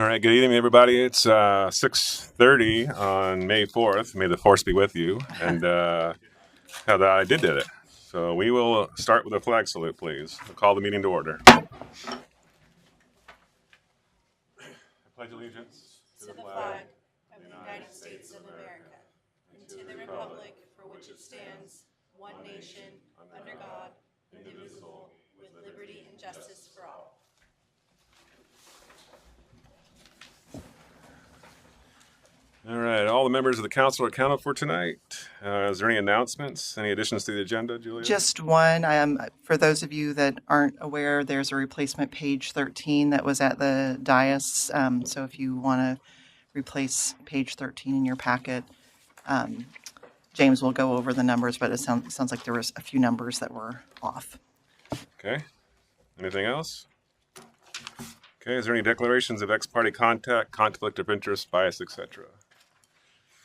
All right, good evening, everybody. It's 6:30 on May 4th. May the force be with you. And I did it. So we will start with a flag salute, please. I'll call the meeting to order. I pledge allegiance to the flag of the United States of America and to the republic for which it stands, one nation, under God, indivisible, with liberty and justice for all. All right, all the members of the council are accounted for tonight. Is there any announcements, any additions to the agenda, Julia? Just one. For those of you that aren't aware, there's a replacement page 13 that was at the dais. So if you want to replace page 13 in your packet, James will go over the numbers, but it sounds like there was a few numbers that were off. Okay. Anything else? Okay, is there any declarations of ex parte contact, conflict of interest, bias, etc.?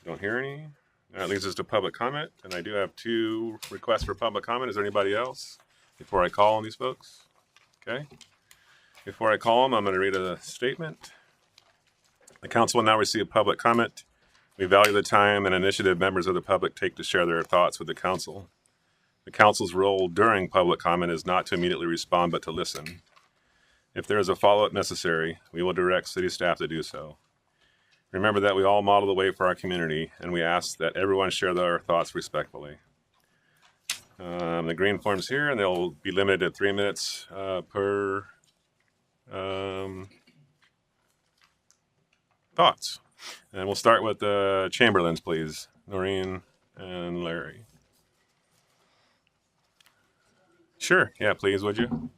Don't hear any. That leads us to public comment, and I do have 2 requests for public comment. Is there anybody else before I call on these folks? Okay. Before I call them, I'm going to read a statement. The council will now receive public comment. We value the time and initiative members of the public take to share their thoughts with the council. The council's role during public comment is not to immediately respond, but to listen. If there is a follow-up necessary, we will direct city staff to do so. Remember that we all model the way for our community, and we ask that everyone share their thoughts respectfully. The green form's here, and they'll be limited to 3 minutes per thoughts. And we'll start with the Chamberlains, please. Noreen and Larry. Sure. Yeah, please, would you?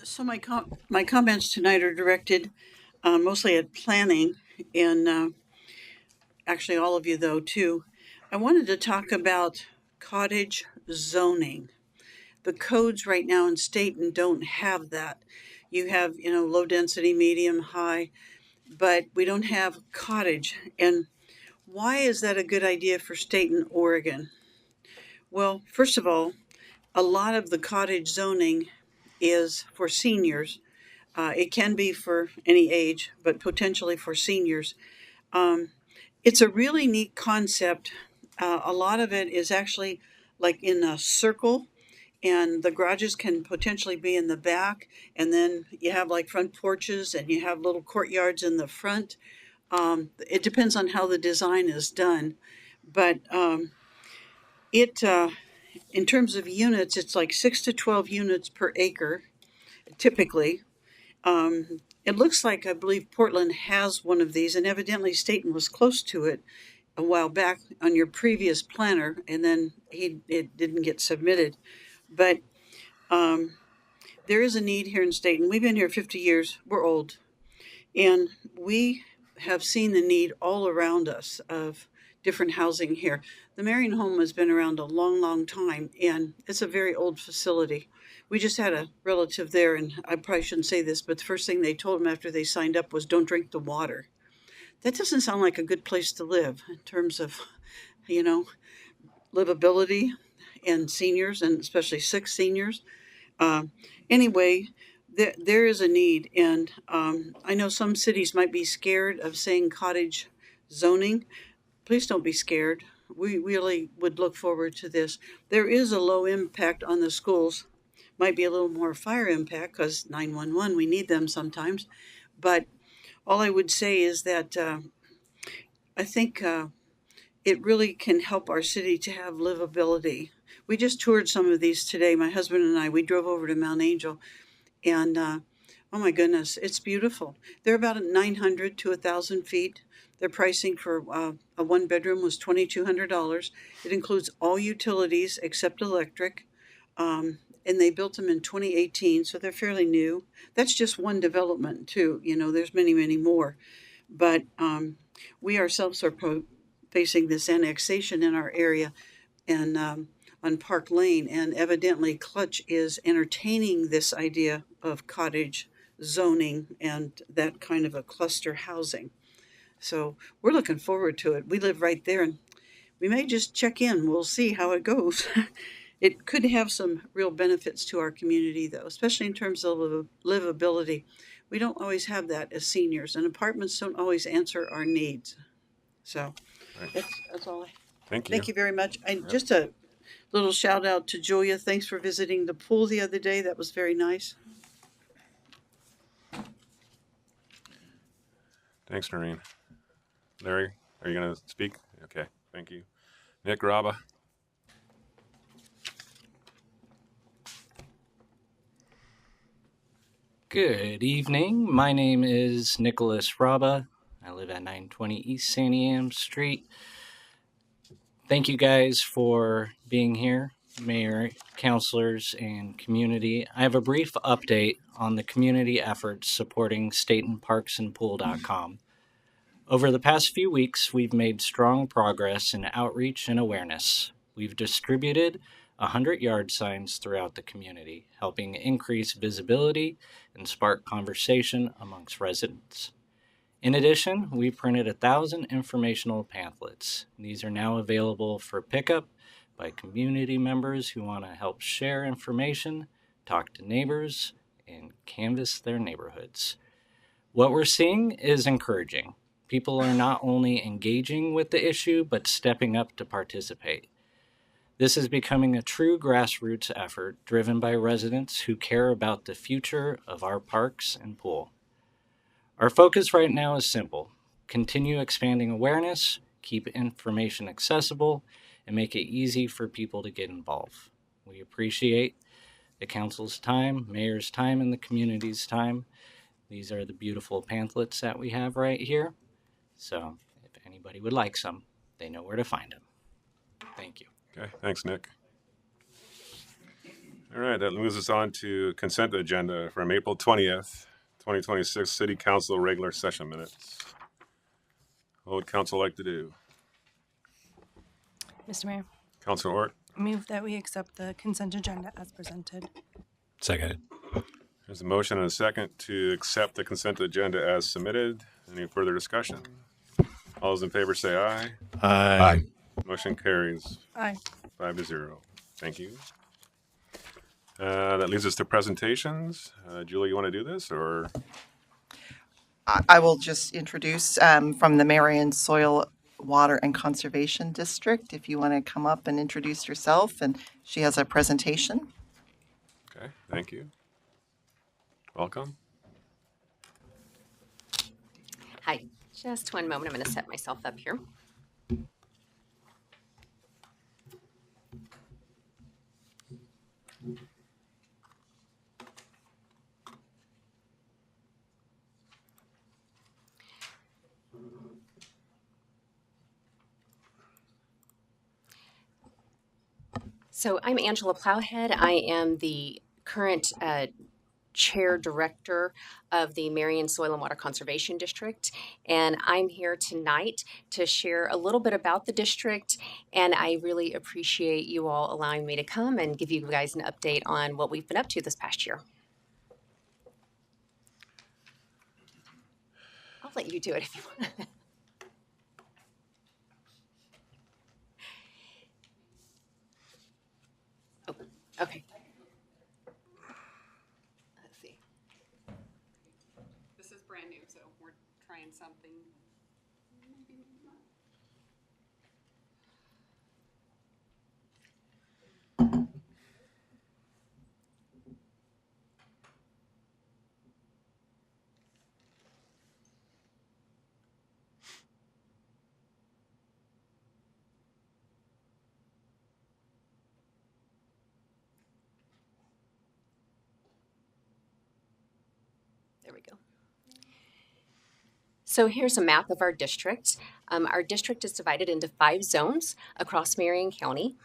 So my comments tonight are directed mostly at planning, and actually all of you though too. I wanted to talk about cottage zoning. The codes right now in Stayton don't have that. You have, low density, medium, high, but we don't have cottage. And why is that a good idea for Stayton, Oregon? Well, first of all, a lot of the cottage zoning is for seniors. It can be for any age, but potentially for seniors. It's a really neat concept. A lot of it is actually like in a circle, and the garages can potentially be in the back, and then you have like front porches and you have little courtyards in the front. It depends on how the design is done, but it in terms of units, it's like 6 to 12 units per acre, typically. It looks like, I believe Portland has one of these, and evidently Stayton was close to it a while back on your previous planner, and then it didn't get submitted. But there is a need here in Stayton. We've been here 50 years. We're old. And we have seen the need all around us of different housing here. The Marion Home has been around a long, long time, and it's a very old facility. We just had a relative there, and I probably shouldn't say this, but the first thing they told them after they signed up was don't drink the water. That doesn't sound like a good place to live in terms of, livability and seniors, and especially sick seniors. Anyway, there is a need, and I know some cities might be scared of saying cottage zoning. Please don't be scared. We really would look forward to this. There is a low impact on the schools. Might be a little more fire impact because 911, we need them sometimes. But all I would say is that I think it really can help our city to have livability. We just toured some of these today. My husband and I, we drove over to Mount Angel, and oh my goodness, it's beautiful. They're about 900 to 1,000 feet. Their pricing for a 1-bedroom was $2,200. It includes all utilities except electric, and they built them in 2018, so they're fairly new. That's just one development too. There's many, many more. But we ourselves are facing this annexation in our area, and on Park Lane, and evidently Clutch is entertaining this idea of cottage zoning and that kind of a cluster housing. So we're looking forward to it. We live right there, and we may just check in. We'll see how it goes. It could have some real benefits to our community, though, especially in terms of livability. We don't always have that as seniors, and apartments don't always answer our needs. So Right. that's all. Thank you. Thank you very much. And just a little shout out to Julia. Thanks for visiting the pool the other day. That was very nice. Thanks, Noreen. Larry, are you going to speak? Okay, thank you. Nick Raba. Good evening. My name is Nicholas Raba. I live at 920 East Santiam Street. Thank you guys for being here, Mayor, councilors, and community. I have a brief update on the community efforts supporting StaytonParksandPool.com. Over the past few weeks, we've made strong progress in outreach and awareness. We've distributed 100 yard signs throughout the community, helping increase visibility and spark conversation amongst residents. In addition, we printed 1,000 informational pamphlets. These are now available for pickup by community members who want to help share information, talk to neighbors, and canvass their neighborhoods. What we're seeing is encouraging. People are not only engaging with the issue, but stepping up to participate. This is becoming a true grassroots effort driven by residents who care about the future of our parks and pool. Our focus right now is simple: continue expanding awareness, keep information accessible, and make it easy for people to get involved. We appreciate the council's time, mayor's time, and the community's time. These are the beautiful pamphlets that we have right here. So if anybody would like some, they know where to find them. Thank you. Okay, thanks, Nick. All right, that moves us on to consent agenda from April 20th, 2026 City Council regular session minutes. What would council like to do? Mr. Mayor, Councilor Ort, move that we accept the consent agenda as presented. Second. there's a motion and a second to accept the consent agenda as submitted. Any further discussion? All those in favor say aye. Aye. Motion carries Aye. 5-0. Thank you. That leads us to presentations. Julie, you want to do this, or? I will just introduce from the Marion Soil, Water, and Conservation District, if you want to come up and introduce yourself, and she has a presentation. Okay, thank you. Welcome. Hi, just one moment. I'm going to set myself up here. So I'm Angela Plowhead. I am the current chair director of the Marion Soil and Water Conservation District, and I'm here tonight to share a little bit about the district, and I really appreciate you all allowing me to come and give you guys an update on what we've been up to this past year. I'll let you do it if you want. Oh, okay. Let's see. This is brand new, so we're trying something. There we go. So here's a map of our district. Our district is divided into 5 zones across Marion County.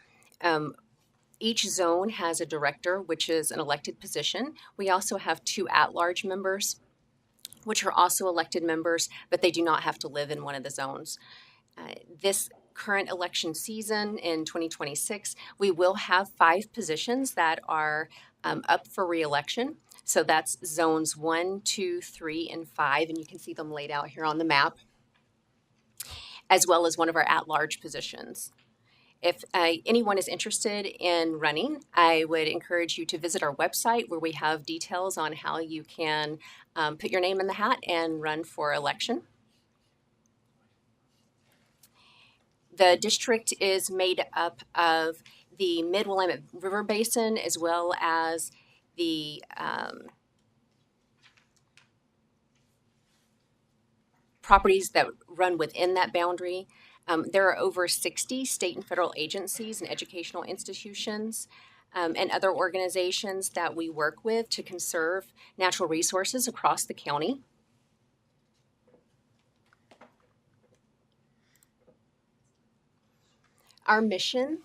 Each zone has a director, which is an elected position. We also have 2 at-large members, which are also elected members, but they do not have to live in one of the zones. This current election season in 2026, we will have 5 positions that are up for re-election. So that's zones 1, 2, 3, and 5, and you can see them laid out here on the map, as well as one of our at-large positions. If anyone is interested in running, I would encourage you to visit our website where we have details on how you can put your name in the hat and run for election. The district is made up of the Mid-Willamette River Basin as well as the properties that run within that boundary. There are over 60 state and federal agencies and educational institutions and other organizations that we work with to conserve natural resources across the county. Our mission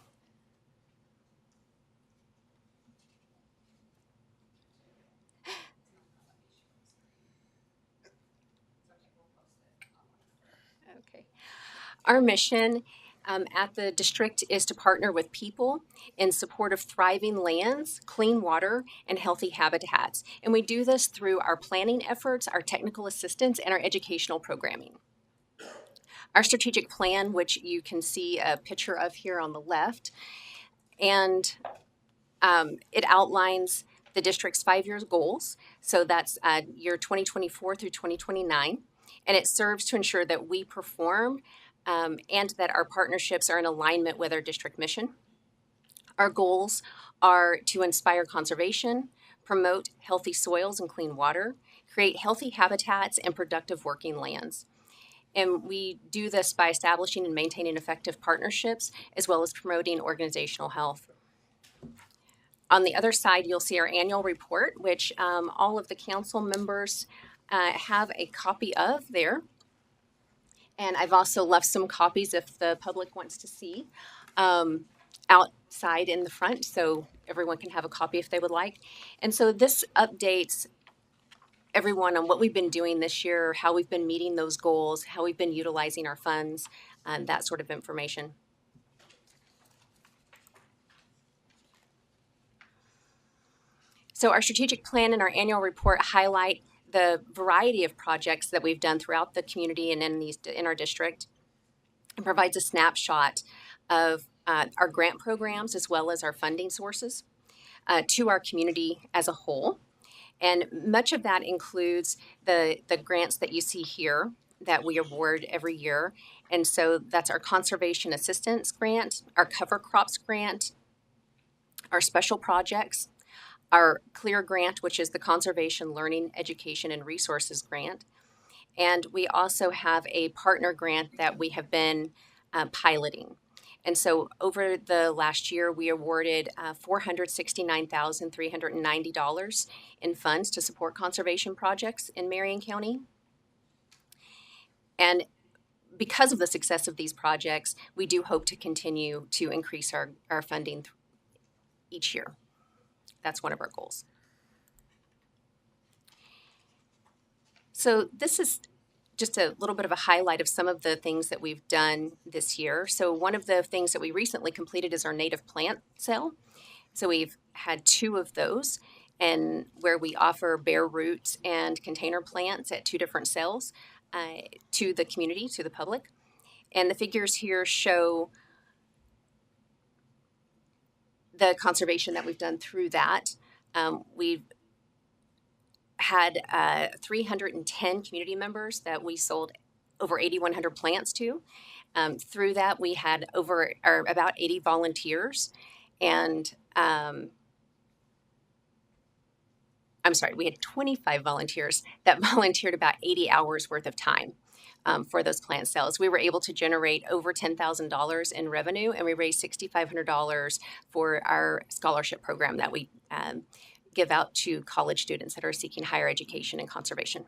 okay. Our mission at the district is to partner with people in support of thriving lands, clean water, and healthy habitats. And we do this through our planning efforts, our technical assistance, and our educational programming. Our strategic plan, which you can see a picture of here on the left, and it outlines the district's 5-year goals. So that's year 2024 through 2029. And it serves to ensure that we perform and that our partnerships are in alignment with our district mission. Our goals are to inspire conservation, promote healthy soils and clean water, create healthy habitats and productive working lands. And we do this by establishing and maintaining effective partnerships as well as promoting organizational health. On the other side, you'll see our annual report, which all of the council members have a copy of there. And I've also left some copies if the public wants to see outside in the front, so everyone can have a copy if they would like. And so this updates everyone on what we've been doing this year, how we've been meeting those goals, how we've been utilizing our funds, that sort of information. So our strategic plan and our annual report highlight the variety of projects that we've done throughout the community and in our district. It provides a snapshot of our grant programs as well as our funding sources to our community as a whole. And much of that includes the grants that you see here that we award every year. And so that's our conservation assistance grant, our cover crops grant, our special projects, our CLEAR grant, which is the Conservation Learning, Education, and Resources grant. And we also have a partner grant that we have been piloting. And so over the last year, we awarded $469,390 in funds to support conservation projects in Marion County. And because of the success of these projects, we do hope to continue to increase our funding each year. That's one of our goals. So this is just a little bit of a highlight of some of the things that we've done this year. So one of the things that we recently completed is our native plant sale. So we've had 2 of those, and where we offer bare roots and container plants at 2 different sales to the community, to the public. And the figures here show the conservation that we've done through that. We've had 310 community members that we sold over 8,100 plants to. Through that, we had about 80 volunteers, and we had 25 volunteers that volunteered about 80 hours worth of time for those plant sales. We were able to generate over $10,000 in revenue, and we raised $6,500 for our scholarship program that we give out to college students that are seeking higher education and conservation.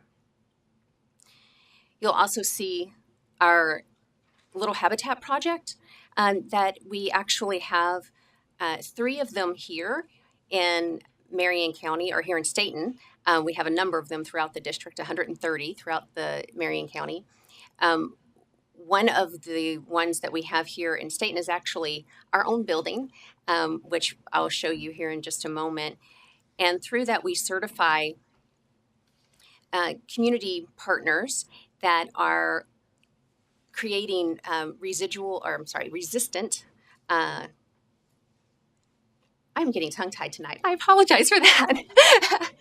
You'll also see our little habitat project that we actually have 3 of them here in Marion County, or here in Stayton. We have a number of them throughout the district, 130 throughout the Marion County. One of the ones that we have here in Stayton is actually our own building, which I'll show you here in just a moment. And through that, we certify community partners that are creating resistant uh, I'm getting tongue-tied tonight. I apologize for that.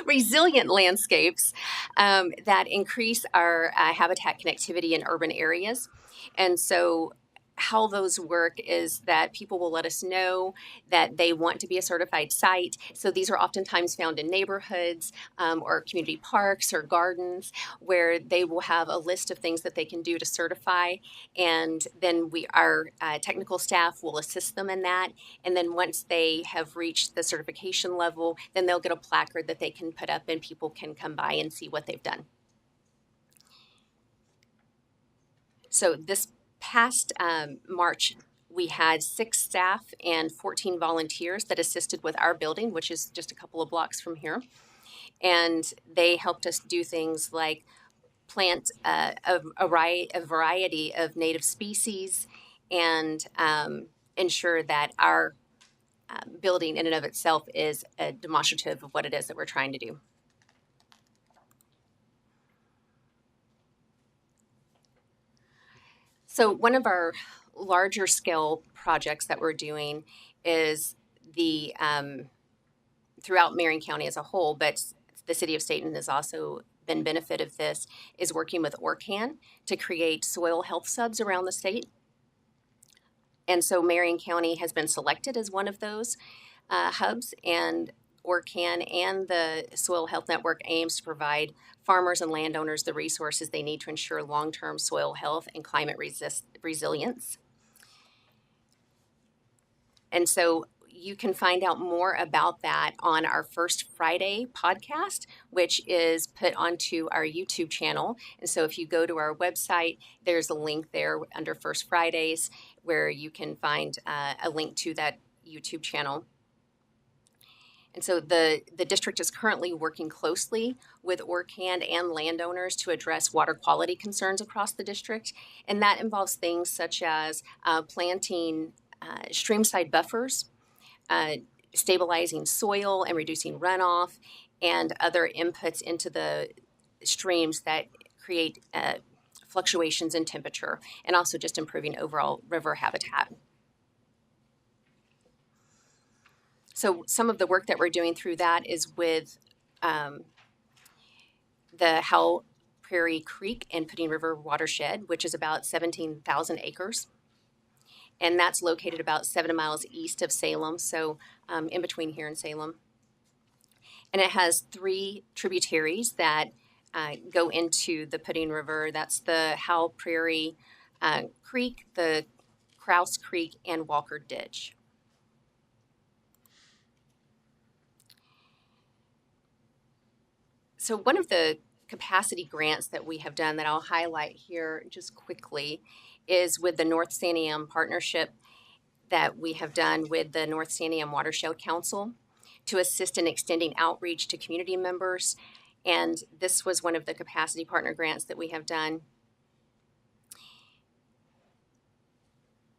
Resilient landscapes that increase our habitat connectivity in urban areas. And so how those work is that people will let us know that they want to be a certified site. So these are oftentimes found in neighborhoods or community parks or gardens where they will have a list of things that they can do to certify. And then our technical staff will assist them in that. And then once they have reached the certification level, then they'll get a placard that they can put up and people can come by and see what they've done. So this past March, we had 6 staff and 14 volunteers that assisted with our building, which is just a couple of blocks from here. And they helped us do things like plant a variety of native species and ensure that our building in and of itself is a demonstrative of what it is that we're trying to do. So one of our larger scale projects that we're doing is the throughout Marion County as a whole, but the city of Stayton has also been benefit of this, is working with ORCAN to create soil health subs around the state. And so Marion County has been selected as one of those hubs, and ORCAN and the Soil Health Network aims to provide farmers and landowners the resources they need to ensure long-term soil health and climate resilience. And so you can find out more about that on our First Friday podcast, which is put onto our YouTube channel. And so if you go to our website, there's a link there under First Fridays where you can find a link to that YouTube channel. And so the district is currently working closely with ORCAN and landowners to address water quality concerns across the district. And that involves things such as planting streamside buffers, stabilizing soil and reducing runoff, and other inputs into the streams that create fluctuations in temperature, and also just improving overall river habitat. So some of the work that we're doing through that is with the Howell Prairie Creek and Pudding River watershed, which is about 17,000 acres. And that's located about 7 miles east of Salem, so in between here and Salem. And it has 3 tributaries that go into the Pudding River. That's the Howell Prairie Creek, the Krause Creek, and Walker Ditch. So one of the capacity grants that we have done that I'll highlight here just quickly is with the North Santiam partnership that we have done with the North Santiam Watershed Council to assist in extending outreach to community members. And this was one of the capacity partner grants that we have done.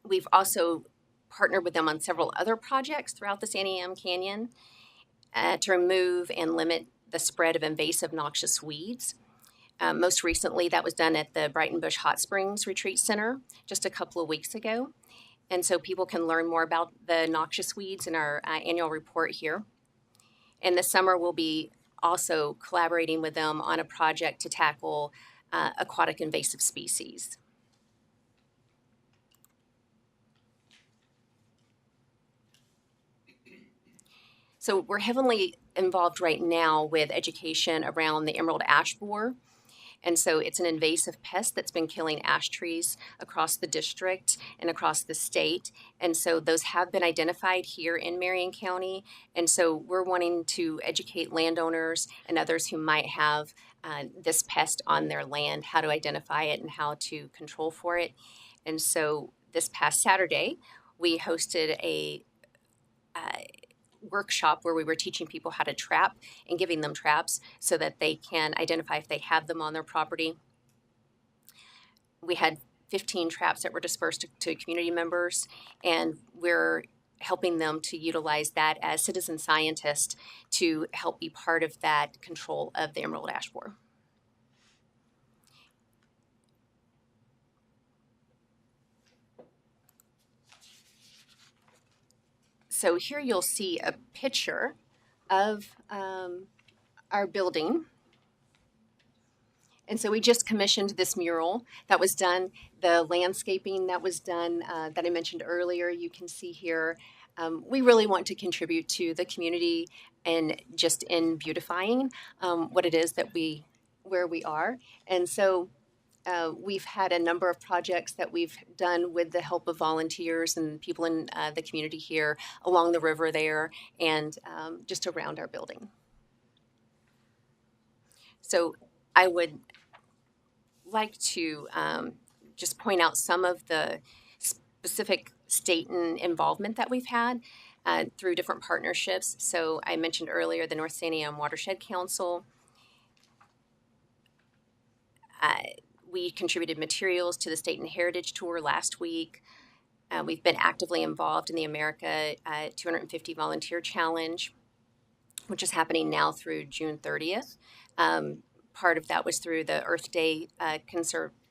We've also partnered with them on several other projects throughout the Santiam Canyon to remove and limit the spread of invasive noxious weeds. Most recently, that was done at the Brighton Bush Hot Springs Retreat Center just a couple of weeks ago. And so people can learn more about the noxious weeds in our annual report here. And this summer, we'll be also collaborating with them on a project to tackle aquatic invasive species. So we're heavily involved right now with education around the emerald ash borer. And so it's an invasive pest that's been killing ash trees across the district and across the state. And so those have been identified here in Marion County. And so we're wanting to educate landowners and others who might have this pest on their land, how to identify it and how to control for it. And so this past Saturday, we hosted a workshop where we were teaching people how to trap and giving them traps so that they can identify if they have them on their property. We had 15 traps that were dispersed to community members, and we're helping them to utilize that as citizen scientists to help be part of that control of the emerald ash borer. So here you'll see a picture of our building. And so we just commissioned this mural that was done, the landscaping that was done that I mentioned earlier, you can see here. We really want to contribute to the community and just in beautifying what it is that where we are. And so we've had a number of projects that we've done with the help of volunteers and people in the community here along the river there and just around our building. So I would like to just point out some of the specific Stayton involvement that we've had through different partnerships. So I mentioned earlier the North Santiam Watershed Council. We contributed materials to the Stayton Heritage Tour last week. We've been actively involved in the America 250 Volunteer Challenge, which is happening now through June 30th. Part of that was through the Earth Day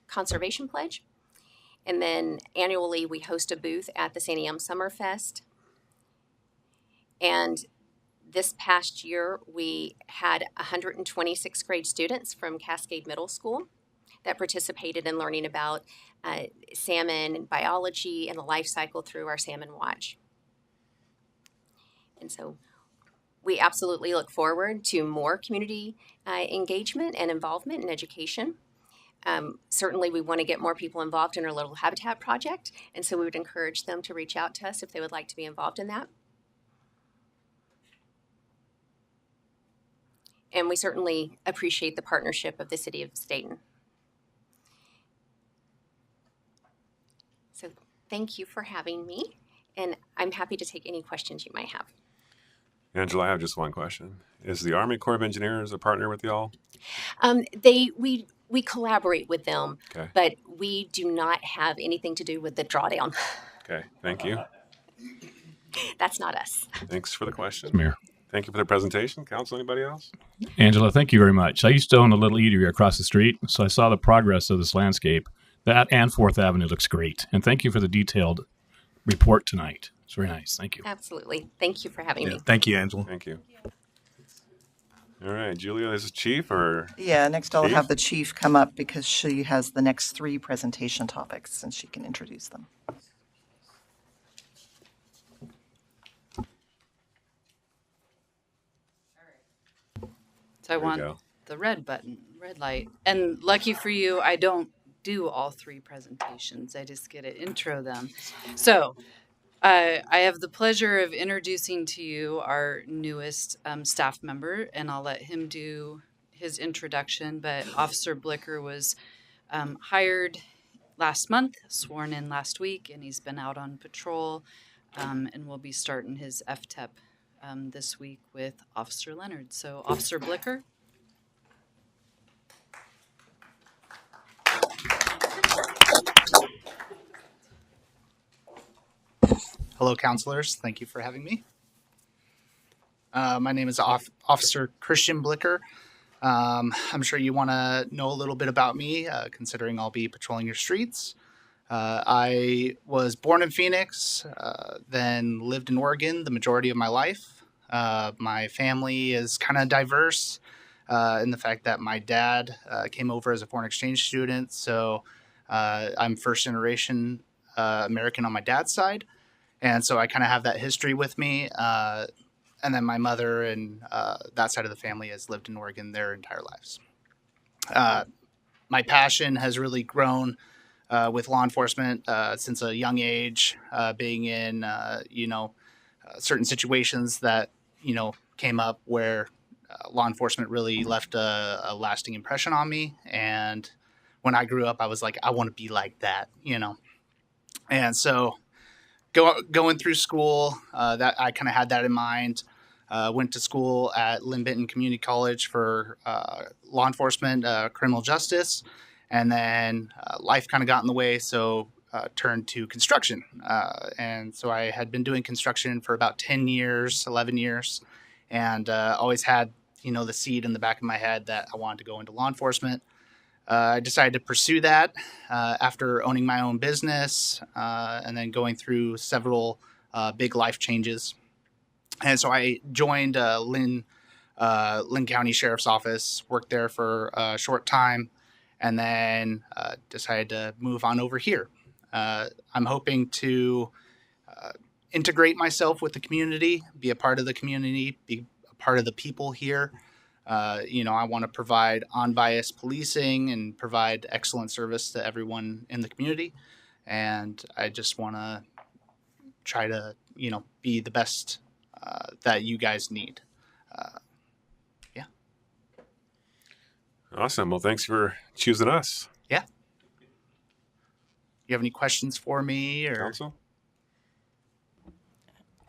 Conservation Pledge. And then annually, we host a booth at the Santiam Summerfest. And this past year, we had 126 grade students from Cascade Middle School that participated in learning about salmon and biology and the life cycle through our Salmon Watch. And so we absolutely look forward to more community engagement and involvement in education. Certainly, we want to get more people involved in our Little Habitat project, and so we would encourage them to reach out to us if they would like to be involved in that. And we certainly appreciate the partnership of the City of Stayton. So thank you for having me, and I'm happy to take any questions you might have. Angela, I have just one question. Is the Army Corps of Engineers a partner with y'all? We collaborate with them, Okay. but we do not have anything to do with the drawdown. Okay, thank you. That's not us. Thanks for the question. Mayor. Thank you for the presentation. Council, anybody else? Angela, thank you very much. I used to own a little eatery across the street, so I saw the progress of this landscape. That and 4th Avenue looks great. And thank you for the detailed report tonight. It's very nice. Thank you. Absolutely. Thank you for having me. Thank you, Angela. Thank you. All right, Julia, this is Chief or? Yeah, next I'll Chief? have the chief come up because she has the next 3 presentation topics and she can introduce them. So I There you want go. the red button, red light. And lucky for you, I don't do all 3 presentations. I just get to intro them. So I have the pleasure of introducing to you our newest staff member, and I'll let him do his introduction. But Officer Blicker was hired last month, sworn in last week, and he's been out on patrol and will be starting his FTEP this week with Officer Leonard. So Officer Blicker. Hello, counselors. Thank you for having me. My name is Officer Christian Blicker. I'm sure you want to know a little bit about me, considering I'll be patrolling your streets. I was born in Phoenix, then lived in Oregon the majority of my life. My family is kind of diverse in the fact that my dad came over as a foreign exchange student, so I'm first generation American on my dad's side. And so I kind of have that history with me. And then my mother and that side of the family has lived in Oregon their entire lives. My passion has really grown with law enforcement since a young age, being in, certain situations that, came up where law enforcement really left a lasting impression on me. And when I grew up, I was like, I want to be like that, And so going through school, that I kind of had that in mind. Went to school at Lynn Benton Community College for law enforcement, criminal justice, and then life kind of got in the way, so turned to construction. And so I had been doing construction for about 10 years, 11 years, and always had, the seed in the back of my head that I wanted to go into law enforcement. I decided to pursue that after owning my own business and then going through several big life changes. And so I joined Lynn County Sheriff's Office, worked there for a short time, and then decided to move on over here. I'm hoping to integrate myself with the community, be a part of the community, be a part of the people here. I want to provide unbiased policing and provide excellent service to everyone in the community. And I just want to try to, be the best that you guys need. Awesome. Well, thanks for choosing us. Yeah. You have any questions for me or? Council?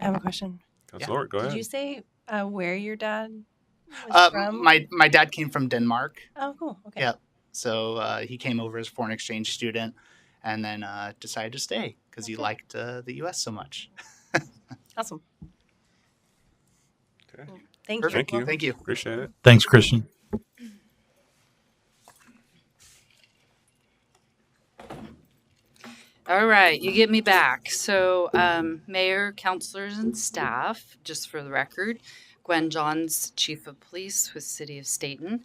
I have a question. Council Lord, go ahead. Did you say where your dad was from? My dad came from Denmark. Oh, cool. Okay. Yeah. So he came over as a foreign exchange student and then decided to stay because he liked the U.S. so much. Awesome. Okay. Thank Perfect. you. Thank you. Appreciate it. Thanks, Christian. All right, you get me back. So, mayor, councilors, and staff, just for the record, Gwen Johns, chief of police with City of Stayton.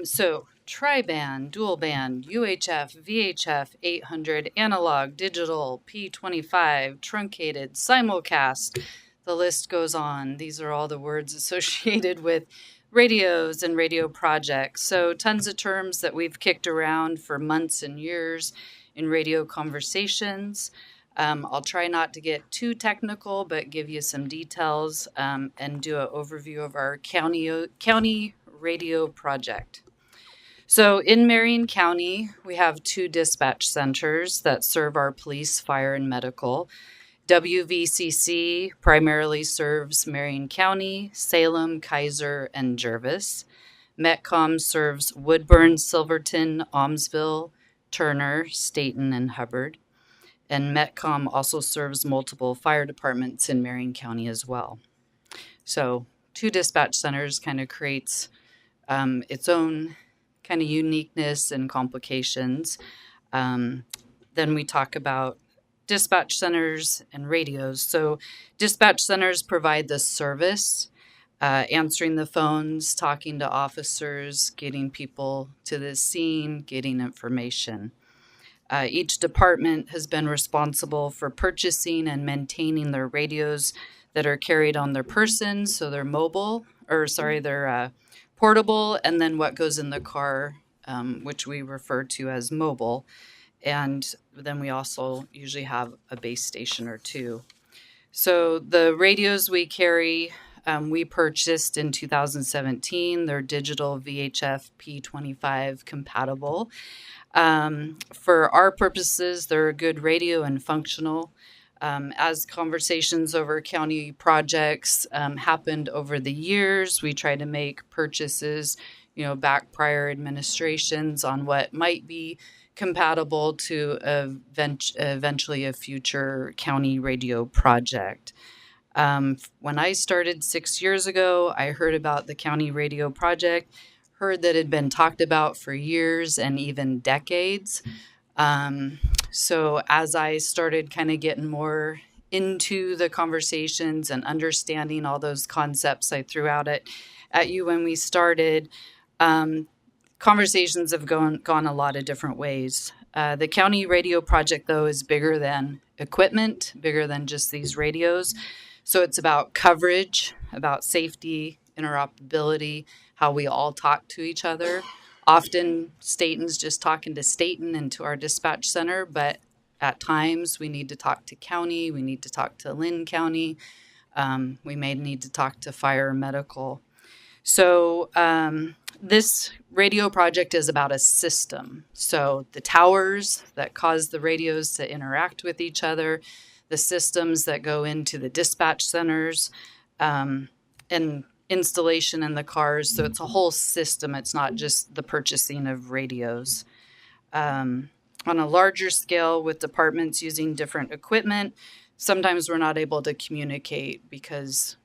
So, tri-band, dual band, UHF, VHF, 800, analog, digital, P25, truncated, simulcast. The list goes on. These are all the words associated with radios and radio projects. So, tons of terms that we've kicked around for months and years in radio conversations. I'll try not to get too technical, but give you some details and do an overview of our county radio project. So in Marion County, we have 2 dispatch centers that serve our police, fire, and medical. WVCC primarily serves Marion County, Salem, Kaiser, and Jervis. Metcom serves Woodburn, Silverton, Almsville, Turner, Stayton, and Hubbard. And Metcom also serves multiple fire departments in Marion County as well. So 2 dispatch centers kind of creates its own kind of uniqueness and complications. Then we talk about dispatch centers and radios. So dispatch centers provide the service, answering the phones, talking to officers, getting people to the scene, getting information. Each department has been responsible for purchasing and maintaining their radios that are carried on their person. So they're they're portable, and then what goes in the car, which we refer to as mobile. And then we also usually have a base station or 2. So the radios we carry, we purchased in 2017. They're digital VHF P25 compatible. For our purposes, they're a good radio and functional. As conversations over county projects happened over the years, we try to make purchases, back prior administrations on what might be compatible to eventually a future county radio project. When I started 6 years ago, I heard about the county radio project, heard that it had been talked about for years and even decades. So as I started kind of getting more into the conversations and understanding all those concepts I threw out at you when we started, conversations have gone a lot of different ways. The county radio project, though, is bigger than equipment, bigger than just these radios. So it's about coverage, about safety, interoperability, how we all talk to each other. Often Stayton's just talking to Stayton and to our dispatch center, but at times we need to talk to county, we need to talk to Lynn County, we may need to talk to fire and medical. So this radio project is about a system. So the towers that cause the radios to interact with each other, the systems that go into the dispatch centers, and installation in the cars. So it's a whole system. It's not just the purchasing of radios. On a larger scale, with departments using different equipment, sometimes we're not able to communicate because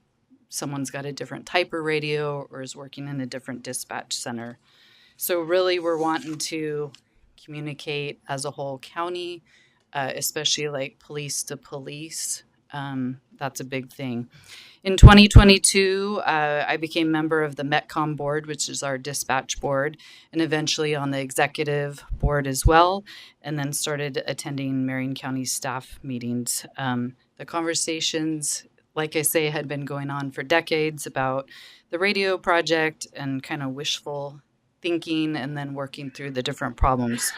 someone's got a different type of radio or is working in a different dispatch center. So really we're wanting to communicate as a whole county, especially like police to police, That's a big thing. In 2022, I became member of the Metcom board, which is our dispatch board, and eventually on the executive board as well, and then started attending Marion County staff meetings. The conversations, like I say, had been going on for decades about the radio project and kind of wishful thinking and then working through the different problems.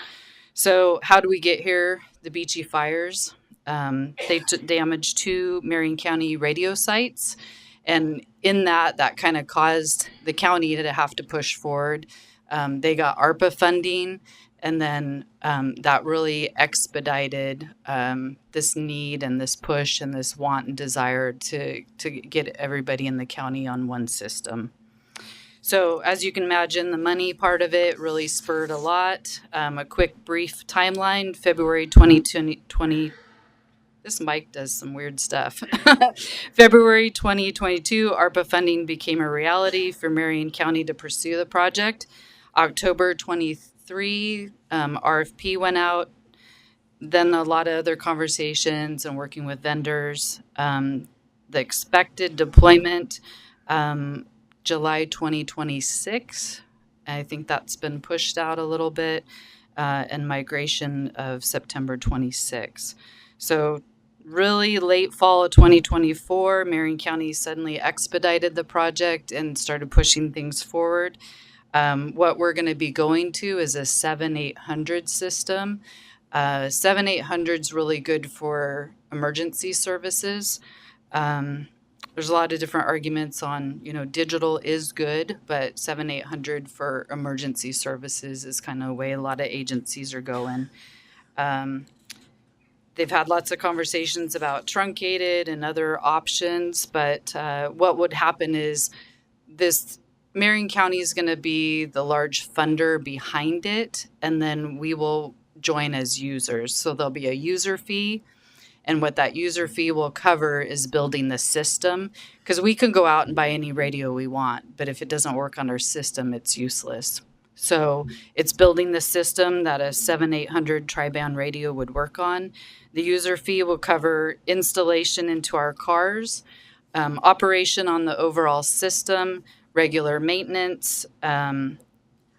So, how do we get here? The Beachy fires. They damaged 2 Marion County radio sites. And in that kind of caused the county to have to push forward. They got ARPA funding, and then that really expedited this need and this push and this want and desire to get everybody in the county on one system. So as you can imagine, the money part of it really spurred a lot. A quick brief timeline, February 2020. This mic does some weird stuff. February 2022, ARPA funding became a reality for Marion County to pursue the project. October 23, RFP went out. Then a lot of other conversations and working with vendors. The expected deployment, July 2026. I think that's been pushed out a little bit, and migration of September 26. So really late fall of 2024, Marion County suddenly expedited the project and started pushing things forward. What we're going to be going to is a 7-800 system. 7-800 is really good for emergency services. There's a lot of different arguments on, digital is good, but 7-800 for emergency services is kind of the way a lot of agencies are going. They've had lots of conversations about truncated and other options, but what would happen is this Marion County is going to be the large funder behind it, and then we will join as users. So there'll be a user fee. And what that user fee will cover is building the system, because we can go out and buy any radio we want, but if it doesn't work on our system, it's useless. So it's building the system that a 7-800 tri-band radio would work on. The user fee will cover installation into our cars, operation on the overall system, regular maintenance,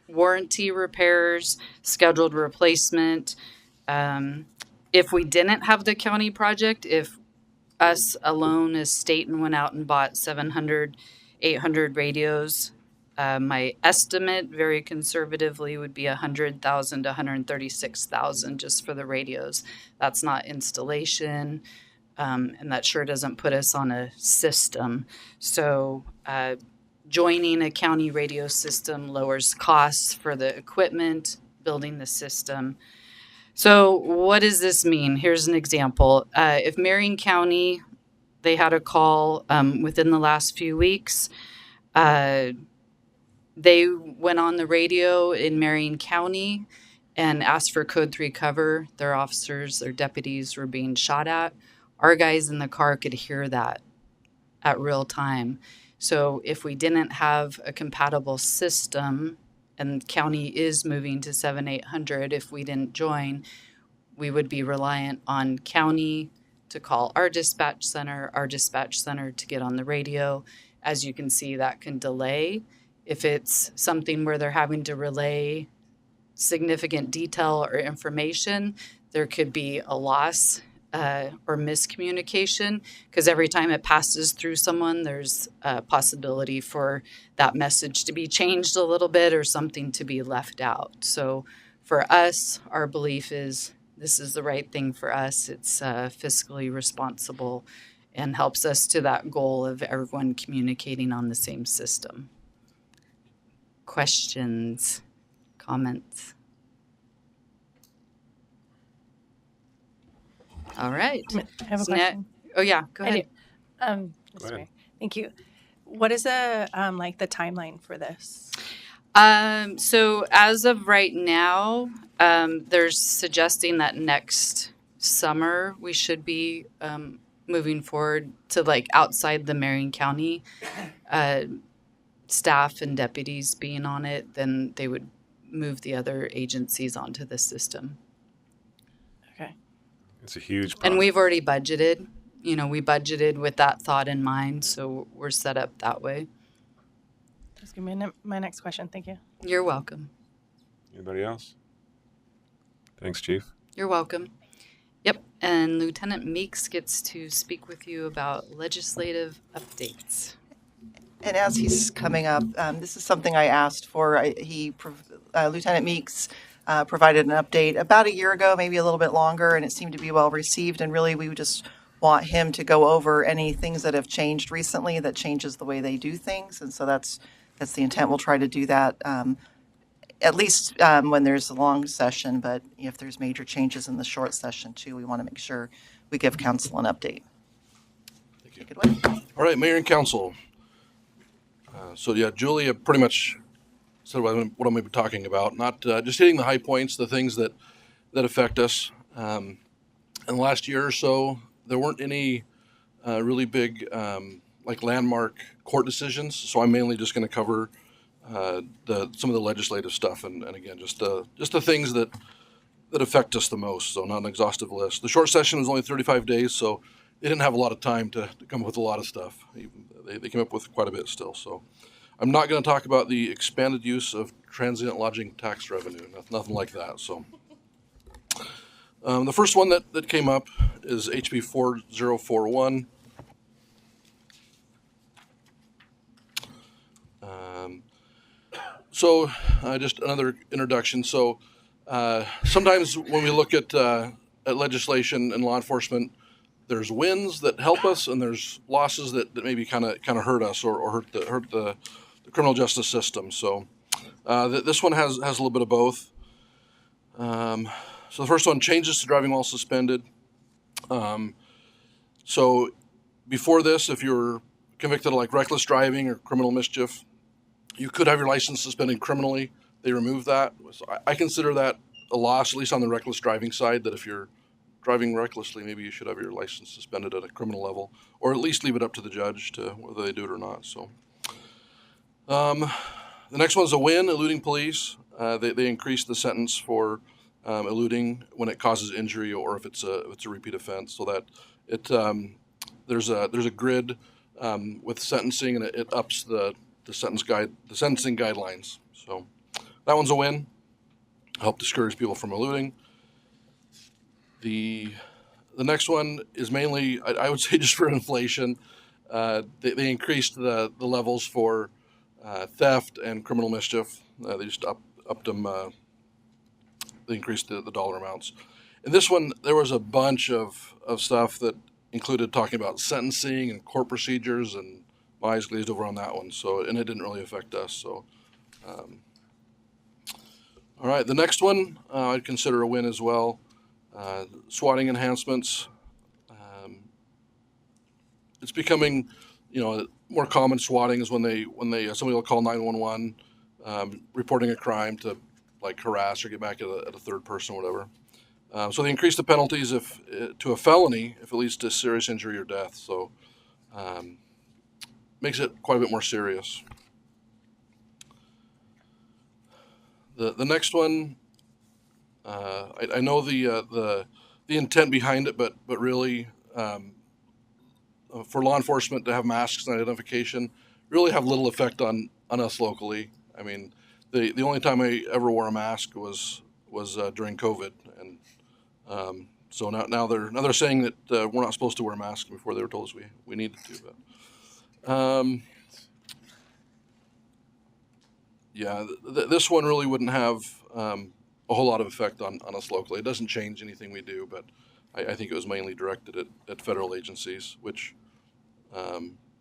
warranty repairs, scheduled replacement. If we didn't have the county project, if us alone as Stayton went out and bought 700, 800 radios, my estimate, very conservatively, would be $100,000 to $136,000 just for the radios. That's not installation, and that sure doesn't put us on a system. So joining a county radio system lowers costs for the equipment, building the system. So what does this mean? Here's an example. If Marion County, they had a call within the last few weeks, they went on the radio in Marion County and asked for code 3 cover. Their officers, their deputies were being shot at. Our guys in the car could hear that at real time. So if we didn't have a compatible system, and county is moving to 7-800, if we didn't join, we would be reliant on county to call our dispatch center to get on the radio. As you can see, that can delay. If it's something where they're having to relay significant detail or information, there could be a loss or miscommunication, because every time it passes through someone, there's a possibility for that message to be changed a little bit or something to be left out. So for us, our belief is this is the right thing for us. It's fiscally responsible and helps us to that goal of everyone communicating on the same system. Questions, comments? All right. I have a question. Oh yeah, go ahead. Go ahead. Thank you. What is the the timeline for this? So as of right now, they're suggesting that next summer we should be moving forward to outside the Marion County staff and deputies being on it. Then they would move the other agencies onto the system. Okay. It's a huge process. And we've already budgeted we budgeted with that thought in mind, so we're set up that way. Just give me my next question. Thank you. You're welcome. Anybody else? Thanks, Chief. You're welcome. Yep, and Lieutenant Meeks gets to speak with you about legislative updates. And as he's coming up, this is something I asked for. Lieutenant Meeks provided an update about a year ago, maybe a little bit longer, and it seemed to be well received. And really, we just want him to go over any things that have changed recently that changes the way they do things. And so that's the intent. We'll try to do that at least when there's a long session, but if there's major changes in the short session too, we want to make sure we give council an update. Thank you. Take it away. All right, Mayor and Council. Julia pretty much said what I'm going to be talking about. Not just hitting the high points, the things that affect us. In the last year or so, there weren't any really big landmark court decisions. So I'm mainly just going to cover some of the legislative stuff, and again, just the things that affect us the most. So not an exhaustive list. The short session was only 35 days, so they didn't have a lot of time to come up with a lot of stuff. They came up with quite a bit still. So I'm not going to talk about the expanded use of transient lodging tax revenue. Nothing like that. So the first one that came up is HB 4041. Just another introduction. So sometimes when we look at legislation and law enforcement, there's wins that help us, and there's losses that maybe kind of hurt us or hurt the criminal justice system. So this one has a little bit of both. So the first one, changes to driving while suspended. So before this, if you're convicted of reckless driving or criminal mischief, you could have your license suspended criminally. They removed that. So I consider that a loss, at least on the reckless driving side, that if you're driving recklessly, maybe you should have your license suspended at a criminal level, or at least leave it up to the judge to whether they do it or not. So the next one's a win, eluding police. They increased the sentence for eluding when it causes injury or if it's a repeat offense, so that there's a grid with sentencing, and it ups the sentencing guidelines. So that one's a win. Help discourage people from eluding. The next one is mainly, I would say, just for inflation. They increased the levels for theft and criminal mischief. They just upped them. They increased the dollar amounts. In this one, there was a bunch of stuff that included talking about sentencing and court procedures, and my eyes glazed over on that one. And it didn't really affect us. So, all right, the next one I'd consider a win as well. Swatting enhancements. It's becoming, more common. Swatting is when somebody will call 911, reporting a crime to harass or get back at a third person or whatever. So they increase the penalties to a felony if it leads to serious injury or death. So makes it quite a bit more serious. The next one, I know the intent behind it, but really for law enforcement to have masks and identification really have little effect on us locally. I mean, the only time I ever wore a mask was during COVID, and so now they're saying that we're not supposed to wear masks. Before they were told us we needed to. But this one really wouldn't have a whole lot of effect on us locally. It doesn't change anything we do, but I think it was mainly directed at federal agencies, which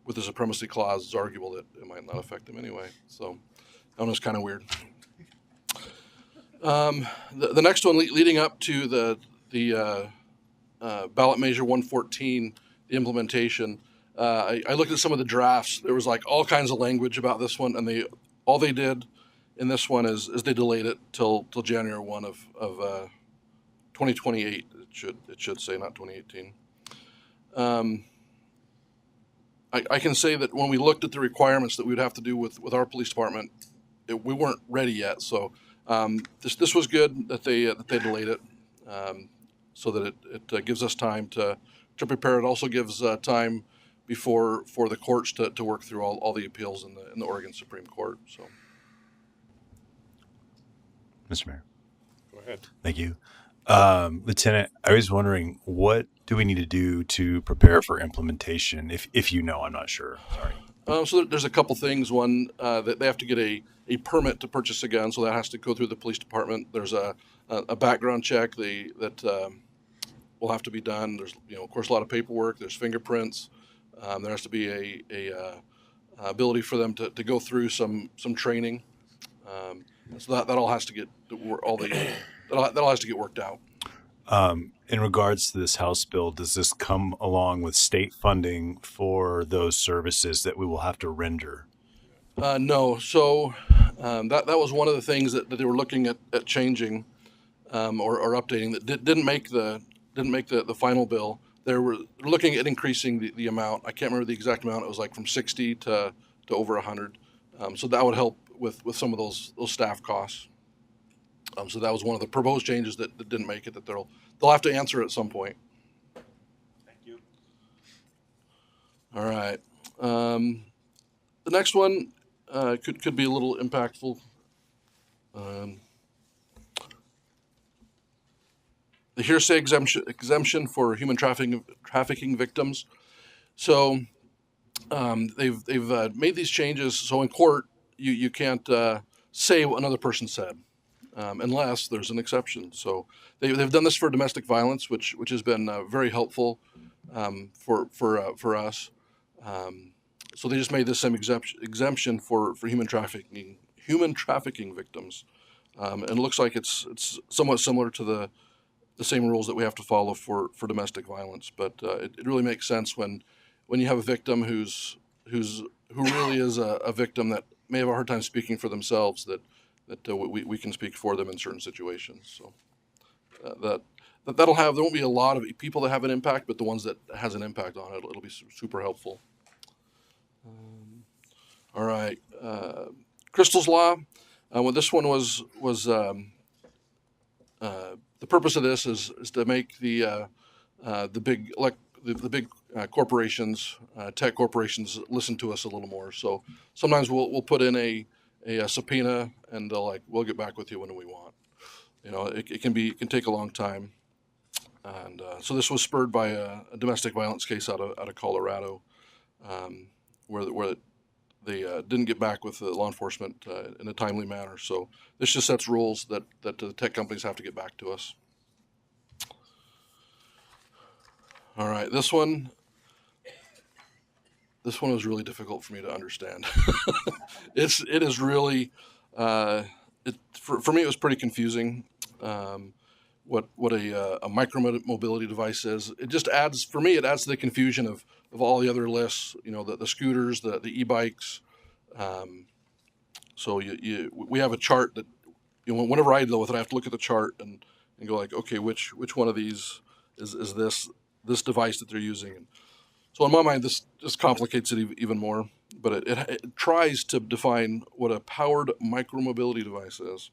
with the supremacy clause, it's arguable that it might not affect them anyway. So that one was kind of weird. The next one leading up to the ballot measure 114, the implementation, I looked at some of the drafts. There was all kinds of language about this one, and all they did in this one is they delayed it till January 1 of 2028. It should say, not 2018. I can say that when we looked at the requirements that we would have to do with our police department, we weren't ready yet. So this was good that they delayed it, so that it gives us time to prepare. It also gives time for the courts to work through all the appeals in the Oregon Supreme Court. So, Mr. Mayor. Go ahead. Thank you. Lieutenant, I was wondering, what do we need to do to prepare for implementation? If you know, I'm not sure. Sorry. So there's a couple things. One, that they have to get a permit to purchase a gun, so that has to go through the police department. There's a background check that will have to be done. There's, of course, a lot of paperwork. There's fingerprints. There has to be a ability for them to go through some training. So that all has to get that all has to get worked out. In regards to this House bill, does this come along with state funding for those services that we will have to render? No. So that was one of the things that they were looking at changing or updating that didn't make the final bill. They were looking at increasing the amount. I can't remember the exact amount. It was like from 60 to over 100. So that would help with some of those staff costs. So that was one of the proposed changes that didn't make it, that they'll have to answer at some point. Thank you. All right. The next one could be a little impactful. The hearsay exemption for human trafficking victims. So they've made these changes. So in court, you can't say what another person said. Unless there's an exception. So they've done this for domestic violence, which has been very helpful for us. So they just made this same exemption for human trafficking victims, and it looks like it's somewhat similar to the same rules that we have to follow for domestic violence. But it really makes sense when you have a victim who really is a victim that may have a hard time speaking for themselves, that we can speak for them in certain situations. So there won't be a lot of people that have an impact, but the ones that has an impact on it, it'll be super helpful. All right, Crystal's Law. Well, this one was the purpose of this is to make the big corporations, tech corporations, listen to us a little more. So sometimes we'll put in a subpoena, and they'll we'll get back with you when we want. It can take a long time, and so this was spurred by a domestic violence case out of Colorado, where they didn't get back with the law enforcement in a timely manner. So this just sets rules that the tech companies have to get back to us. All right, this one was really difficult for me to understand. It is really for me it was pretty confusing. What a micro-mobility device is. It just adds to the confusion of all the other lists. The scooters, the e-bikes. So we have a chart that whenever I deal with it, I have to look at the chart and go okay, which one of these is this device that they're using. And so in my mind, this just complicates it even more. But it tries to define what a powered micromobility device is.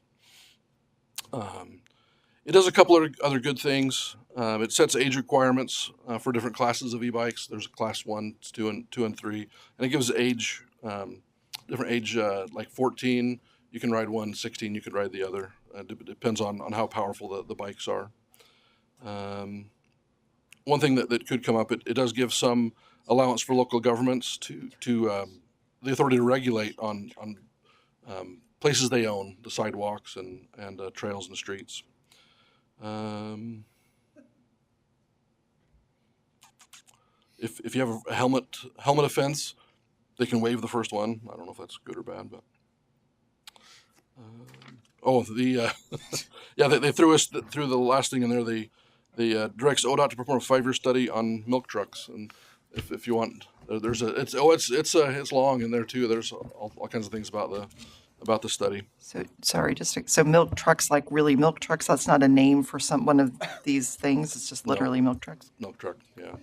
It does a couple of other good things. It sets age requirements for different classes of e-bikes. There's class 1, 2, and 3, and it gives different age, like 14, you can ride one, 16, you could ride the other. It depends on how powerful the bikes are. One thing that could come up, it does give some allowance for local governments to the authority to regulate on places they own, the sidewalks and trails and the streets. If you have a helmet offense, they can waive the first one. I don't know if that's good or bad, but they threw us through the last thing in there. The directs ODOT to perform a 5-year study on milk trucks, and if you want, it's long in there too. There's all kinds of things about the study. So sorry, so milk trucks, like really milk trucks. That's not a name for one of these things. It's just literally milk trucks. Milk truck, yeah.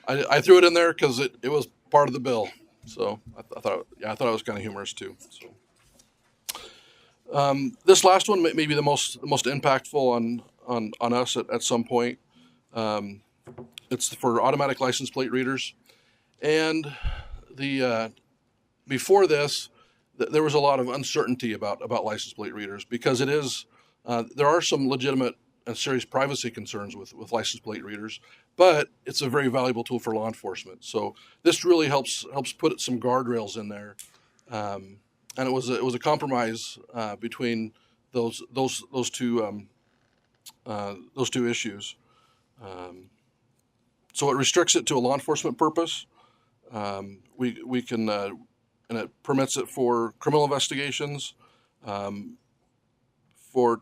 I threw it in there because it was part of the bill, so I thought it was kind of humorous too. So this last one may be the most impactful on us at some point. It's for automatic license plate readers. And the before this, there was a lot of uncertainty about license plate readers because it is there are some legitimate and serious privacy concerns with license plate readers, but it's a very valuable tool for law enforcement. So this really helps put some guardrails in there, and it was a compromise between those two issues. So it restricts it to a law enforcement purpose. We can and it permits it for criminal investigations, to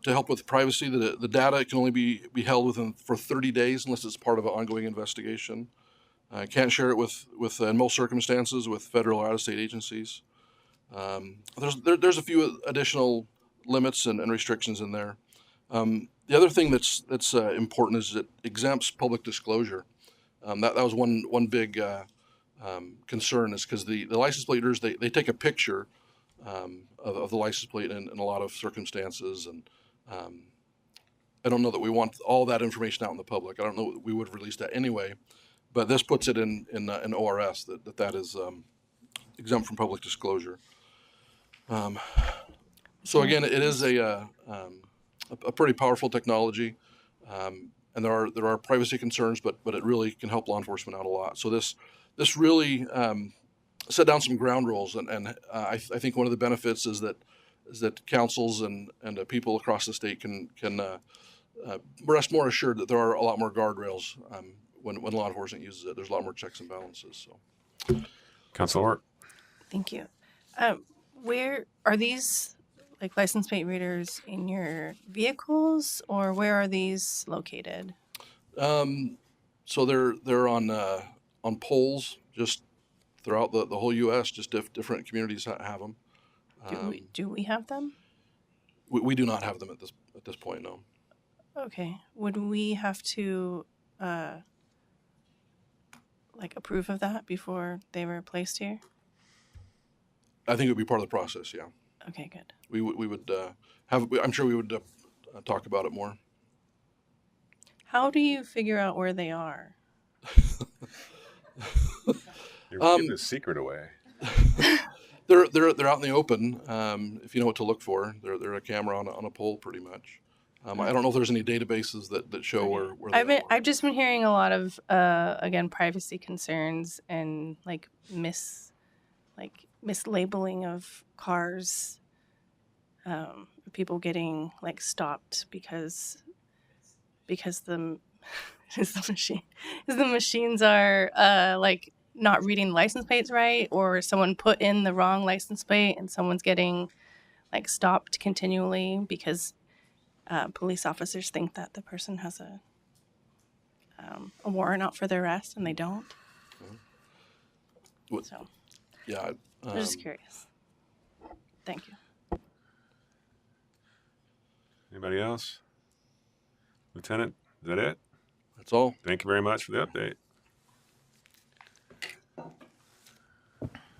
help with privacy. The data can only be held for 30 days unless it's part of an ongoing investigation. Can't share it with in most circumstances with federal or out-of-state agencies. There's a few additional limits and restrictions in there. The other thing that's important is it exempts public disclosure. That was one big concern, is because the license plate readers, they take a picture of the license plate in a lot of circumstances, and I don't know that we want all that information out in the public. I don't know we would have released that anyway, but this puts it in ORS that is exempt from public disclosure. So again, it is a pretty powerful technology, and there are privacy concerns, but it really can help law enforcement out a lot. So this really set down some ground rules, and I think one of the benefits is that councils and people across the state can rest more assured that there are a lot more guardrails when law enforcement uses it. There's a lot more checks and balances. So, Councilor Orr. Thank you. Where are these license plate readers in your vehicles, or where are these located? So they're on poles just throughout the whole U.S. Just different communities have them. Do we have them? We do not have them at this point, no. Okay. Would we have to approve of that before they were placed here? I think it would be part of the process. Yeah. Okay. Good. We would have. I'm sure we would talk about it more. How do you figure out where they are? You're giving a secret away. They're out in the open. If you know what to look for, they're a camera on a pole, pretty much. I don't know if there's any databases that show where they are. I've just been hearing a lot of again, privacy concerns and mislabeling of cars. People getting stopped because the machines are not reading license plates right, or someone put in the wrong license plate and someone's getting stopped continually because police officers think that the person has a warrant out for their arrest and they don't. So yeah, I'm just curious. Thank you. Anybody else? Lieutenant, is that it? That's all. Thank you very much for the update.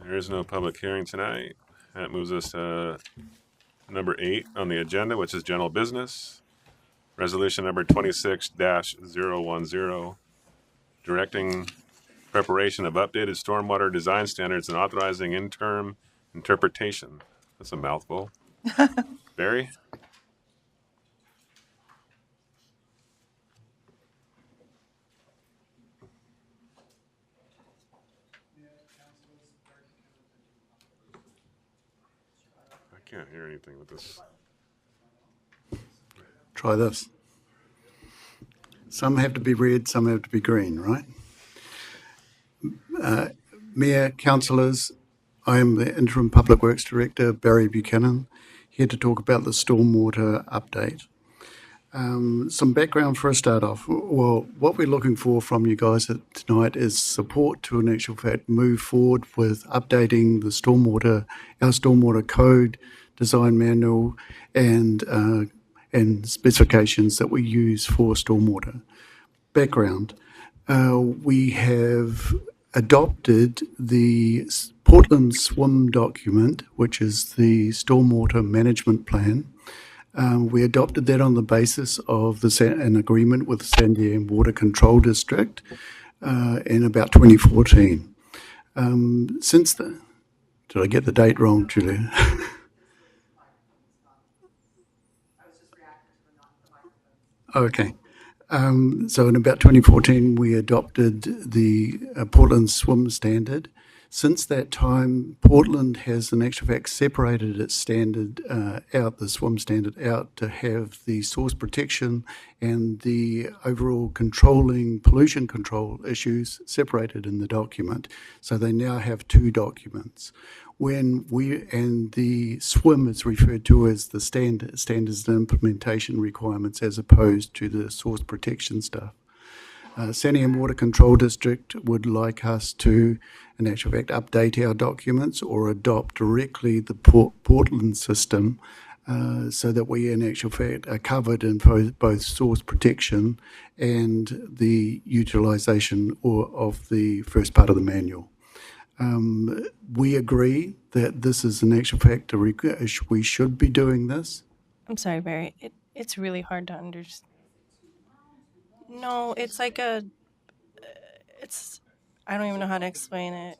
There is no public hearing tonight. That moves us to number 8 on the agenda, which is general business. Resolution number 26-010, directing preparation of updated stormwater design standards and authorizing interim interpretation. That's a mouthful. Barry? I can't hear anything with this. Try this. Some have to be red, some have to be green, right? Mayor, councillors, I am the Interim Public Works Director, Barry Buchanan, here to talk about the stormwater update. Some background for a start off. Well, what we're looking for from you guys tonight is support to, in actual fact, move forward with updating the our stormwater code, design manual, and specifications that we use for stormwater. Background. We have adopted the Portland SWIM document, which is the Stormwater Management Plan, We adopted that on the basis of an agreement with the Sandiam Water Control District in about 2014. Since then, did I get the date wrong, Julia? Okay. So in about 2014, we adopted the Portland Swim Standard. Since that time, Portland has in actual fact separated its standard out, the swim standard out, to have the source protection and the overall controlling pollution control issues separated in the document. So they now have two documents. And the SWIM is referred to as the standards and implementation requirements as opposed to the source protection stuff. Sandiam Water Control District would like us to, in actual fact, update our documents or adopt directly the Portland system so that we, in actual fact, are covered in both source protection and the utilisation of the first part of the manual. We agree that this is in actual fact we should be doing this. I'm sorry, Barry. It's really hard to understand. No, it's like a. It's. I don't even know how to explain it.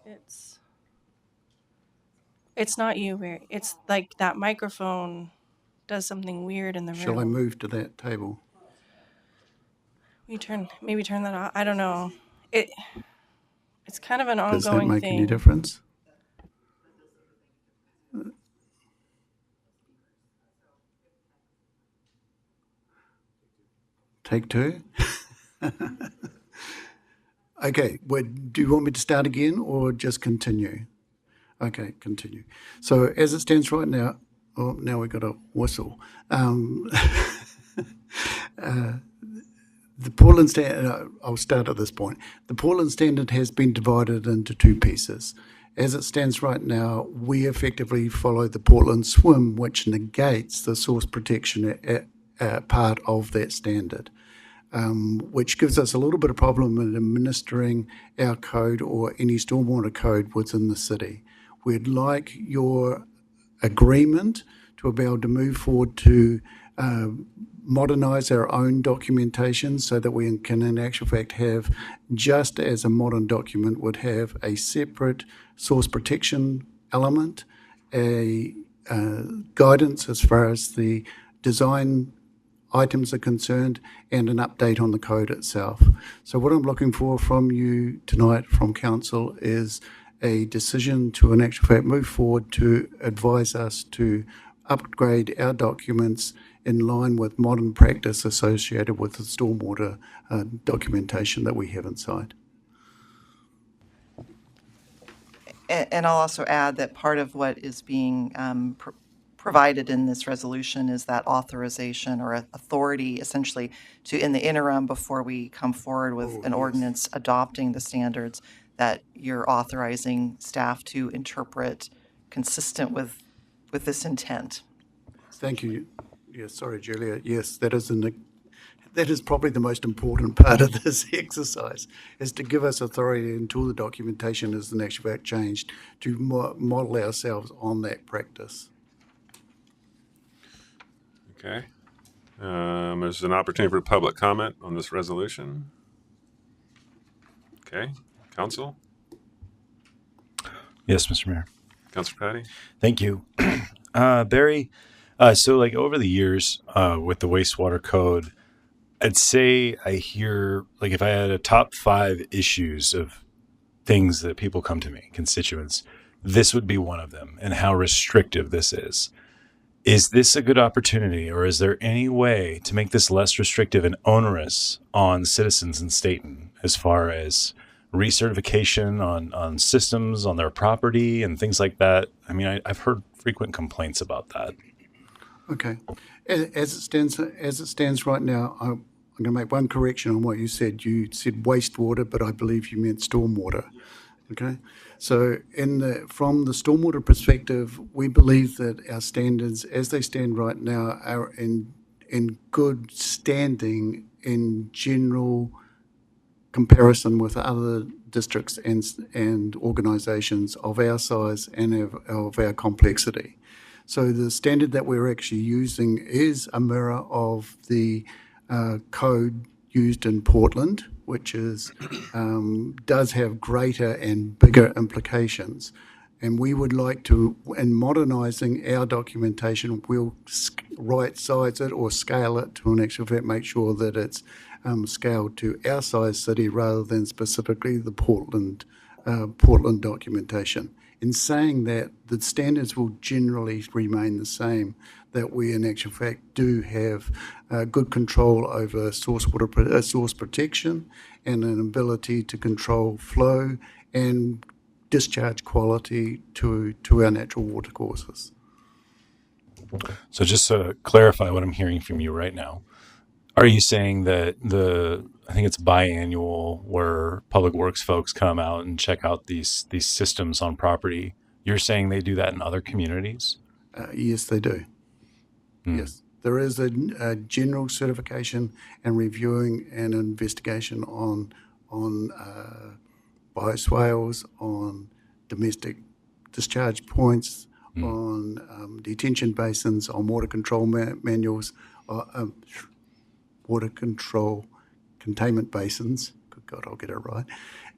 It's not you, Barry. It's like that microphone does something weird in the room. Shall I move to that table? Maybe turn that off. I don't know. It's kind of an ongoing thing. Does that make any difference? Take two? Okay, do you want me to start again or just continue? Okay, continue. So as it stands right now, now we've got a whistle. The Portland Standard, I'll start at this point. The Portland Standard has been divided into two pieces. As it stands right now, we effectively follow the Portland SWIM, which negates the source protection part of that standard, which gives us a little bit of problem in administering our code or any stormwater code within the city. We'd like your agreement to be able to move forward to modernise our own documentation so that we can in actual fact have, just as a modern document would have, a separate source protection element, a guidance as far as the design items are concerned, and an update on the code itself. So what I'm looking for from you tonight, from council, is a decision to in actual fact move forward to advise us to upgrade our documents in line with modern practice associated with the stormwater documentation that we have inside. And I'll also add that part of what is being provided in this resolution is that authorization or authority, essentially, to, in the interim, before we come forward with an ordinance adopting the standards, that you're authorizing staff to interpret consistent with this intent. Thank you. Yes, sorry, Julia. Yes, that is probably the most important part of this exercise, is to give us authority until the documentation is in actual fact changed to model ourselves on that practice. Okay. There's an opportunity for public comment on this resolution. Okay. Council? Yes, Mr. Mayor. Councilor Patty? Thank you. Barry, so like over the years with the wastewater code, I'd say I hear, like if I had a top 5 issues of things that people come to me, constituents, this would be one of them, and how restrictive this is. Is this a good opportunity, or is there any way to make this less restrictive and onerous on citizens in Stayton as far as recertification on systems on their property and things like that? I mean, I've heard frequent complaints about that. Okay. As it stands right now, I'm going to make one correction on what you said. You said wastewater, but I believe you meant stormwater. Okay. So from the stormwater perspective, we believe that our standards, as they stand right now, are in good standing in general comparison with other districts and organisations of our size and of our complexity. So the standard that we're actually using is a mirror of the code used in Portland, which is does have greater and bigger implications. And we would like to, in modernising our documentation, we'll right size it or scale it to an actual fact, make sure that it's scaled to our size city rather than specifically the Portland documentation. In saying that, the standards will generally remain the same, that we in actual fact do have good control over source protection and an ability to control flow and discharge quality to our natural water courses. So just to clarify what I'm hearing from you right now, are you saying that I think it's biannual where public works folks come out and check out these systems on property? You're saying they do that in other communities? Yes, they do. Yes. There is a general certification and reviewing and investigation on bioswales, on domestic discharge points, on detention basins, on water control manuals, water control containment basins. Good God, I'll get it right.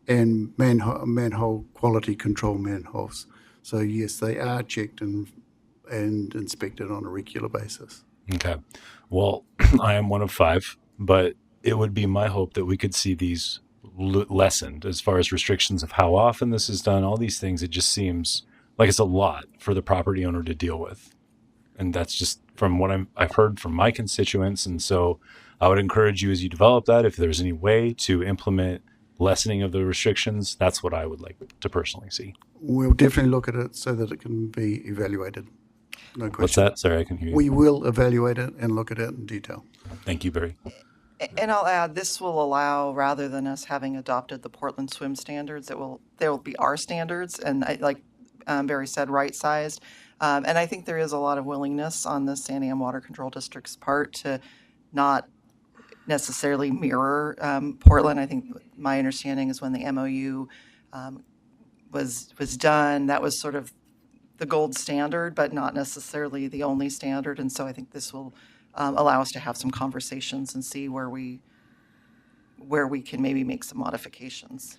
And manhole quality control manholes. So yes, they are checked and inspected on a regular basis. Okay. Well, I am one of 5, but it would be my hope that we could see these lessened as far as restrictions of how often this is done, all these things. It just seems like it's a lot for the property owner to deal with. And that's just from what I've heard from my constituents. And so I would encourage you as you develop that, if there's any way to implement lessening of the restrictions, that's what I would like to personally see. We'll definitely look at it so that it can be evaluated. No question. What's that? Sorry, I can hear you. We will evaluate it and look at it in detail. Thank you, Barry. And I'll add, this will allow, rather than us having adopted the Portland swim standards, there will be our standards, and like Barry said, right-sized. And I think there is a lot of willingness on the Santiam Water Control District's part to not necessarily mirror Portland. I think my understanding is when the MOU was done, that was sort of the gold standard, but not necessarily the only standard. And so I think this will allow us to have some conversations and see where we can maybe make some modifications.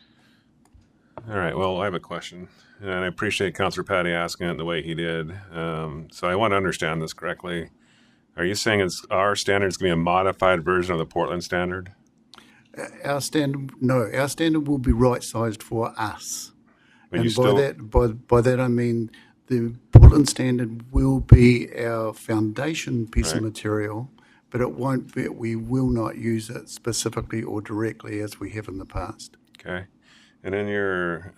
All right. Well, I have a question, and I appreciate Councilor Patty asking it the way he did. So I want to understand this correctly. Are you saying our standard is going to be a modified version of the Portland standard? Our standard will be right-sized for us. But and you by that I mean the Portland standard will be our foundation piece of material, but it won't be. We will not use it specifically or directly as we have in the past. Okay. And in your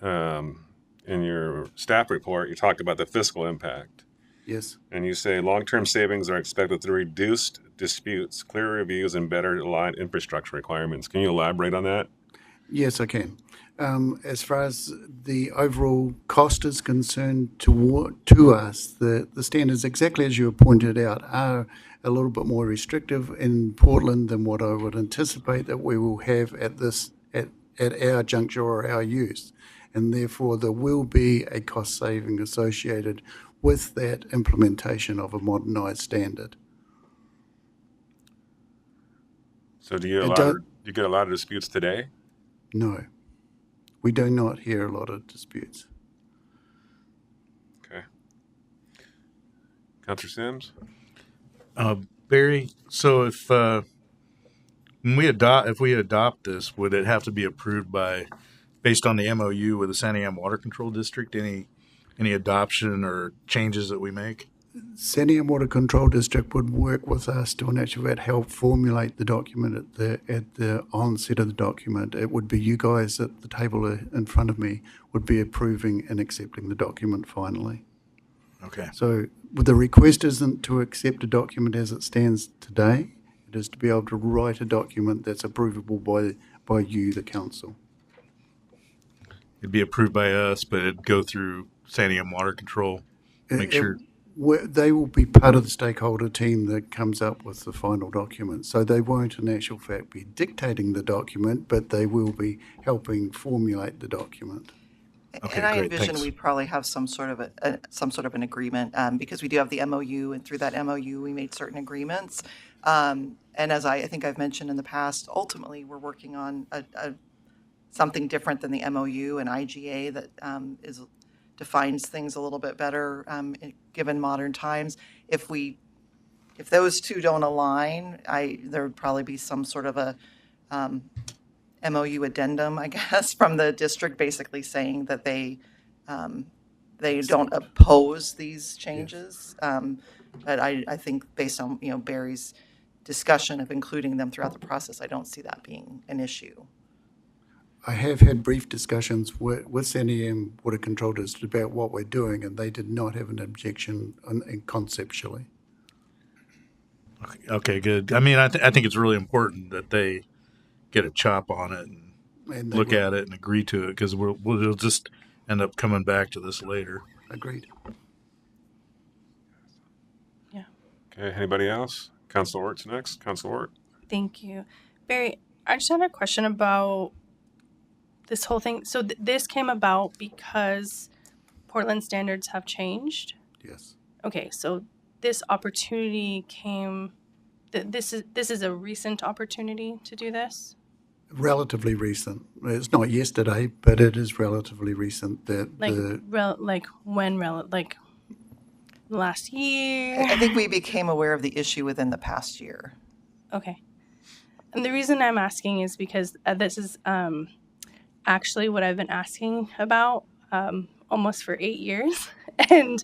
staff report, you talk about the fiscal impact. Yes. And you say long-term savings are expected through reduced disputes, clear reviews, and better aligned infrastructure requirements. Can you elaborate on that? Yes, I can. As far as the overall cost is concerned to us, the standards, exactly as you pointed out, are a little bit more restrictive in Portland than what I would anticipate that we will have at our juncture or our use. And therefore, there will be a cost saving associated with that implementation of a modernised standard. So do you get a lot of disputes today? No. We do not hear a lot of disputes. Okay. Councilor Sims? Barry, so if we adopt this, would it have to be approved based on the MOU with the Santiam Water Control District? Any adoption or changes that we make? Santiam Water Control District would work with us to, in actual fact, help formulate the document at the onset of the document. It would be you guys at the table in front of me would be approving and accepting the document finally. Okay. So the request isn't to accept a document as it stands today. It is to be able to write a document that's approvable by you, the council. It'd be approved by us, but it'd go through Santiam Water Control. Make sure. They will be part of the stakeholder team that comes up with the final document. So they won't, in actual fact, be dictating the document, but they will be helping formulate the document. Okay, And I great. envision Thanks. we'd probably have some sort of an agreement, because we do have the MOU, and through that MOU, we made certain agreements. And as I think I've mentioned in the past, ultimately, we're working on something different than the MOU and IGA that defines things a little bit better, given modern times. If those two don't align, there would probably be some sort of a MOU addendum, I guess, from the district, basically saying that they don't oppose these changes. But I think based on, Barry's discussion of including them throughout the process, I don't see that being an issue. I have had brief discussions with SANEM Water Control District about what we're doing, and they did not have an objection conceptually. Okay, good. I mean, I think it's really important that they get a chop on it and look at it and agree to it, because we'll just end up coming back to this later. Agreed. Yeah. Okay, anybody else? Council Ort's next. Council Ort. Thank you. Barry, I just had a question about this whole thing. So this came about because Portland standards have changed? Yes. Okay, so this opportunity came, this is a recent opportunity to do this? Relatively recent. It's not yesterday, but it is relatively recent that Like last year? I think we became aware of the issue within the past year. Okay. And the reason I'm asking is because this is actually what I've been asking about almost for 8 years, and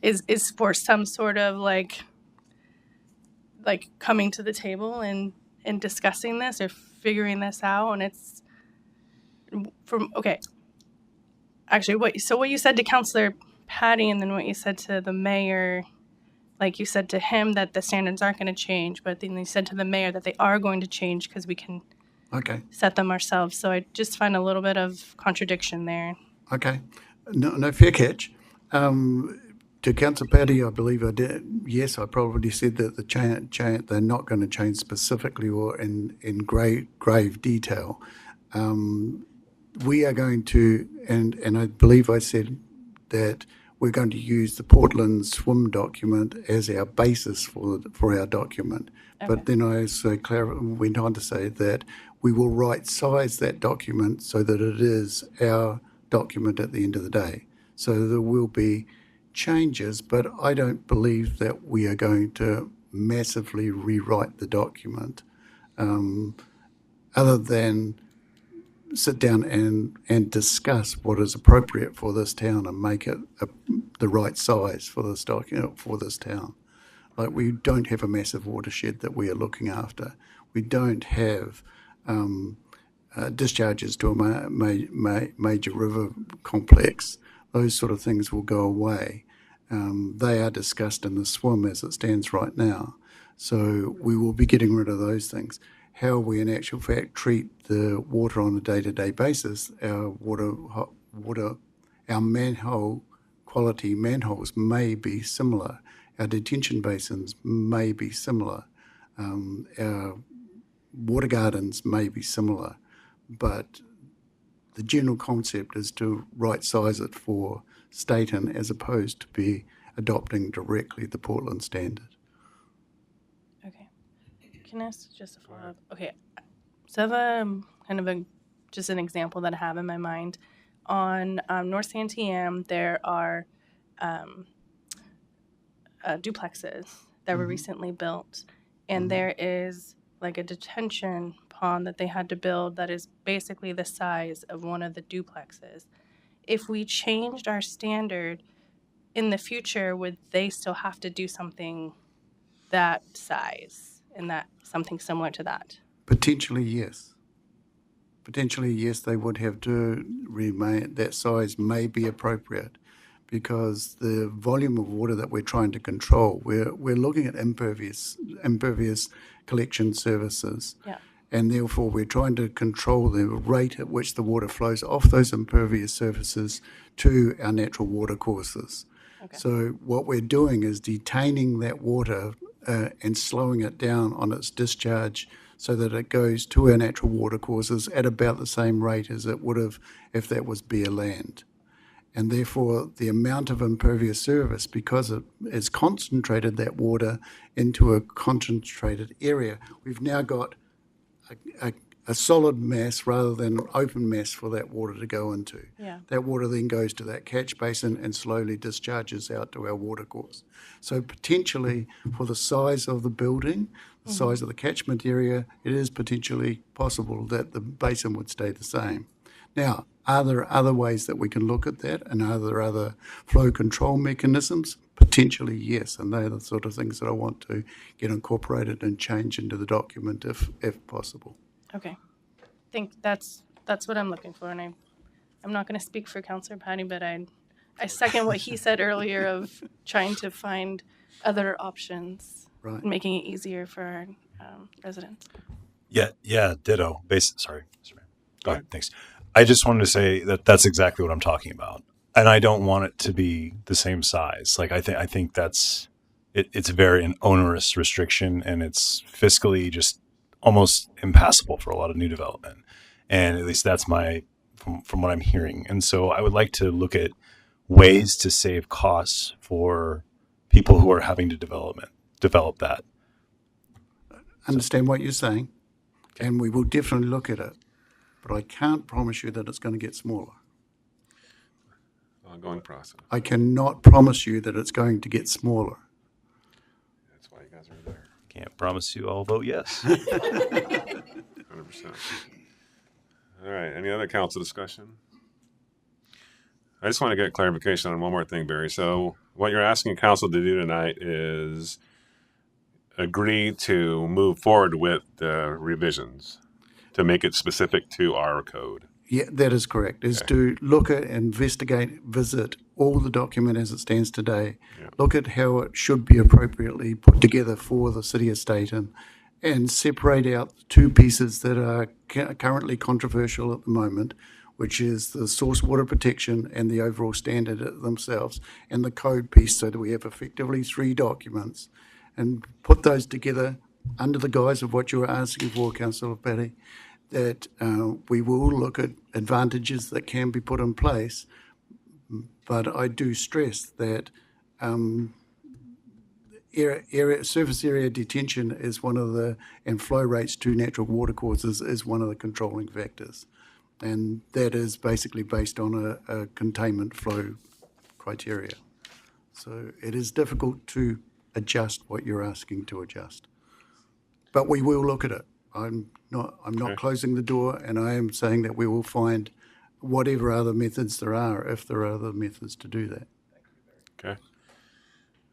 is for some sort of like coming to the table and discussing this or figuring this out. And it's actually what you said to Councilor Patty, and then what you said to the mayor. Like you said to him that the standards aren't going to change, but then you said to the mayor that they are going to change because we can set them ourselves. So I just find a little bit of contradiction there. Okay. No, fair catch. To Councillor Patty, I believe I did. Yes, I probably said that they're not going to change specifically or in grave detail. We are going to, and I believe I said that we're going to use the Portland swim document as our basis for our document. Okay. But then I also went on to say that we will right size that document so that it is our document at the end of the day. So there will be changes, but I don't believe that we are going to massively rewrite the document, other than sit down and discuss what is appropriate for this town and make it the right size for this document for this town. Like, we don't have a massive watershed that we are looking after. We don't have discharges to a major river complex. Those sort of things will go away. They are discussed in the swim as it stands right now. So we will be getting rid of those things. How we in actual fact treat the water on a day-to-day basis, our manhole quality manholes may be similar. Our detention basins may be similar. Our water gardens may be similar. But the general concept is to right-size it for Stayton as opposed to be adopting directly the Portland standard. Okay. Can I ask just a follow-up? Okay. So I have just an example that I have in my mind. On North Santiam, there are duplexes that were recently built, and there is like a detention pond that they had to build that is basically the size of one of the duplexes. If we changed our standard in the future, would they still have to do something that size and that something similar to that? Potentially, yes. Potentially, yes, they would have to remain. That size may be appropriate because the volume of water that we're trying to control, we're looking at impervious collection services. Yeah. And therefore, we're trying to control the rate at which the water flows off those impervious surfaces to our natural water courses. Okay. So what we're doing is detaining that water and slowing it down on its discharge so that it goes to our natural watercourses at about the same rate as it would have if that was bare land. And therefore, the amount of impervious surface, because it has concentrated that water into a concentrated area, we've now got a solid mass rather than an open mass for that water to go into. Yeah. That water then goes to that catch basin and slowly discharges out to our watercourse. So potentially, for the size of the building, the size of the catchment area, it is potentially possible that the basin would stay the same. Now, are there other ways that we can look at that, and are there other flow control mechanisms? Potentially, yes, and they're the sort of things that I want to get incorporated and change into the document if possible. Okay. I think that's what I'm looking for, and I'm not going to speak for Councillor Patty, but I second what he said earlier of trying to find other options, Right. and making it easier for our residents. Yeah, ditto. Sorry. Go ahead. Thanks. I just wanted to say that that's exactly what I'm talking about, and I don't want it to be the same size. Like I think that's it's very an onerous restriction, and it's fiscally just almost impassable for a lot of new development. And at least that's from what I'm hearing. And so I would like to look at ways to save costs for people who are having to develop that. Understand what you're saying, and we will definitely look at it. But I can't promise you that it's going to get smaller. Ongoing process. I cannot promise you that it's going to get smaller. That's why you guys are there. Can't promise you I'll vote yes. 100%. All right. Any other council discussion? I just want to get clarification on one more thing, Barry. So what you're asking council to do tonight is agree to move forward with the revisions to make it specific to our code. Yeah, that is correct. Is to look at, investigate, visit all the document as it stands today. Yeah. Look at how it should be appropriately put together for the city of Stayton, and separate out the two pieces that are currently controversial at the moment, which is the source water protection and the overall standard themselves, and the code piece, so that we have effectively three documents, and put those together under the guise of what you were asking for, Councillor Patty, that we will look at advantages that can be put in place. But I do stress that surface area detention is one of the, and flow rates to natural watercourses is one of the controlling factors. And that is basically based on a containment flow criteria. So it is difficult to adjust what you're asking to adjust. But we will look at it. I'm not closing the door, and I am saying that we will find whatever other methods there are, if there are other methods to do that. Okay.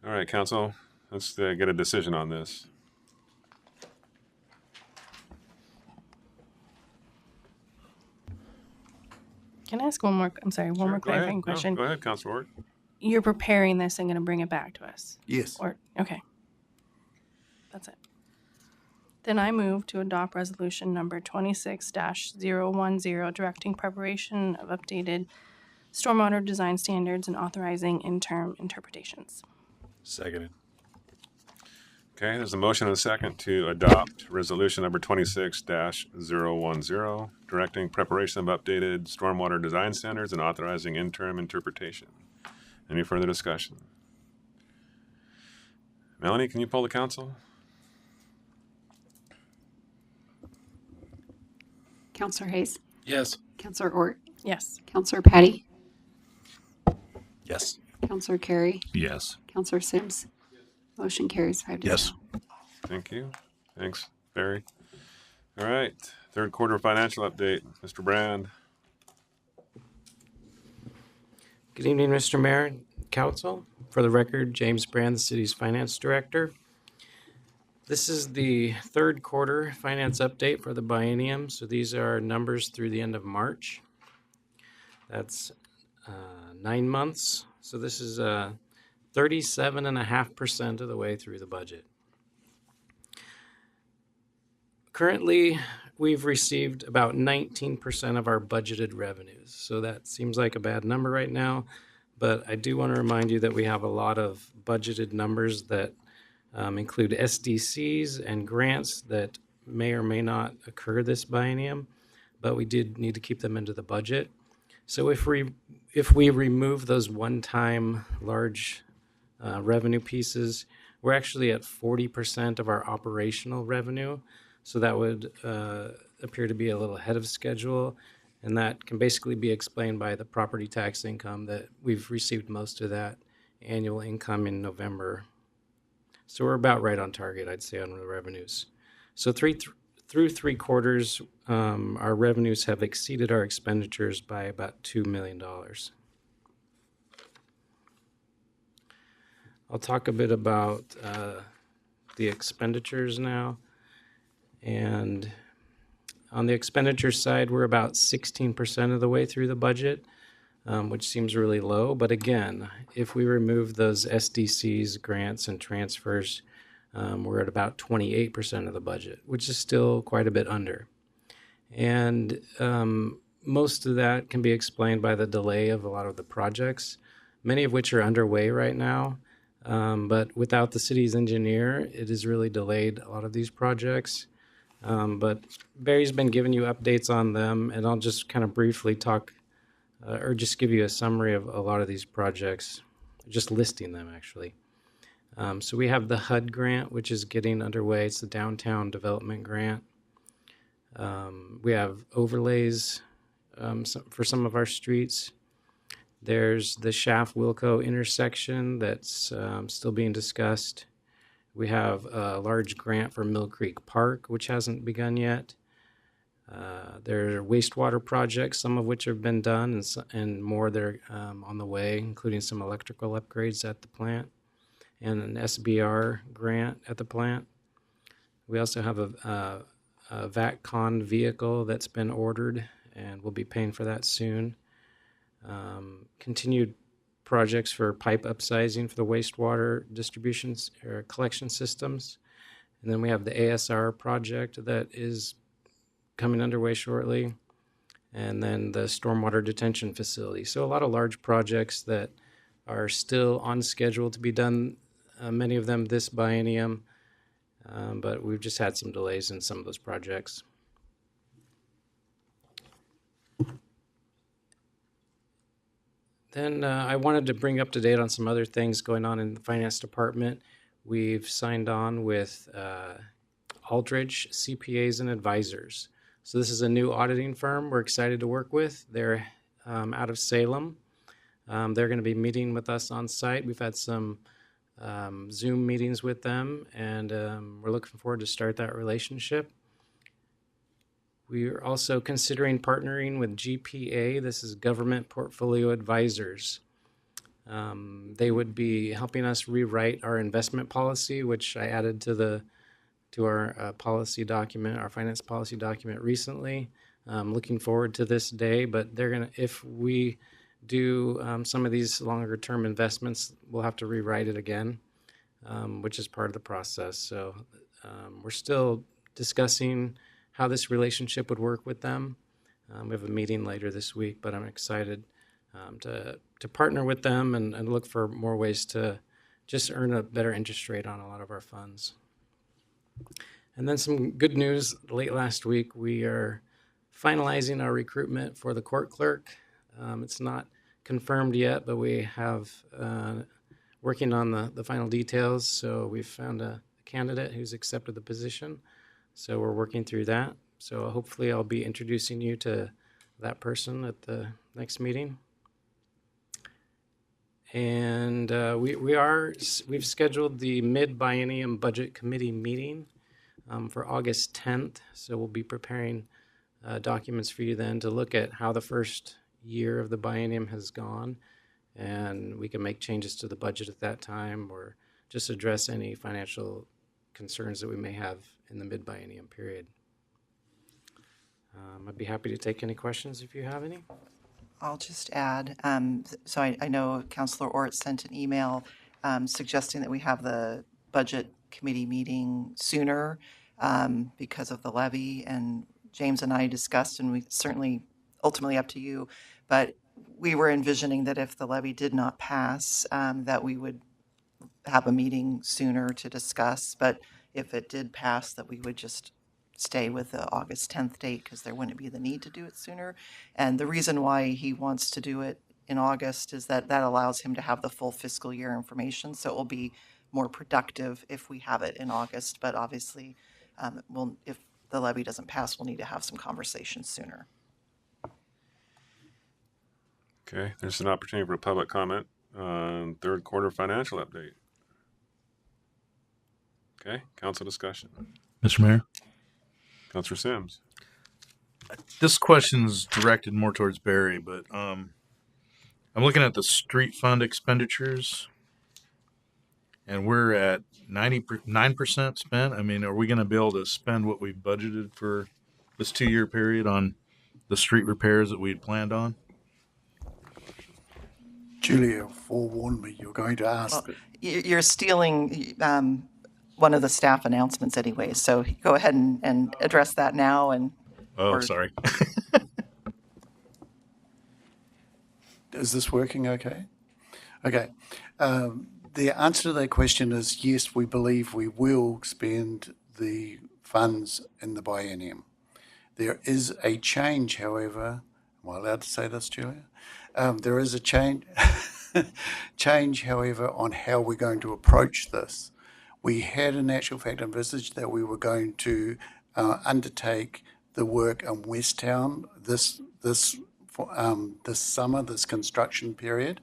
All right, council, let's get a decision on this. Can I ask one more clarifying question? No, go ahead, Councilor Ward. You're preparing this and going to bring it back to us? Yes. Okay. That's it. Then I move to adopt resolution number 26-010, directing preparation of updated stormwater design standards and authorizing interim interpretations. Seconded. Okay, there's a motion and a second to adopt resolution number 26-010, directing preparation of updated stormwater design standards and authorizing interim interpretation. Any further discussion? Melanie, can you poll the council? Counselor Hayes, Yes. Counselor Ort, Yes. Counselor Patty, Yes. Counselor Carey, Yes. Counselor Sims. Motion carries 5-0. Yes. Thank you. Thanks, Barry. All right, third quarter financial update, Mr. Brand. Good evening, Mr. Mayor and Council. For the record, James Brand, the city's finance director. This is the third quarter finance update for the biennium. So these are numbers through the end of March. That's 9 months. So this is 37.5% of the way through the budget. Currently, we've received about 19% of our budgeted revenues. So that seems like a bad number right now, but I do want to remind you that we have a lot of budgeted numbers that include SDCs and grants that may or may not occur this biennium, but we did need to keep them into the budget. So if we remove those one-time large revenue pieces, we're actually at 40% of our operational revenue. So that would appear to be a little ahead of schedule. And that can basically be explained by the property tax income that we've received most of that annual income in November. So we're about right on target, I'd say, on the revenues. So through 3 quarters, our revenues have exceeded our expenditures by about $2 million. I'll talk a bit about the expenditures now. And on the expenditure side, we're about 16% of the way through the budget, which seems really low. But again, if we remove those SDCs, grants, and transfers, we're at about 28% of the budget, which is still quite a bit under. And most of that can be explained by the delay of a lot of the projects, many of which are underway right now. But without the city's engineer, it has really delayed a lot of these projects. But Barry's been giving you updates on them, and I'll just kind of briefly talk or just give you a summary of a lot of these projects, just listing them actually. So we have the HUD grant, which is getting underway. It's the Downtown Development Grant. We have overlays for some of our streets. There's the Schaff-Wilco intersection that's still being discussed. We have a large grant for Mill Creek Park, which hasn't begun yet. There are wastewater projects, some of which have been done, and more that are on the way, including some electrical upgrades at the plant, and an SBR grant at the plant. We also have a VATCon vehicle that's been ordered, and we'll be paying for that soon. Continued projects for pipe upsizing for the wastewater distributions or collection systems. And then we have the ASR project that is coming underway shortly. And then the stormwater detention facility. So a lot of large projects that are still on schedule to be done, many of them this biennium, but we've just had some delays in some of those projects. Then I wanted to bring up to date on some other things going on in the finance department. We've signed on with Aldridge CPAs and Advisors. So this is a new auditing firm we're excited to work with. They're out of Salem. They're going to be meeting with us on site. We've had some Zoom meetings with them, and we're looking forward to start that relationship. We are also considering partnering with GPA. This is Government Portfolio Advisors. They would be helping us rewrite our investment policy, which I added to our policy document, our finance policy document recently. Looking forward to this day, but if we do some of these longer term investments, we'll have to rewrite it again, which is part of the process. So we're still discussing how this relationship would work with them. We have a meeting later this week, but I'm excited to partner with them and look for more ways to just earn a better interest rate on a lot of our funds. And then some good news. Late last week, we are finalizing our recruitment for the court clerk. It's not confirmed yet, but we have working on the final details. So we've found a candidate who's accepted the position. So we're working through that. So hopefully I'll be introducing you to that person at the next meeting. And we've scheduled the mid-biennium budget committee meeting for August 10th. So we'll be preparing documents for you then to look at how the first year of the biennium has gone. And we can make changes to the budget at that time or just address any financial concerns that we may have in the mid-biennium period. I'd be happy to take any questions if you have any. I'll just add, so I know Councilor Ort sent an email suggesting that we have the budget committee meeting sooner because of the levy, and James and I discussed, and we certainly ultimately up to you, but we were envisioning that if the levy did not pass, that we would have a meeting sooner to discuss, but if it did pass, that we would just stay with the August 10th date because there wouldn't be the need to do it sooner. And the reason why he wants to do it in August is that allows him to have the full fiscal year information. So it will be more productive if we have it in August. But obviously, if the levy doesn't pass, we'll need to have some conversations sooner. Okay, there's an opportunity for public comment on third quarter financial update. Okay, council discussion. Mr. Mayor, Councilor Sims. this question's directed more towards Barry, but I'm looking at the street fund expenditures, and we're at 99% spent. I mean, are we going to be able to spend what we budgeted for this 2-year period on the street repairs that we had planned on? Julia forewarned me you're going to ask. Well, you're stealing one of the staff announcements anyway, so go ahead and address that now. Sorry. Is this working okay? Okay. The answer to that question is yes, we believe we will spend the funds in the biennium. There is a change, however. Am I allowed to say this, Julia? There is a change, however, on how we're going to approach this. We had in actual fact envisaged that we were going to undertake the work in Westtown this summer, this construction period.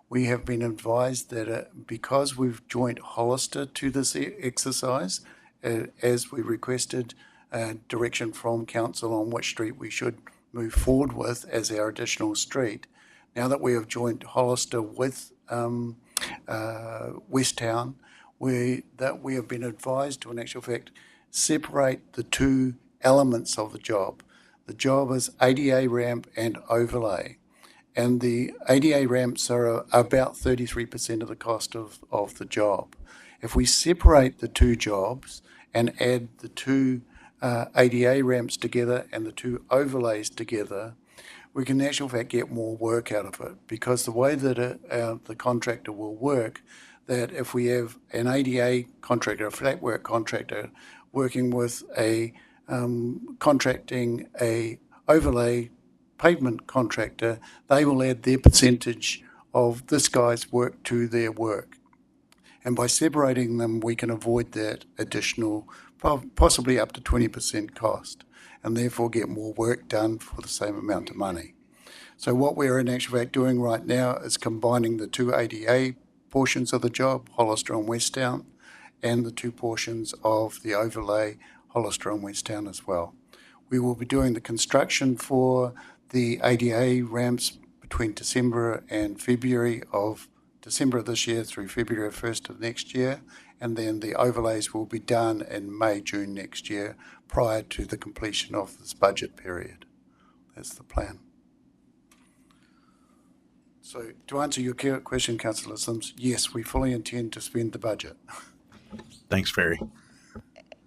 We have been advised that because we've joined Hollister to this exercise, as we requested direction from council on which street we should move forward with as our additional street. Now that we have joined Hollister with Westtown, we have been advised to, in actual fact, separate the two elements of the job. The job is ADA ramp and overlay. And the ADA ramps are about 33% of the cost of the job. If we separate the two jobs and add the two ADA ramps together and the two overlays together, we can in actual fact get more work out of it, because the way that the contractor will work, that if we have an ADA contractor, a flat work contractor, working with contracting a overlay pavement contractor, they will add their percentage of this guy's work to their work. And by separating them, we can avoid that additional, possibly up to 20% cost, and therefore get more work done for the same amount of money. So what we're in actual fact doing right now is combining the two ADA portions of the job, Hollister and Westtown, and the two portions of the overlay, Hollister and Westtown as well. We will be doing the construction for the ADA ramps between December and February of December of this year through February 1st of next year, and then the overlays will be done in May, June next year prior to the completion of this budget period. That's the plan. So to answer your question, Councillor Sims, yes, we fully intend to spend the budget. Thanks, Barry.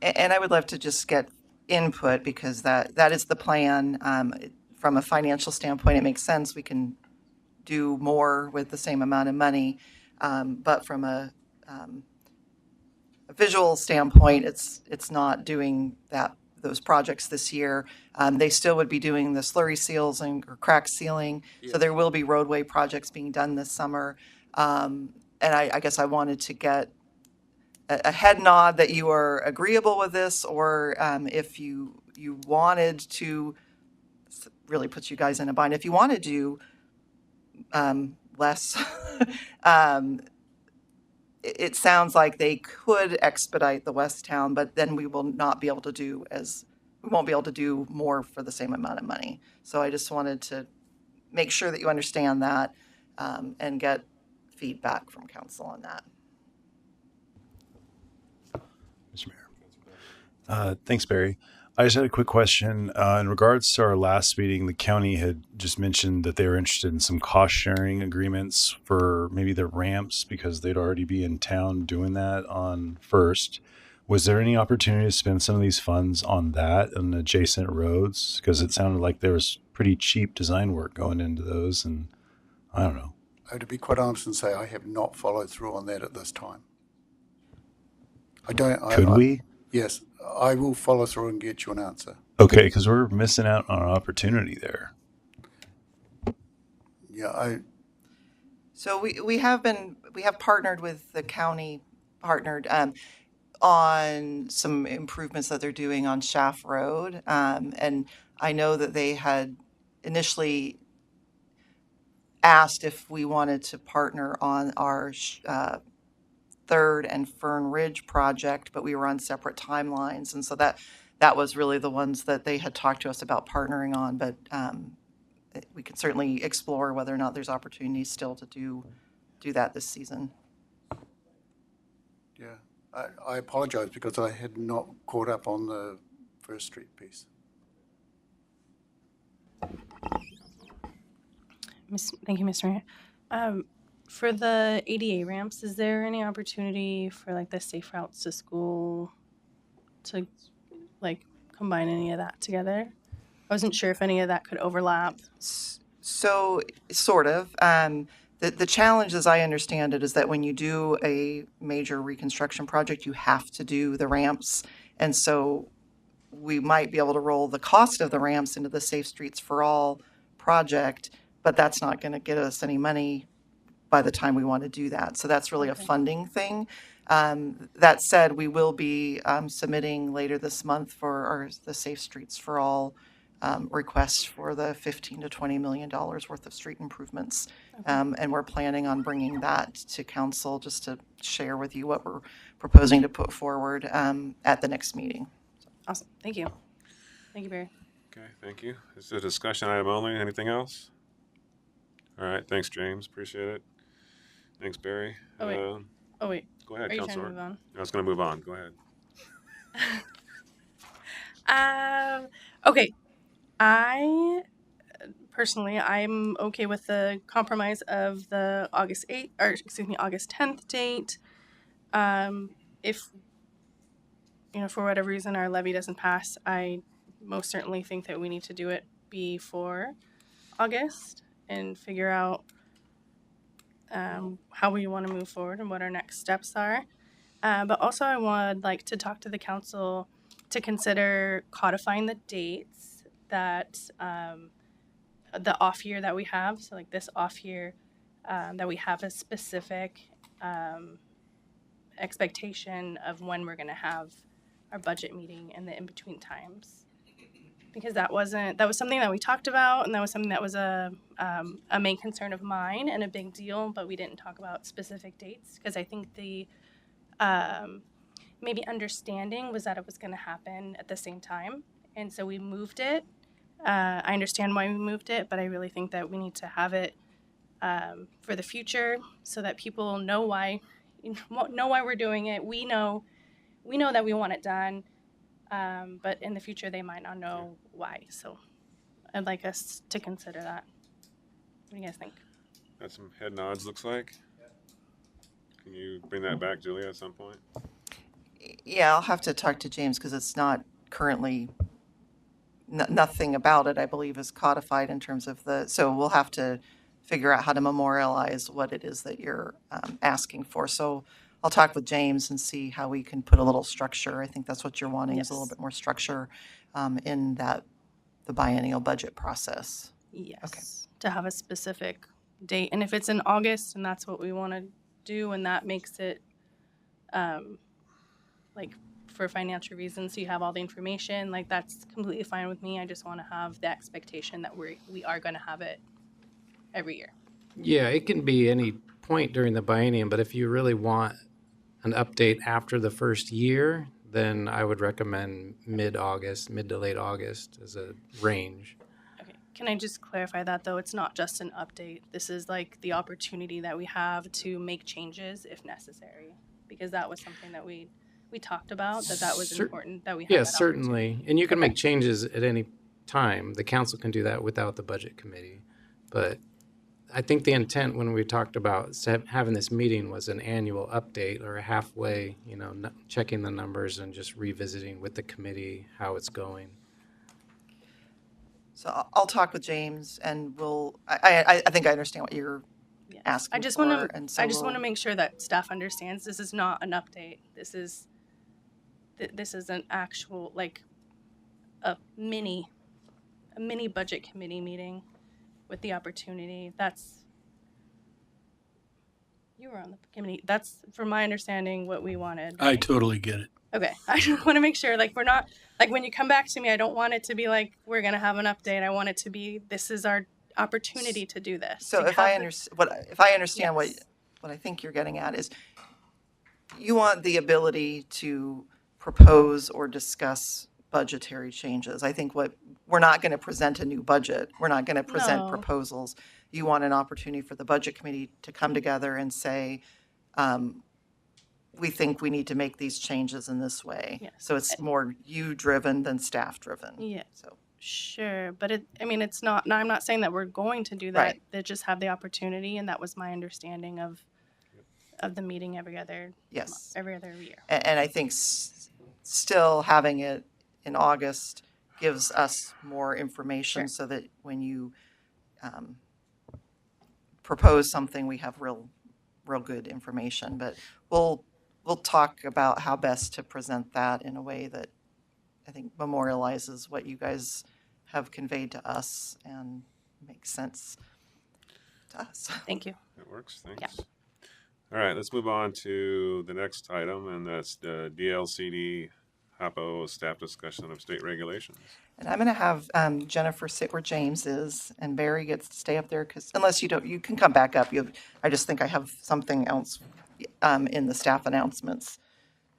And I would love to just get input, because that is the plan. From a financial standpoint, it makes sense. We can do more with the same amount of money. But from a visual standpoint, it's not doing those projects this year. They still would be doing the slurry seals or crack sealing. Yes. So there will be roadway projects being done this summer. And I guess I wanted to get a head nod that you are agreeable with this, or if you wanted to, really puts you guys in a bind. If you want to do less, it sounds like they could expedite the Westtown, but then we will not be able to do we won't be able to do more for the same amount of money. So I just wanted to make sure that you understand that and get feedback from council on that. Mr. Mayor. Thanks, Barry. I just had a quick question. In regards to our last meeting, the county had just mentioned that they were interested in some cost sharing agreements for maybe the ramps, because they'd already be in town doing that on First. Was there any opportunity to spend some of these funds on that and adjacent roads? Because it sounded like there was pretty cheap design work going into those, and I don't know. I have to be quite honest and say I have not followed through on that at this time. Could we? Yes. I will follow through and get you an answer. Okay, because we're missing out on an opportunity there. Yeah, So we have partnered with the county, partnered on some improvements that they're doing on Shaft Road. And I know that they had initially asked if we wanted to partner on our Third and Fern Ridge project, but we were on separate timelines. And so that was really the ones that they had talked to us about partnering on. But we can certainly explore whether or not there's opportunities still to do that this season. yeah. I apologize because I had not caught up on the First Street piece. Thank you, Mr. Mayor. For the ADA ramps, is there any opportunity for like the safe routes to school to like combine any of that together? I wasn't sure if any of that could overlap. So, sort of. The challenge, as I understand it, is that when you do a major reconstruction project, you have to do the ramps. And so we might be able to roll the cost of the ramps into the Safe Streets for All project, but that's not going to get us any money by the time we want to do that. So that's really a funding thing. That said, we will be submitting later this month for the Safe Streets for All request for the $15 to $20 million worth of street improvements. And we're planning on bringing that to council just to share with you what we're proposing to put forward at the next meeting. Awesome. Thank you. Thank you, Barry. Okay, thank you. This is a discussion item only. Anything else? All right, thanks, James. Appreciate it. Thanks, Barry. Oh, wait. Go ahead, Are you trying to Counselor. move on? I was going to move on. Go ahead. Okay. I personally, I'm okay with the compromise of the August 10th date. If, for whatever reason our levy doesn't pass, I most certainly think that we need to do it before August and figure out how we want to move forward and what our next steps are. But also I would like to talk to the council to consider codifying the dates that the off year that we have. So like this off year that we have a specific expectation of when we're going to have our budget meeting and the in-between times. Because that was something that we talked about, and that was something that was a main concern of mine and a big deal, but we didn't talk about specific dates because I think the maybe understanding was that it was going to happen at the same time, and so we moved it. I understand why we moved it, but I really think that we need to have it for the future so that people know why we're doing it. We know that we want it done. But in the future, they might not know why. So I'd like us to consider that. What do you guys think? Got some head nods, looks like. Can you bring that back, Julia, at some point? Yeah, I'll have to talk to James because it's not currently, nothing about it, I believe, is codified in terms of so we'll have to figure out how to memorialize what it is that you're asking for. So I'll talk with James and see how we can put a little structure. I think that's what you're wanting is a little bit more structure in the biennial budget process. Yes. Okay. To have a specific date. And if it's in August and that's what we want to do and that makes it like for financial reasons, so you have all the information, like that's completely fine with me. I just want to have the expectation that we are going to have it every year. Yeah, it can be any point during the biennium, but if you really want an update after the first year, then I would recommend mid to late August as a range. Okay. Can I just clarify that though? It's not just an update. This is like the opportunity that we have to make changes if necessary, because that was something that we talked about, that was important that we had. Yeah, certainly. And you can make changes at any time. The council can do that without the budget committee. But I think the intent when we talked about having this meeting was an annual update or a halfway, checking the numbers and just revisiting with the committee how it's going. So I'll talk with James and I think I understand what you're asking I just for. want to make sure that staff understands this is not an update. This this is an actual, like, a mini budget committee meeting with the opportunity. You were on the committee. That's, from my understanding, what we wanted. I totally get it. Okay. I just want to make sure, like, we're not, like, when you come back to me, I don't want it to be like, we're going to have an update. I want it to be, this is our opportunity to do this. So to if I have understand Yes. what I think you're getting at is, you want the ability to propose or discuss budgetary changes. I think we're not going to present a new budget. We're not going to present No. proposals. You want an opportunity for the budget committee to come together and say, we think we need to make these changes in this way. Yes. So it's more you driven than staff driven. Yeah. So Sure, but it's not. No, I'm not saying that we're going to do that. Right. They just have the opportunity, and that was my understanding of the meeting every other year. And I think still having it in August gives us more information so that when you propose something, we have real good information. But we'll talk about how best to present that in a way that I think memorializes what you guys have conveyed to us and makes sense to us. Thank you. That works. Thanks. All right, let's move on to the next item, and that's the DLCD HAPO staff discussion of state regulations. And I'm going to have Jennifer sit where James is, and Barry gets to stay up there, because unless you don't, you can come back up. I just think I have something else in the staff announcements.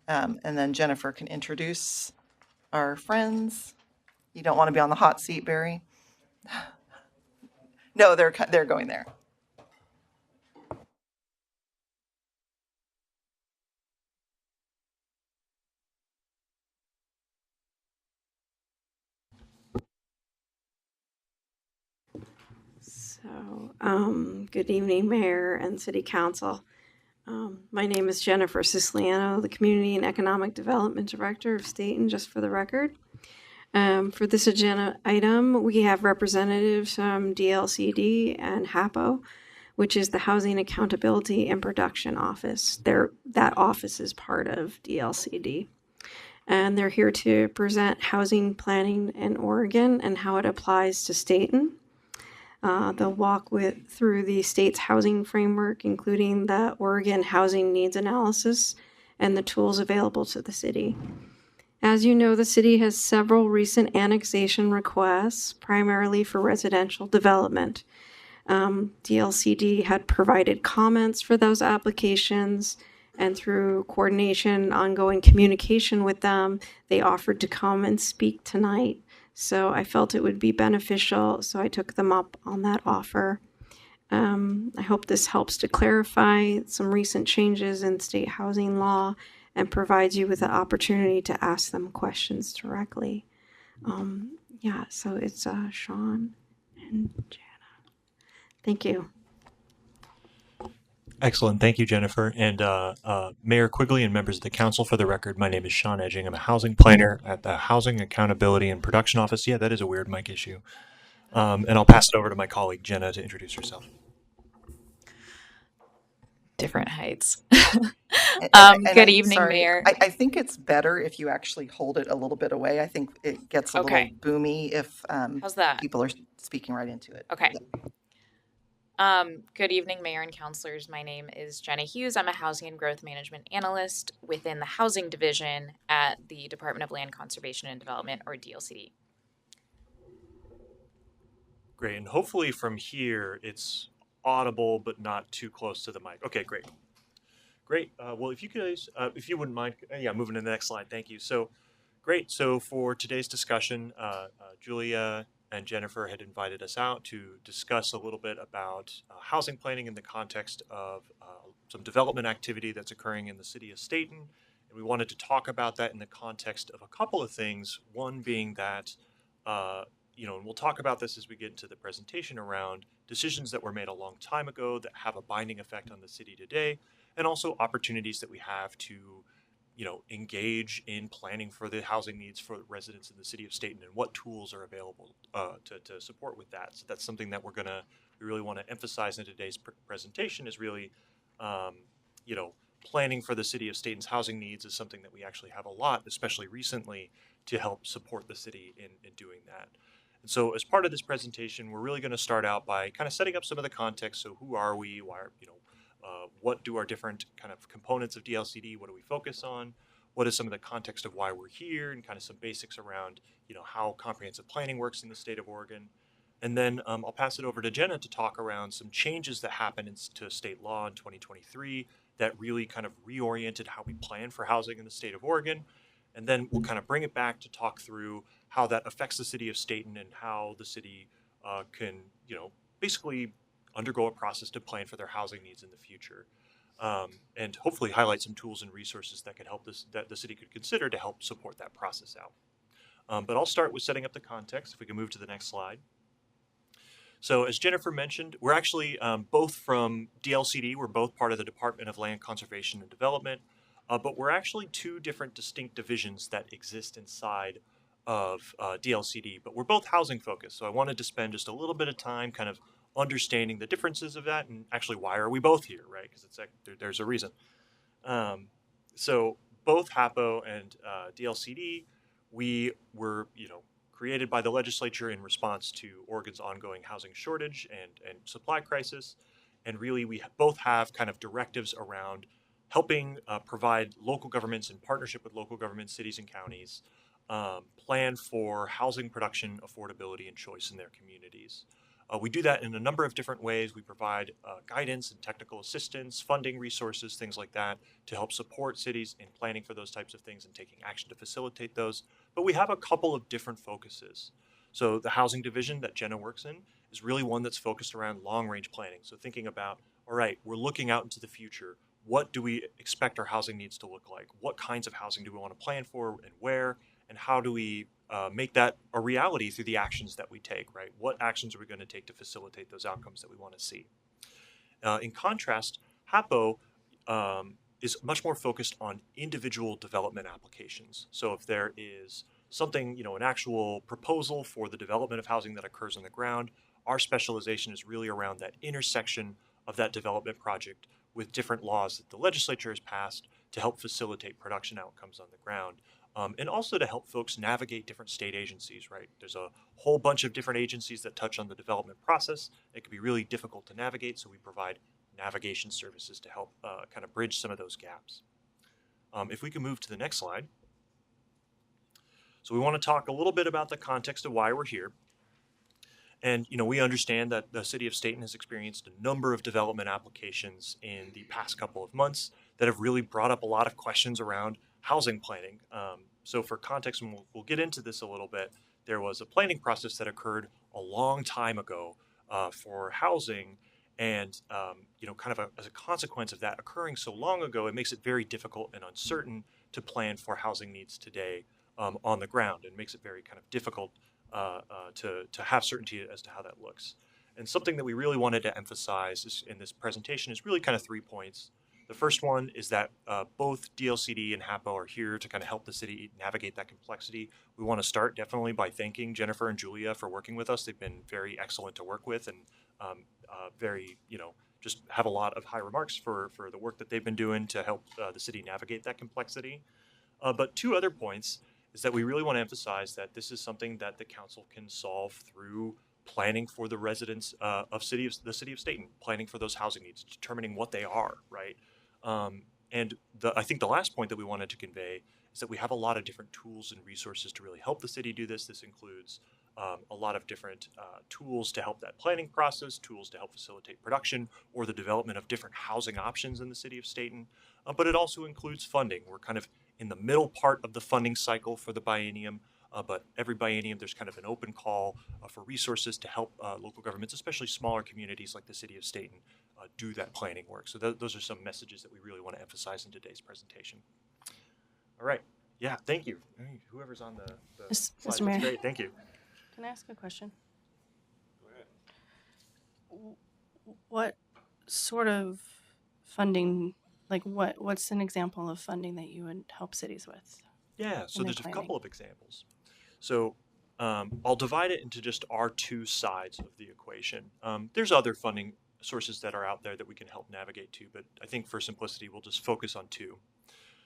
And then Jennifer can introduce our friends. You don't want to be on the hot seat, Barry? No, they're going there. So, good evening, Mayor and City Council. My name is Jennifer Siciliano, the Community and Economic Development Director of Stayton, just for the record. For this agenda item, we have representatives from DLCD and HAPO, which is the Housing Accountability and Production Office. That office is part of DLCD. And they're here to present housing planning in Oregon and how it applies to Stayton. They'll walk through the state's housing framework, including the Oregon Housing Needs Analysis and the tools available to the city. As you know, the city has several recent annexation requests, primarily for residential development. DLCD had provided comments for those applications, and through coordination, ongoing communication with them, they offered to come and speak tonight. So I felt it would be beneficial, so I took them up on that offer. I hope this helps to clarify some recent changes in state housing law and provides you with the opportunity to ask them questions directly. So it's Sean and Jana. Thank you. Excellent. Thank you, Jennifer. And Mayor Quigley and members of the council, for the record, my name is Sean Edging. I'm a housing planner at the Housing Accountability and Production Office. Yeah, that is a weird mic issue. And I'll pass it over to my colleague, Jenna, to introduce herself. Different heights. And Good evening, sorry, Mayor. I think it's better if you actually hold it a little bit away. I think it gets a little boomy if How's that? people are speaking right into it. Okay. Good evening, Mayor and councilors. My name is Jenna Hughes. I'm a Housing and Growth Management Analyst within the Housing Division at the Department of Land Conservation and Development, or DLCD. Great. And hopefully from here, it's audible but not too close to the mic. Okay, great. Great. Well, if you guys, if you wouldn't mind, moving to the next slide. Thank you. So, great. So for today's discussion, Julia and Jennifer had invited us out to discuss a little bit about housing planning in the context of some development activity that's occurring in the city of Stayton. And we wanted to talk about that in the context of a couple of things. One being that, and we'll talk about this as we get into the presentation, around decisions that were made a long time ago that have a binding effect on the city today, and also opportunities that we have to engage in planning for the housing needs for residents in the city of Stayton, and what tools are available to support with that. So that's something that we really want to emphasize in today's presentation, is really, planning for the city of Stayton's housing needs is something that we actually have a lot, especially recently, to help support the city in doing that. And so as part of this presentation, we're really going to start out by kind of setting up some of the context. So who are we? Why are, what do our different kind of components of DLCD? What do we focus on? What is some of the context of why we're here, and kind of some basics around, how comprehensive planning works in the state of Oregon. And then I'll pass it over to Jenna to talk around some changes that happened to state law in 2023 that really kind of reoriented how we plan for housing in the state of Oregon. And then we'll kind of bring it back to talk through how that affects the city of Stayton and how the city can, basically undergo a process to plan for their housing needs in the future. And hopefully highlight some tools and resources that could help that the city could consider to help support that process out. But I'll start with setting up the context. If we can move to the next slide. So as Jennifer mentioned, we're actually both from DLCD. We're both part of the Department of Land Conservation and Development, but we're actually two different distinct divisions that exist inside of DLCD, but we're both housing focused. So I wanted to spend just a little bit of time kind of understanding the differences of that and actually why are we both here, right? Because it's like there's a reason. So both HAPO and DLCD, we were, created by the legislature in response to Oregon's ongoing housing shortage and supply crisis. And really, we both have kind of directives around helping provide local governments in partnership with local governments, cities and counties, plan for housing production, affordability, and choice in their communities. We do that in a number of different ways. We provide guidance and technical assistance, funding resources, things like that, to help support cities in planning for those types of things and taking action to facilitate those. But we have a couple of different focuses. So the housing division that Jenna works in is really one that's focused around long-range planning. So thinking about, all right, we're looking out into the future. What do we expect our housing needs to look like? What kinds of housing do we want to plan for and where? And how do we make that a reality through the actions that we take, right? What actions are we going to take to facilitate those outcomes that we want to see? In contrast, HAPO is much more focused on individual development applications. So if there is something, an actual proposal for the development of housing that occurs on the ground, our specialization is really around that intersection of that development project with different laws that the legislature has passed to help facilitate production outcomes on the ground. And also to help folks navigate different state agencies, right? There's a whole bunch of different agencies that touch on the development process. It can be really difficult to navigate, so we provide navigation services to help kind of bridge some of those gaps. If we can move to the next slide. So we want to talk a little bit about the context of why we're here. And, we understand that the city of Stayton has experienced a number of development applications in the past couple of months that have really brought up a lot of questions around housing planning. So for context, and we'll get into this a little bit, there was a planning process that occurred a long time ago for housing. And, as a consequence of that occurring so long ago, it makes it very difficult and uncertain to plan for housing needs today on the ground, and makes it very kind of difficult to have certainty as to how that looks. And something that we really wanted to emphasize in this presentation is really kind of 3 points. The first one is that both DLCD and HAPO are here to kind of help the city navigate that complexity. We want to start definitely by thanking Jennifer and Julia for working with us. They've been very excellent to work with, and very, just have a lot of high remarks for the work that they've been doing to help the city navigate that complexity. But 2 other points is that we really want to emphasize that this is something that the council can solve through planning for the residents of the city of Stayton, planning for those housing needs, determining what they are, right? And I think the last point that we wanted to convey is that we have a lot of different tools and resources to really help the city do this. This includes a lot of different tools to help that planning process, tools to help facilitate production or the development of different housing options in the city of Stayton. But it also includes funding. We're kind of in the middle part of the funding cycle for the biennium, but every biennium there's kind of an open call for resources to help local governments, especially smaller communities like the city of Stayton, do that planning work. So those are some messages that we really want to emphasize in today's presentation. All right. Yeah, thank you. Whoever's on the Mr. slides, Mayor. that's great. Thank you. Can I ask a question? Go ahead. What sort of funding, like what's an example of funding that you would help cities with? Yeah, so in their there's a planning? couple of examples. So I'll divide it into just our 2 sides of the equation. There's other funding sources that are out there that we can help navigate to, but I think for simplicity, we'll just focus on two.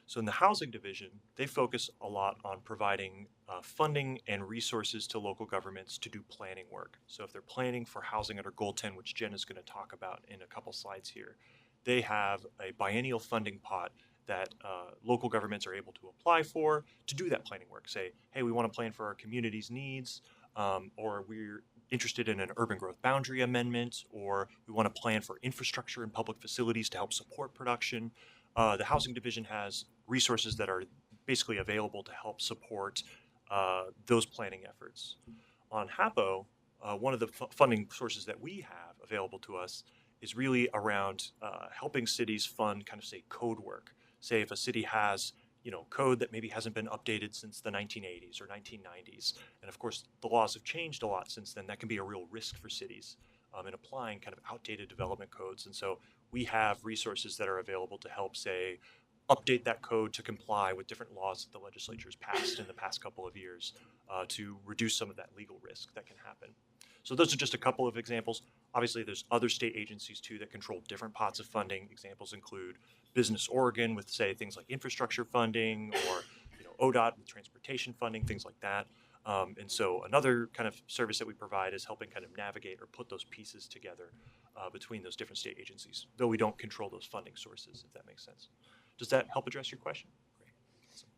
So in the housing division, they focus a lot on providing funding and resources to local governments to do planning work. So if they're planning for housing under Goal 10, which Jen is going to talk about in a couple slides here, they have a biennial funding pot that local governments are able to apply for to do that planning work. Say, hey, we want to plan for our community's needs, or we're interested in an urban growth boundary amendment, or we want to plan for infrastructure and public facilities to help support production. The housing division has resources that are basically available to help support those planning efforts. On HAPO, one of the funding sources that we have available to us is really around helping cities fund kind of say code work. Say if a city has code that maybe hasn't been updated since the 1980s or 1990s, and of course the laws have changed a lot since then. That can be a real risk for cities in applying kind of outdated development codes. And so we have resources that are available to help say update that code to comply with different laws that the legislature has passed in the past couple of years to reduce some of that legal risk that can happen. So those are just a couple of examples. Obviously, there's other state agencies too that control different pots of funding. Examples include Business Oregon with say things like infrastructure funding, or ODOT with transportation funding, things like that. And so another kind of service that we provide is helping kind of navigate or put those pieces together between those different state agencies, though we don't control those funding sources, if that makes sense. Does that help address your question? Great. Awesome.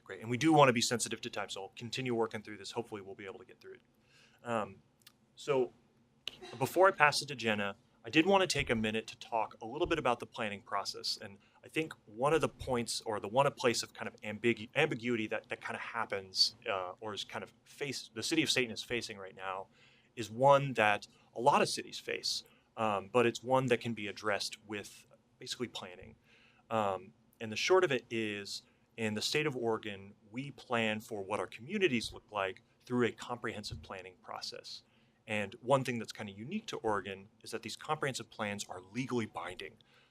Great. And we do want to be sensitive to time, so I'll continue working through this. Hopefully we'll be able to get through it. So before I pass it to Jenna, I did want to take a minute to talk a little bit about the planning process. And I think one of the points, or the one place of kind of ambiguity that kind of happens or is kind of the city of Stayton is facing right now, is one that a lot of cities face, but it's one that can be addressed with basically planning. And the short of it is, in the state of Oregon, we plan for what our communities look like through a comprehensive planning process. And one thing that's kind of unique to Oregon is that these comprehensive plans are legally binding.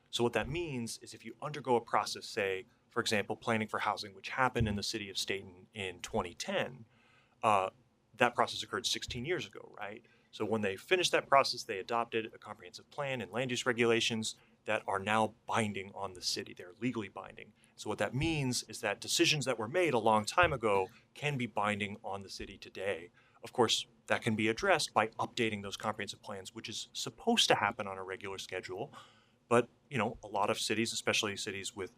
So what that means is if you undergo a process, say, for example, planning for housing, which happened in the city of Stayton in 2010, that process occurred 16 years ago, right? So when they finished that process, they adopted a comprehensive plan and land use regulations that are now binding on the city. They're legally binding. So what that means is that decisions that were made a long time ago can be binding on the city today. Of course, that can be addressed by updating those comprehensive plans, which is supposed to happen on a regular schedule. But, a lot of cities, especially cities with,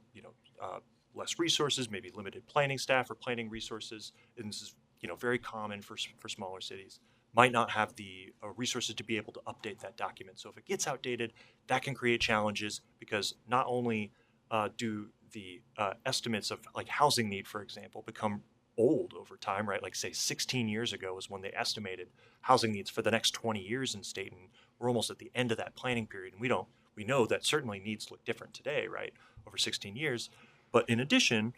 less resources, maybe limited planning staff or planning resources, and this is, very common for smaller cities, might not have the resources to be able to update that document. So if it gets outdated, that can create challenges, because not only do the estimates of like housing need, for example, become old over time, right? Like say 16 years ago is when they estimated housing needs for the next 20 years in Stayton. We're almost at the end of that planning period, and we know that certainly needs look different today, right? Over 16 years. But in addition,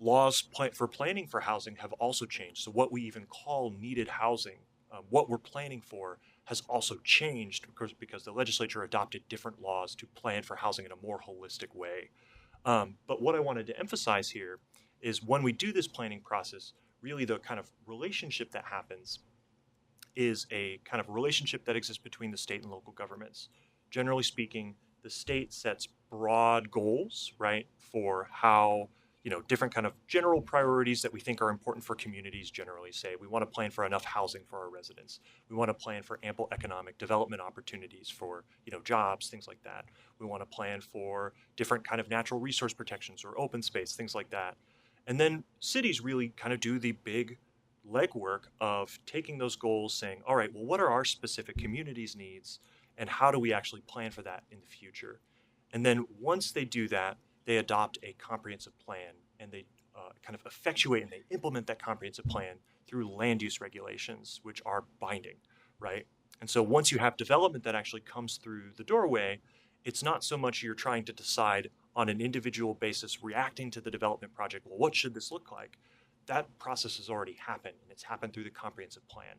laws for planning for housing have also changed. So what we even call needed housing, what we're planning for, has also changed because the legislature adopted different laws to plan for housing in a more holistic way. But what I wanted to emphasize here is when we do this planning process, really the kind of relationship that happens is a kind of relationship that exists between the state and local governments. Generally speaking, the state sets broad goals, right, for how, different kind of general priorities that we think are important for communities generally. Say we want to plan for enough housing for our residents. We want to plan for ample economic development opportunities for, jobs, things like that. We want to plan for different kind of natural resource protections or open space, things like that. And then cities really kind of do the big legwork of taking those goals, saying, all right, well, what are our specific communities' needs, and how do we actually plan for that in the future? And then once they do that, they adopt a comprehensive plan, and they kind of effectuate and they implement that comprehensive plan through land use regulations, which are binding, right? And so once you have development that actually comes through the doorway, it's not so much you're trying to decide on an individual basis, reacting to the development project, well, what should this look like? That process has already happened, and it's happened through the comprehensive plan.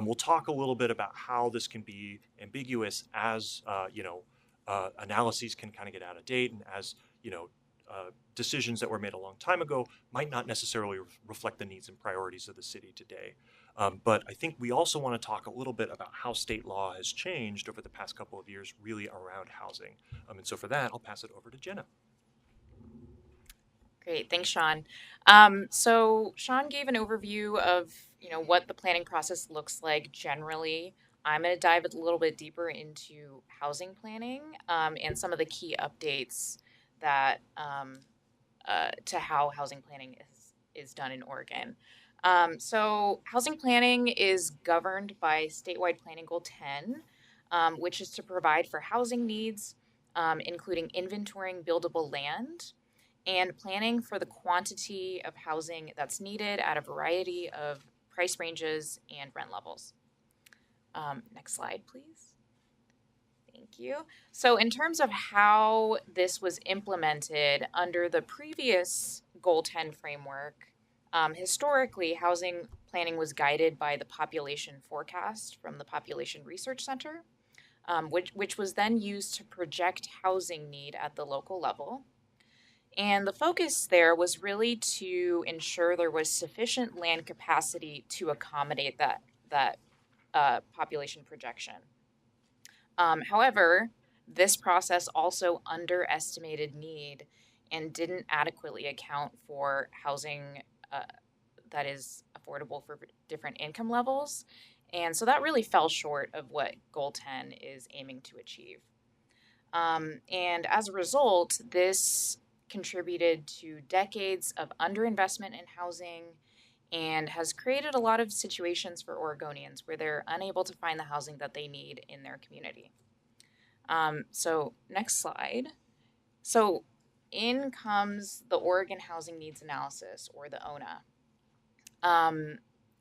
We'll talk a little bit about how this can be ambiguous as, analyses can kind of get out of date, and as, decisions that were made a long time ago might not necessarily reflect the needs and priorities of the city today. But I think we also want to talk a little bit about how state law has changed over the past couple of years, really around housing. And so for that, I'll pass it over to Jenna. Great, thanks, Sean. So Sean gave an overview of what the planning process looks like generally. I'm going to dive a little bit deeper into housing planning and some of the key updates that to how housing planning is done in Oregon. So housing planning is governed by statewide Planning Goal 10, which is to provide for housing needs, including inventorying buildable land and planning for the quantity of housing that's needed at a variety of price ranges and rent levels. Next slide, please. Thank you. So in terms of how this was implemented under the previous Goal 10 framework, historically, housing planning was guided by the population forecast from the Population Research Center, which was then used to project housing need at the local level. And the focus there was really to ensure there was sufficient land capacity to accommodate that population projection. However, this process also underestimated need and didn't adequately account for housing that is affordable for different income levels. And so that really fell short of what Goal 10 is aiming to achieve. And as a result, this contributed to decades of underinvestment in housing and has created a lot of situations for Oregonians where they're unable to find the housing that they need in their community. So next slide. So in comes the Oregon Housing Needs Analysis, or the ONA.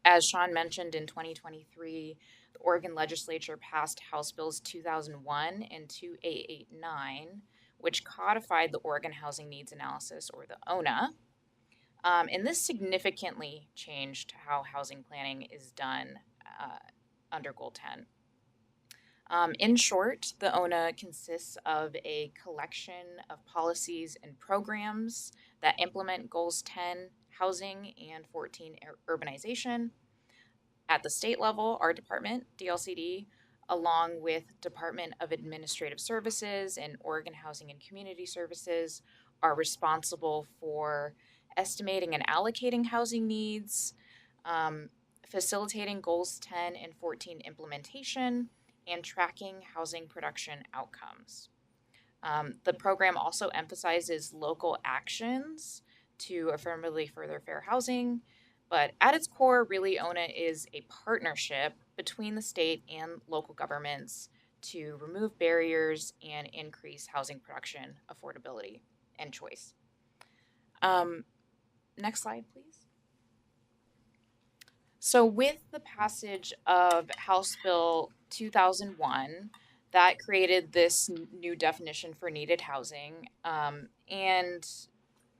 As Sean mentioned, in 2023, the Oregon legislature passed House Bills 2001 and 2889, which codified the Oregon Housing Needs Analysis, or the ONA. And this significantly changed how housing planning is done under Goal 10. In short, the ONA consists of a collection of policies and programs that implement Goals 10, housing, and 14, urbanization. At the state level, our department, DLCD, along with Department of Administrative Services and Oregon Housing and Community Services, are responsible for estimating and allocating housing needs, facilitating Goals 10 and 14 implementation, and tracking housing production outcomes. The program also emphasizes local actions to affirmatively further fair housing, but at its core, really, ONA is a partnership between the state and local governments to remove barriers and increase housing production, affordability, and choice. Next slide, please. So with the passage of House Bill 2001, that created this new definition for needed housing, and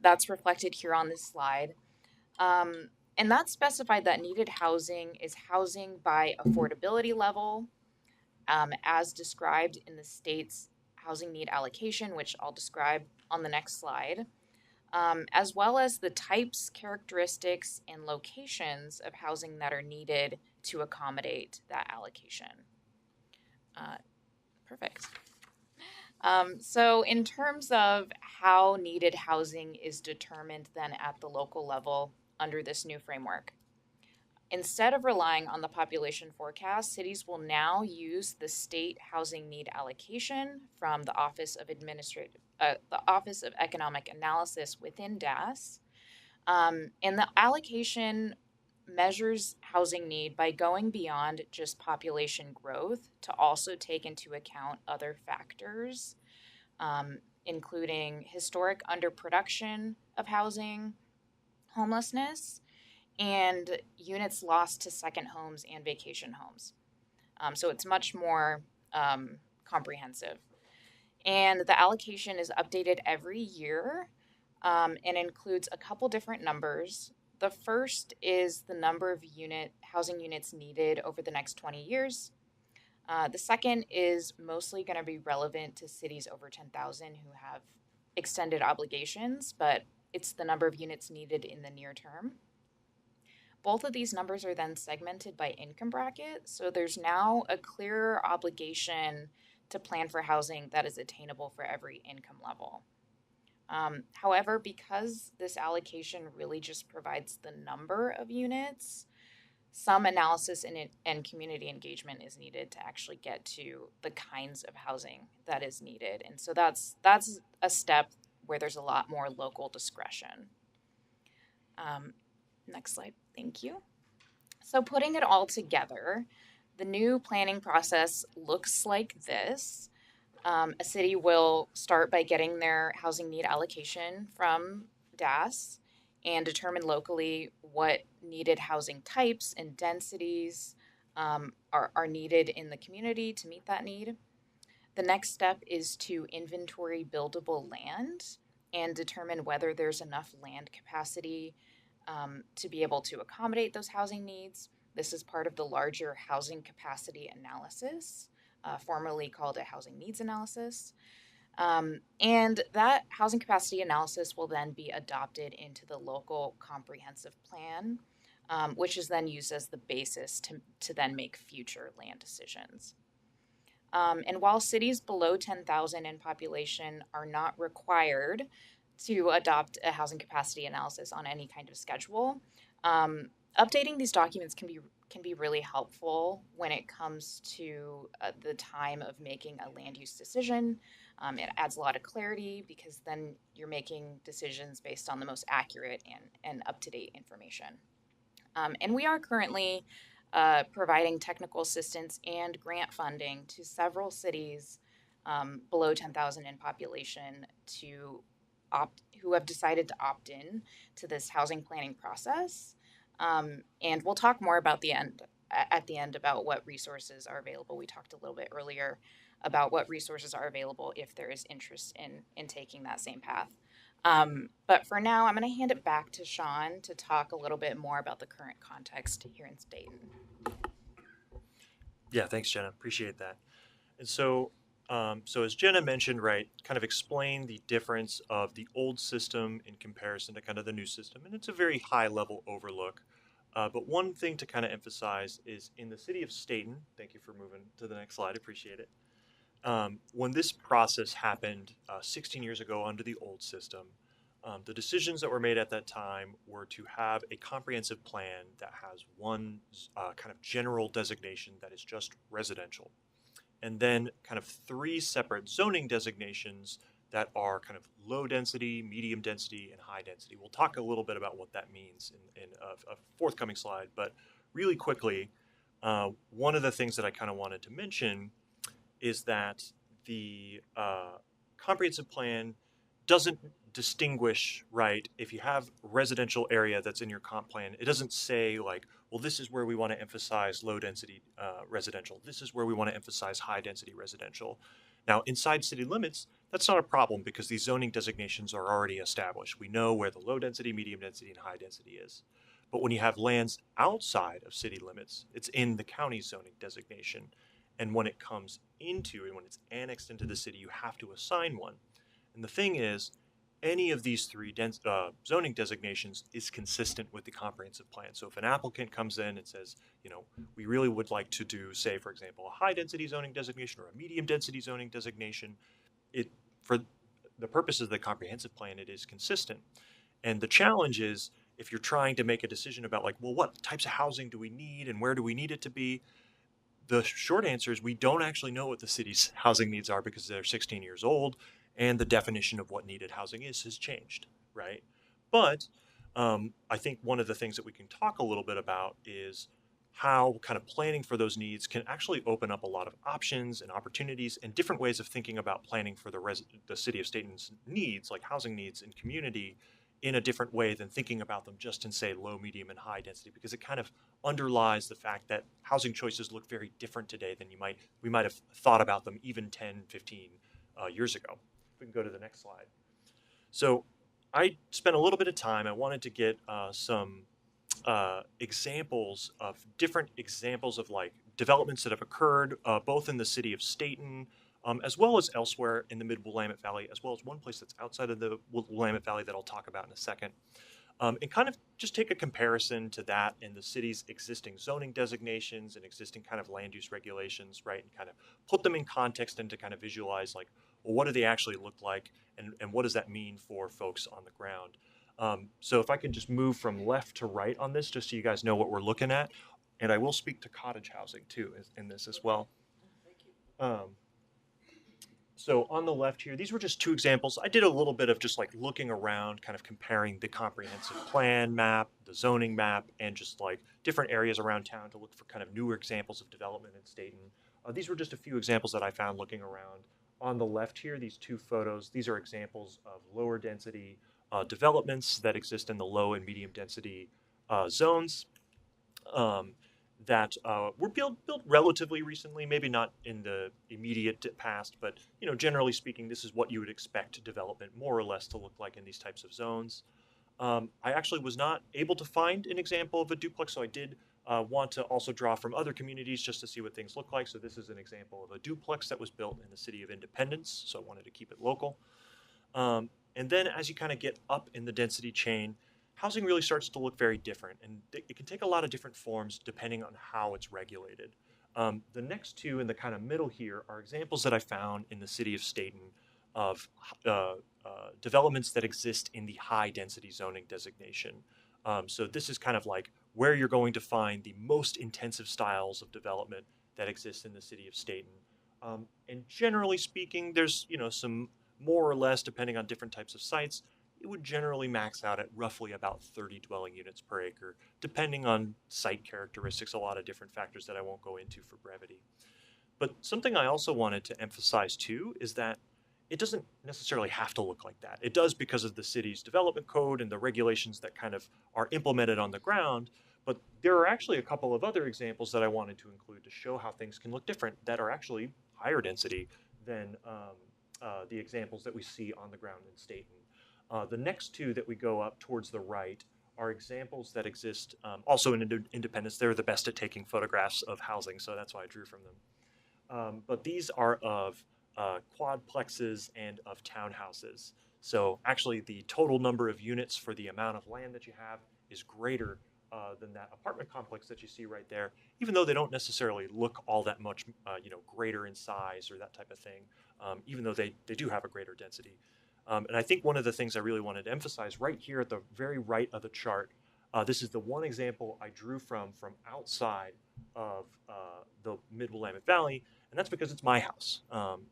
that's reflected here on this slide. And that specified that needed housing is housing by affordability level, as described in the state's housing need allocation, which I'll describe on the next slide, as well as the types, characteristics, and locations of housing that are needed to accommodate that allocation. Perfect. So in terms of how needed housing is determined then at the local level under this new framework, instead of relying on the population forecast, cities will now use the state housing need allocation from the Office of Economic Analysis within DAS. And the allocation measures housing need by going beyond just population growth to also take into account other factors, including historic underproduction of housing, homelessness, and units lost to second homes and vacation homes. So it's much more comprehensive. And the allocation is updated every year and includes a couple different numbers. The first is the number of housing units needed over the next 20 years. The second is mostly going to be relevant to cities over 10,000 who have extended obligations, but it's the number of units needed in the near term. Both of these numbers are then segmented by income bracket, so there's now a clearer obligation to plan for housing that is attainable for every income level. However, because this allocation really just provides the number of units, some analysis and community engagement is needed to actually get to the kinds of housing that is needed. And so that's a step where there's a lot more local discretion. Next slide, thank you. So putting it all together, the new planning process looks like this. A city will start by getting their housing need allocation from DAS and determine locally what needed housing types and densities are needed in the community to meet that need. The next step is to inventory buildable land and determine whether there's enough land capacity to be able to accommodate those housing needs. This is part of the larger housing capacity analysis, formerly called a housing needs analysis. And that housing capacity analysis will then be adopted into the local comprehensive plan, which is then used as the basis to then make future land decisions. And while cities below 10,000 in population are not required to adopt a housing capacity analysis on any kind of schedule, updating these documents can be really helpful when it comes to the time of making a land use decision. It adds a lot of clarity because then you're making decisions based on the most accurate and up-to-date information. And we are currently providing technical assistance and grant funding to several cities below 10,000 in population who have decided to opt in to this housing planning process. And we'll talk more about at the end about what resources are available. We talked a little bit earlier about what resources are available if there is interest in taking that same path. But for now, I'm going to hand it back to Sean to talk a little bit more about the current context here in Stayton. Yeah, thanks, Jenna. Appreciate that. And so as Jenna mentioned, right, kind of explain the difference of the old system in comparison to kind of the new system. And it's a very high level overlook. But one thing to kind of emphasize is in the city of Stayton, thank you for moving to the next slide, appreciate it. When this process happened 16 years ago under the old system, the decisions that were made at that time were to have a comprehensive plan that has one kind of general designation that is just residential, and then kind of three separate zoning designations that are kind of low density, medium density, and high density. We'll talk a little bit about what that means in a forthcoming slide, but really quickly, one of the things that I kind of wanted to mention is that the comprehensive plan doesn't distinguish, right? If you have residential area that's in your comp plan, it doesn't say like, well, this is where we want to emphasize low density residential. This is where we want to emphasize high density residential. Now, inside city limits, that's not a problem because these zoning designations are already established. We know where the low density, medium density, and high density is. But when you have lands outside of city limits, it's in the county zoning designation. And when it comes into and when it's annexed into the city, you have to assign one. And the thing is, any of these three zoning designations is consistent with the comprehensive plan. So if an applicant comes in and says, you know, we really would like to do, say, for example, a high density zoning designation or a medium density zoning designation, for the purposes of the comprehensive plan, it is consistent. And the challenge is if you're trying to make a decision about like, well, what types of housing do we need and where do we need it to be? The short answer is we don't actually know what the city's housing needs are because they're 16 years old and the definition of what needed housing has changed, right? But I think one of the things that we can talk a little bit about is how kind of planning for those needs can actually open up a lot of options and opportunities and different ways of thinking about planning for the city of Stayton's needs, like housing needs and community, in a different way than thinking about them just in, say, low, medium, and high density, because it kind of underlies the fact that housing choices look very different today than we might have thought about them even 10, 15 years ago. We can go to the next slide. So I spent a little bit of time. I wanted to get some different examples of like developments that have occurred both in the city of Stayton as well as elsewhere in the Mid-Willamette Valley, as well as one place that's outside of the Willamette Valley that I'll talk about in a second. And kind of just take a comparison to that and the city's existing zoning designations and existing kind of land use regulations, right? And kind of put them in context and to kind of visualize like, well, what do they actually look like and what does that mean for folks on the ground? So if I could just move from left to right on this, just so you guys know what we're looking at. And I will speak to cottage housing too in this as well. So on the left here, these were just two examples. I did a little bit of just like looking around, kind of comparing the comprehensive plan map, the zoning map, and just like different areas around town to look for kind of newer examples of development in Stayton. These were just a few examples that I found looking around. On the left here, these two photos, these are examples of lower density developments that exist in the low and medium density zones. That were built relatively recently, maybe not in the immediate past, but generally speaking, this is what you would expect development more or less to look like in these types of zones. I actually was not able to find an example of a duplex, so I did want to also draw from other communities just to see what things look like. So this is an example of a duplex that was built in the city of Independence, so I wanted to keep it local. And then as you kind of get up in the density chain, housing really starts to look very different, and it can take a lot of different forms depending on how it's regulated. The next two in the kind of middle here are examples that I found in the city of Stayton of developments that exist in the high density zoning designation. So this is kind of like where you're going to find the most intensive styles of development that exist in the city of Stayton. And generally speaking, there's some more or less, depending on different types of sites, it would generally max out at roughly about 30 dwelling units per acre, depending on site characteristics, a lot of different factors that I won't go into for brevity. But something I also wanted to emphasize too is that it doesn't necessarily have to look like that. It does because of the city's development code and the regulations that kind of are implemented on the ground, but there are actually a couple of other examples that I wanted to include to show how things can look different that are actually higher density than the examples that we see on the ground in Stayton. The next two that we go up towards the right are examples that exist also in Independence. They're the best at taking photographs of housing, so that's why I drew from them. But these are of quadplexes and of townhouses. So actually the total number of units for the amount of land that you have is greater than that apartment complex that you see right there, even though they don't necessarily look all that much greater in size or that type of thing, even though they do have a greater density. And I think one of the things I really wanted to emphasize right here at the very right of the chart, this is the one example I drew from outside of the Mid-Willamette Valley, and that's because it's my house.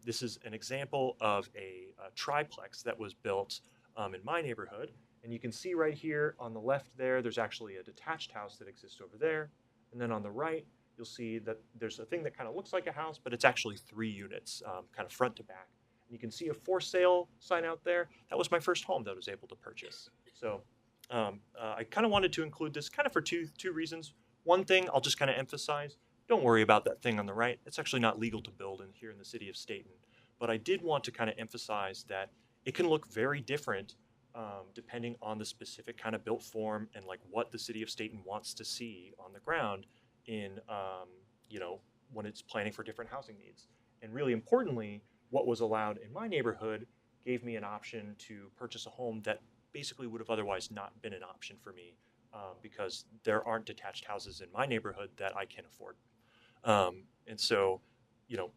This is an example of a triplex that was built in my neighborhood, and you can see right here on the left there's actually a detached house that exists over there, and then on the right, you'll see that there's a thing that kind of looks like a house, but it's actually 3 units, kind of front to back. You can see a for sale sign out there. That was my first home that I was able to purchase. So I kind of wanted to include this kind of for two reasons. One thing I'll just kind of emphasize, don't worry about that thing on the right. It's actually not legal to build here in the city of Stayton. But I did want to kind of emphasize that it can look very different depending on the specific kind of built form and like what the city of Stayton wants to see on the ground in, when it's planning for different housing needs. And really importantly, what was allowed in my neighborhood gave me an option to purchase a home that basically would have otherwise not been an option for me because there aren't detached houses in my neighborhood that I can afford. And so,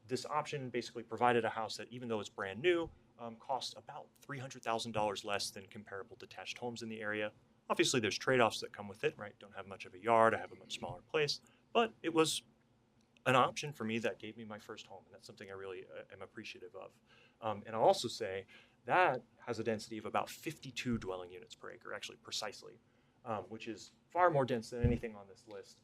this option basically provided a house that, even though it's brand new, cost about $300,000 less than comparable detached homes in the area. Obviously, there's trade-offs that come with it, right? Don't have much of a yard, I have a much smaller place, but it was an option for me that gave me my first home, and that's something I really am appreciative of. And I'll also say that has a density of about 52 dwelling units per acre, actually precisely, which is far more dense than anything on this list.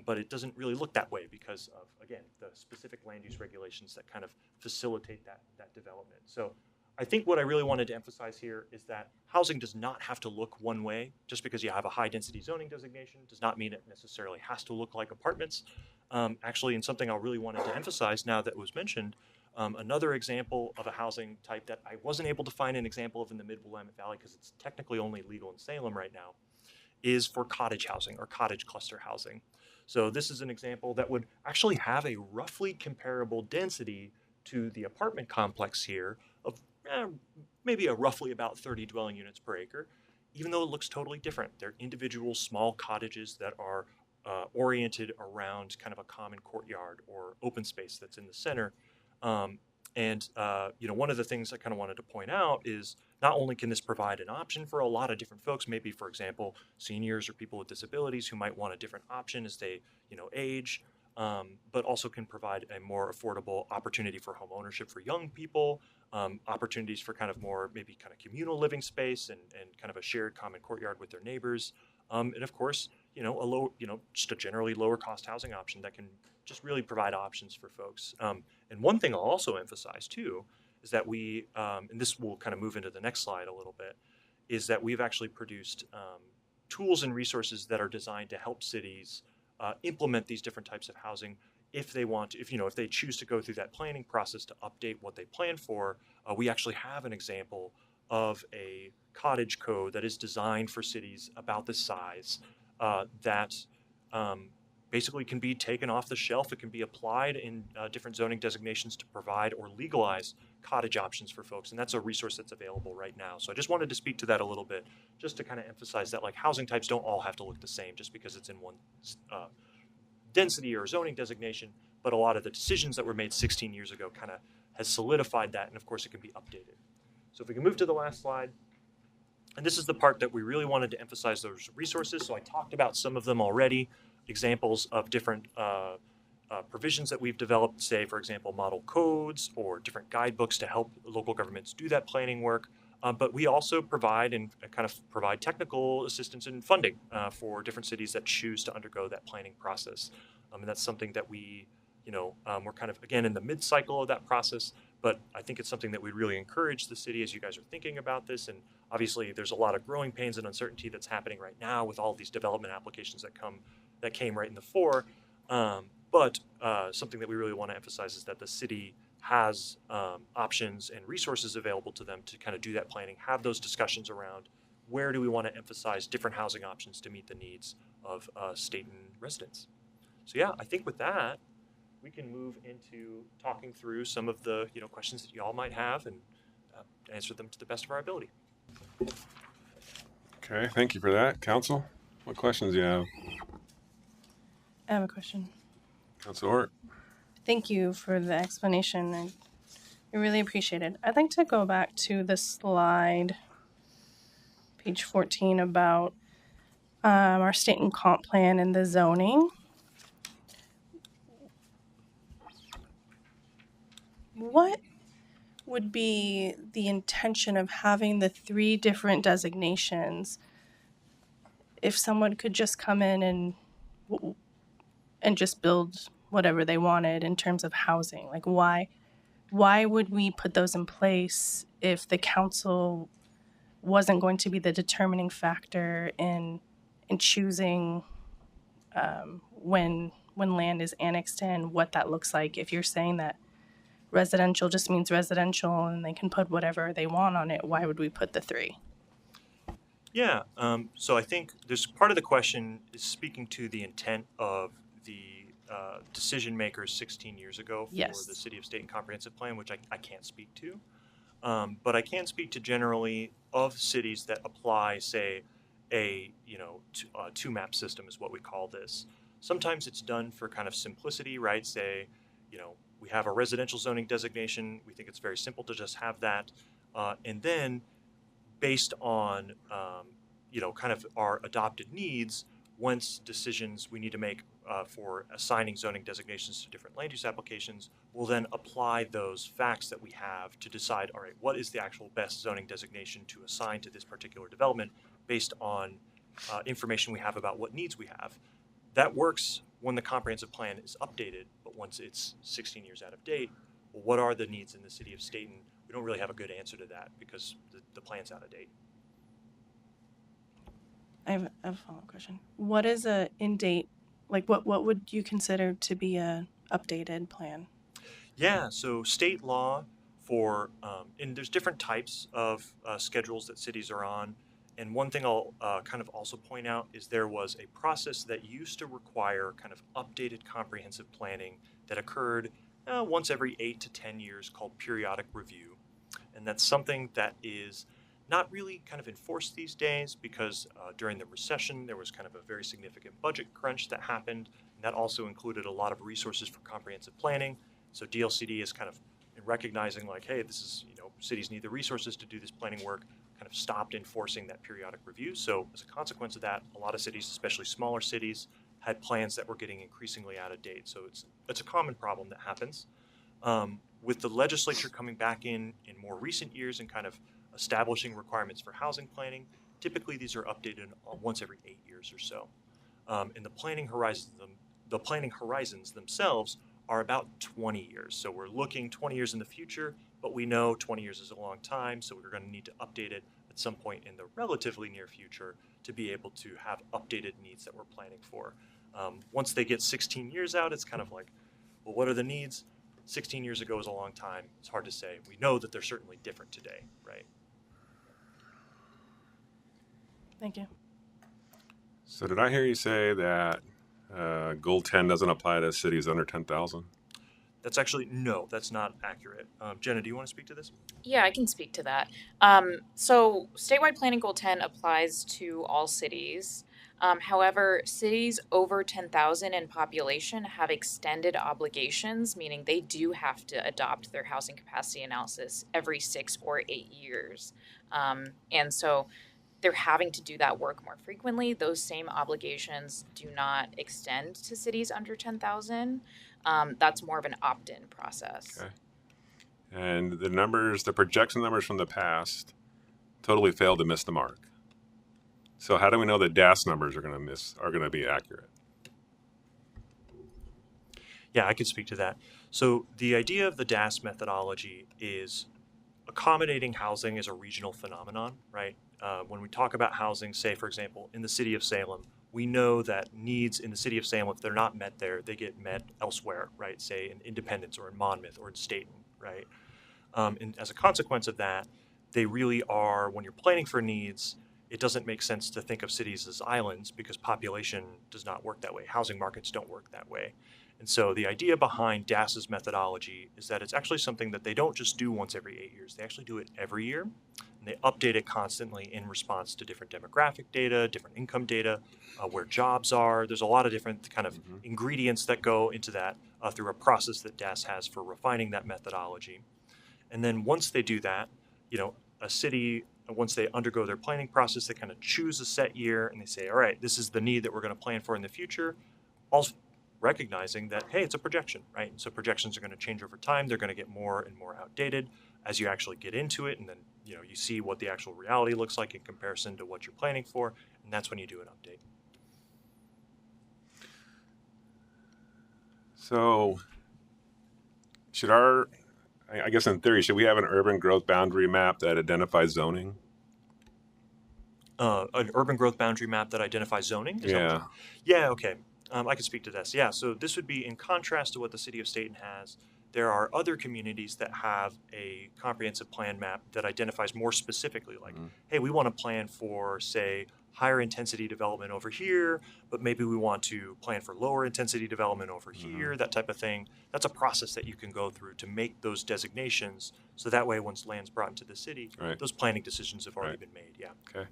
But it doesn't really look that way because of, again, the specific land use regulations that kind of facilitate that development. So I think what I really wanted to emphasize here is that housing does not have to look one way. Just because you have a high density zoning designation does not mean it necessarily has to look like apartments. Actually, and something I really wanted to emphasize now that was mentioned, another example of a housing type that I wasn't able to find an example of in the Mid-Willamette Valley because it's technically only legal in Salem right now, is for cottage housing or cottage cluster housing. So this is an example that would actually have a roughly comparable density to the apartment complex here of maybe roughly about 30 dwelling units per acre, even though it looks totally different. They're individual small cottages that are oriented around kind of a common courtyard or open space that's in the center. One of the things I kind of wanted to point out is not only can this provide an option for a lot of different folks, maybe, for example, seniors or people with disabilities who might want a different option as they, age, but also can provide a more affordable opportunity for home ownership for young people, opportunities for kind of more maybe kind of communal living space and kind of a shared common courtyard with their neighbors. And of course, just a generally lower cost housing option that can just really provide options for folks. And one thing I'll also emphasize too is that we, and this will kind of move into the next slide a little bit, is that we've actually produced tools and resources that are designed to help cities implement these different types of housing if they want to, if they choose to go through that planning process to update what they plan for. We actually have an example of a cottage code that is designed for cities about this size that basically can be taken off the shelf. It can be applied in different zoning designations to provide or legalize cottage options for folks. And that's a resource that's available right now. So I just wanted to speak to that a little bit, just to kind of emphasize that housing types don't all have to look the same just because it's in one density or zoning designation, but a lot of the decisions that were made 16 years ago kind of has solidified that. And of course it can be updated. So if we can move to the last slide. And this is the part that we really wanted to emphasize, those resources. So I talked about some of them already, examples of different provisions that we've developed, say, for example, model codes or different guidebooks to help local governments do that planning work. But we also provide provide technical assistance and funding for different cities that choose to undergo that planning process. And that's something that we're kind of, again, in the mid-cycle of that process, but I think it's something that we really encourage the city as you guys are thinking about this. And obviously there's a lot of growing pains and uncertainty that's happening right now with all these development applications that came right in the fore. But something that we really want to emphasize is that the city has options and resources available to them to kind of do that planning, have those discussions around where do we want to emphasize different housing options to meet the needs of Stayton residents. So yeah, I think with that, we can move into talking through some of the questions that you all might have and answer them to the best of our ability. Okay, thank you for that. Council, what questions do you have? I have a question. Council Hort. Thank you for the explanation. I really appreciate it. I'd like to go back to the slide, page 14, about our state and comp plan and the zoning. What would be the intention of having the 3 different designations if someone could just come in and just build whatever they wanted in terms of housing? Like, why would we put those in place if the council wasn't going to be the determining factor in choosing when land is annexed in, what that looks like? If you're saying that residential just means residential and they can put whatever they want on it, why would we put the 3? Yeah, so I think there's part of the question is speaking to the intent of the decision makers 16 years ago for the City of Stayton Comprehensive Plan, which I can't speak to. But I can speak to generally of cities that apply, say, a two-map system is what we call this. Sometimes it's done for kind of simplicity, right? Say, we have a residential zoning designation. We think it's very simple to just have that. And then based on, kind of our adopted needs, once decisions we need to make for assigning zoning designations to different land use applications, we'll then apply those facts that we have to decide, all right, what is the actual best zoning designation to assign to this particular development based on information we have about what needs we have. That works when the comprehensive plan is updated, but once it's 16 years out of date, well, what are the needs in the city of Stayton? We don't really have a good answer to that because the plan's out of date. I have a follow-up question. What is a in-date, like what would you consider to be a updated plan? Yeah, so state law for, and there's different types of schedules that cities are on. And one thing I'll kind of also point out is there was a process that used to require kind of updated comprehensive planning that occurred once every 8 to 10 years called periodic review. And that's something that is not really kind of enforced these days because during the recession, there was kind of a very significant budget crunch that happened. And that also included a lot of resources for comprehensive planning. So DLCD is kind of in recognizing like, hey, this is, cities need the resources to do this planning work, kind of stopped enforcing that periodic review. So as a consequence of that, a lot of cities, especially smaller cities, had plans that were getting increasingly out of date. So it's a common problem that happens. With the legislature coming back in more recent years and kind of establishing requirements for housing planning, typically these are updated once every 8 years or so. And the planning horizons themselves are about 20 years. So we're looking 20 years in the future, but we know 20 years is a long time, so we're going to need to update it at some point in the relatively near future to be able to have updated needs that we're planning for. Once they get 16 years out, it's kind of like, well, what are the needs? 16 years ago is a long time. It's hard to say. We know that they're certainly different today, right? Thank you. So did I hear you say that Goal 10 doesn't apply to cities under 10,000? That's actually, no, that's not accurate. Jenna, do you want to speak to this? Yeah, I can speak to that. So statewide planning goal 10 applies to all cities. However, cities over 10,000 in population have extended obligations, meaning they do have to adopt their housing capacity analysis every 6 or 8 years. And so they're having to do that work more frequently. Those same obligations do not extend to cities under 10,000. That's more of an opt-in process. Okay. And the projection numbers from the past totally failed to miss the mark. So how do we know the DAS numbers are going to be accurate? Yeah, I could speak to that. So the idea of the DAS methodology is accommodating housing as a regional phenomenon, right? When we talk about housing, say, for example, in the city of Salem, we know that needs in the city of Salem, if they're not met there, they get met elsewhere, right? Say in Independence or in Monmouth or in Stayton, right? And as a consequence of that, they really are, when you're planning for needs, it doesn't make sense to think of cities as islands because population does not work that way. Housing markets don't work that way. And so the idea behind DAS's methodology is that it's actually something that they don't just do once every 8 years. They actually do it every year. And they update it constantly in response to different demographic data, different income data, where jobs are. There's a lot of different kind of ingredients that go into that through a process that DAS has for refining that methodology. And then once they do that, a city, once they undergo their planning process, they kind of choose a set year and they say, all right, this is the need that we're going to plan for in the future. Also recognizing that, hey, it's a projection, right? And so projections are going to change over time. They're going to get more and more outdated as you actually get into it. And then, you see what the actual reality looks like in comparison to what you're planning for. And that's when you do an update. So I guess in theory, should we have an urban growth boundary map that identifies zoning? An urban growth boundary map that identifies zoning? Yeah, okay. I can speak to this. Yeah, so this would be in contrast to what the city of Stayton has. There are other communities that have a comprehensive plan map that identifies more specifically, like, hey, we want to plan for, say, higher intensity development over here, but maybe we want to plan for lower intensity development over here, that type of thing. That's a process that you can go through to make those designations. So that way, once land's brought into the city, those planning decisions have already been made. Yeah. Okay.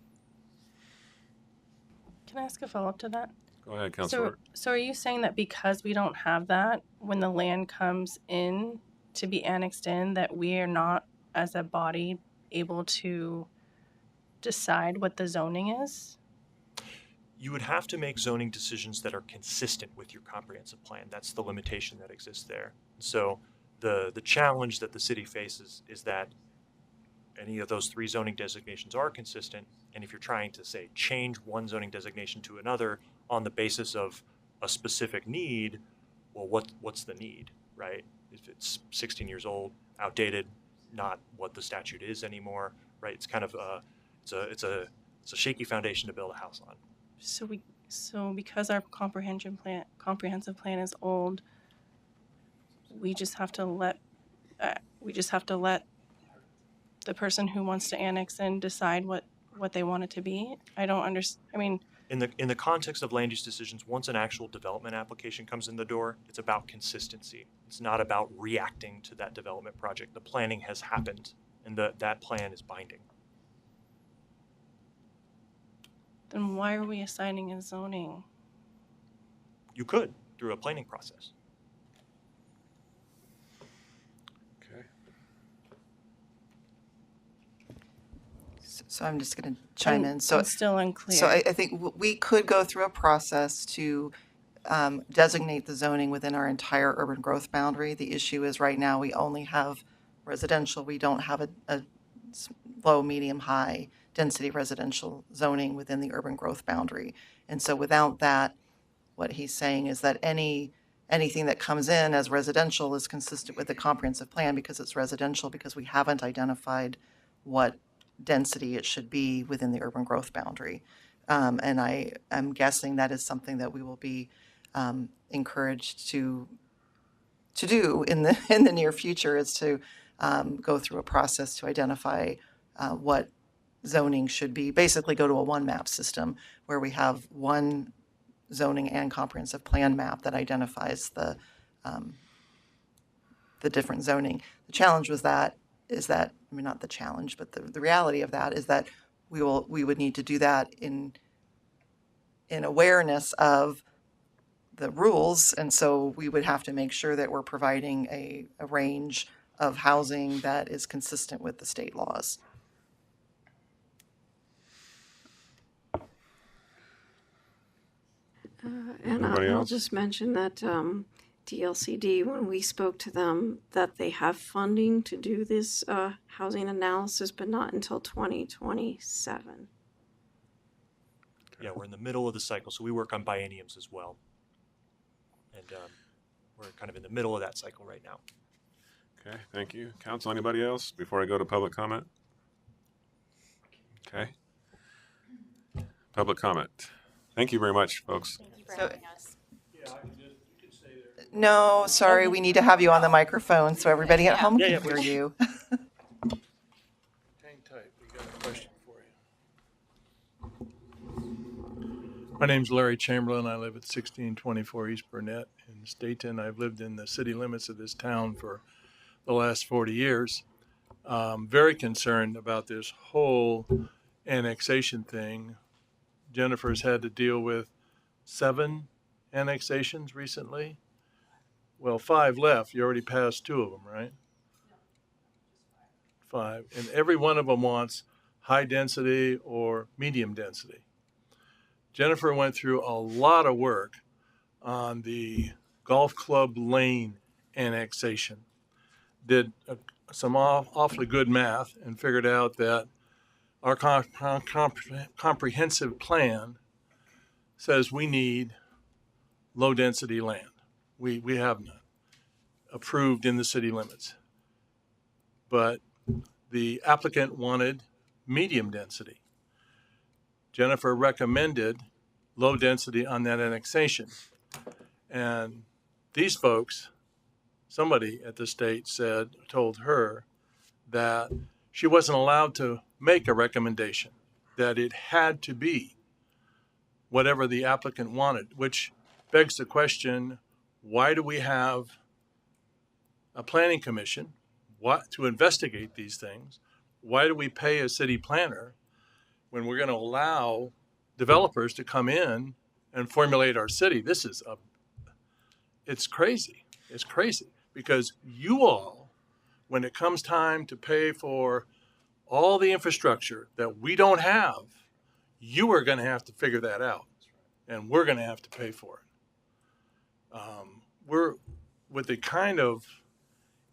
Can I ask a follow-up to that? Go ahead, Councilor. So are you saying that because we don't have that, when the land comes in to be annexed in, that we are not, as a body, able to decide what the zoning is? You would have to make zoning decisions that are consistent with your comprehensive plan. That's the limitation that exists there. So the challenge that the city faces is that any of those 3 zoning designations are consistent, and if you're trying to, say, change one zoning designation to another on the basis of a specific need, well, what's the need, right? If it's 16 years old, outdated, not what the statute is anymore, right? It's kind of it's a shaky foundation to build a house on. So because our comprehensive plan is old, we just have to let the person who wants to annex in decide what they want it to be. I don't understand. I mean, in the context of land use decisions, once an actual development application comes in the door, it's about consistency. It's not about reacting to that development project. The planning has happened, and that plan is binding. Then why are we assigning a zoning? You could through a planning process. Okay. So I'm just going to chime in. So I'm still unclear. So I think we could go through a process to designate the zoning within our entire urban growth boundary. The issue is right now we only have residential. We don't have a low, medium, high density residential zoning within the urban growth boundary. And so without that, what he's saying is that anything that comes in as residential is consistent with the comprehensive plan because it's residential, because we haven't identified what density it should be within the urban growth boundary. And I am guessing that is something that we will be encouraged to do in the near future, is to go through a process to identify what zoning should be. Basically go to a one map system where we have one zoning and comprehensive plan map that identifies the different zoning. The challenge is that, I mean, not the challenge, but the reality of that is that we would need to do that in awareness of the rules. And so we would have to make sure that we're providing a range of housing that is consistent with the state laws. And I'll just mention that DLCD, when we spoke to them, that they have funding to do this housing analysis, but not until 2027. Yeah, we're in the middle of the cycle, so we work on bienniums as well. And we're kind of in the middle of that cycle right now. Okay, thank you. Council, anybody else before I go to public comment? Okay. Public comment. Thank you very much, folks. Thank you for having us. No, sorry, we need to have you on the microphone so everybody at home can hear you. Hang tight. We got a question for you. My name's Larry Chamberlain. I live at 1624 East Burnett in Stayton. I've lived in the city limits of this town for the last 40 years. Very concerned about this whole annexation thing. Jennifer's had to deal with 7 annexations recently. Well, 5 left. You already passed 2 of them, right? 5. And every one of them wants high density or medium density. Jennifer went through a lot of work on the golf club lane annexation. Did some awfully good math and figured out that our comprehensive plan says we need low density land. We have none approved in the city limits. But the applicant wanted medium density. Jennifer recommended low density on that annexation. And these folks, somebody at the state told her that she wasn't allowed to make a recommendation, that it had to be whatever the applicant wanted, which begs the question, why do we have a planning commission to investigate these things? Why do we pay a city planner when we're going to allow developers to come in and formulate our city? It's crazy. It's crazy because you all, when it comes time to pay for all the infrastructure that we don't have, you are going to have to figure that out, and we're going to have to pay for it. We're with the kind of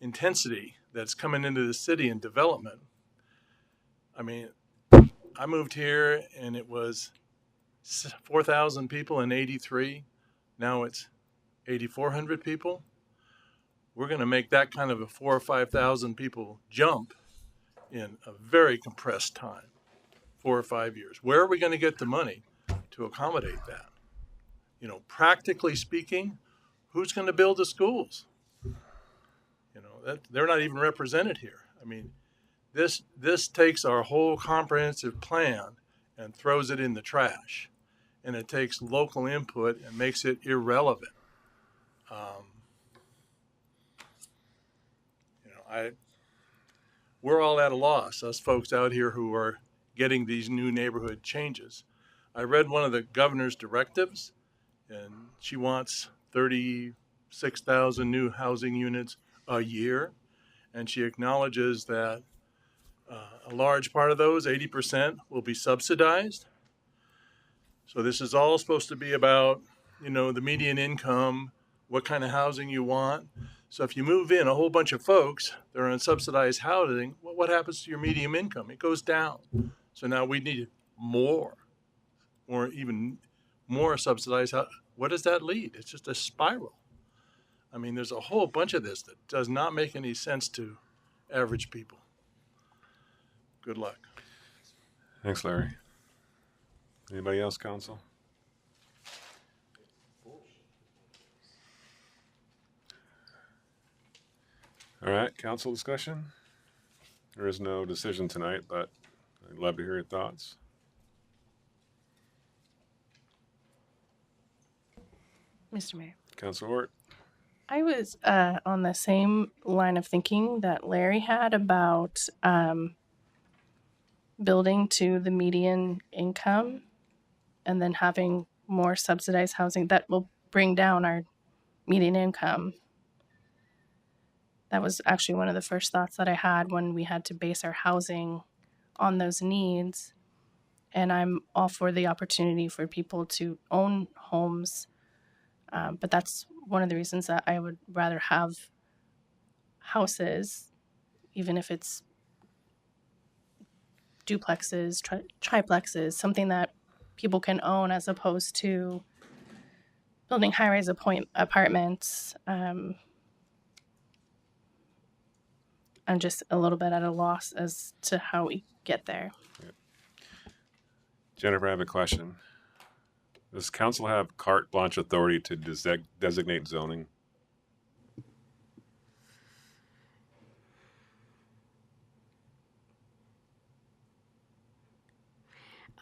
intensity that's coming into the city and development. I mean, I moved here and it was 4,000 people in 83. Now it's 8,400 people. We're going to make that kind of a 4,000 or 5,000 people jump in a very compressed time, 4 or 5 years. Where are we going to get the money to accommodate that? You know, practically speaking, who's going to build the schools? You know, that they're not even represented here. I mean, this takes our whole comprehensive plan and throws it in the trash. and it takes local input and makes it irrelevant. We're all at a loss, us folks out here who are getting these new neighborhood changes. I read one of the governor's directives, and she wants 36,000 new housing units a year, and she acknowledges that a large part of those, 80%, will be subsidized. So this is all supposed to be about, the median income, what kind of housing you want. So if you move in a whole bunch of folks that are on subsidized housing, what happens to your median income? It goes down. So now we need even more subsidized. What does that lead? It's just a spiral. I mean, there's a whole bunch of this that does not make any sense to average people. Good luck. Thanks, Larry. Anybody else, council? All right, council discussion. There is no decision tonight, but I'd love to hear your thoughts. Mr. Mayor. Council Hort. I was on the same line of thinking that Larry had about building to the median income and then having more subsidized housing that will bring down our median income. That was actually one of the first thoughts that I had when we had to base our housing on those needs. And I'm all for the opportunity for people to own homes. But that's one of the reasons that I would rather have houses, even if it's duplexes, triplexes, something that people can own as opposed to building high-rise apartments. I'm just a little bit at a loss as to how we get there. Yep. Jennifer, I have a question. Does council have carte blanche authority to designate zoning?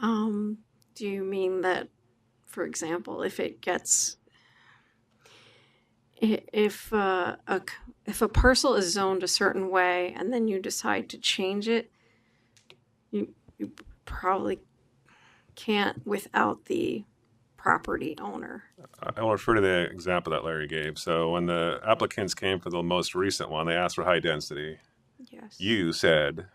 Do you mean that, for example, if a parcel is zoned a certain way and then you decide to change it, you probably can't without the property owner? I'll refer to the example that Larry gave. So when the applicants came for the most recent one, they asked for high density. Yes. You said,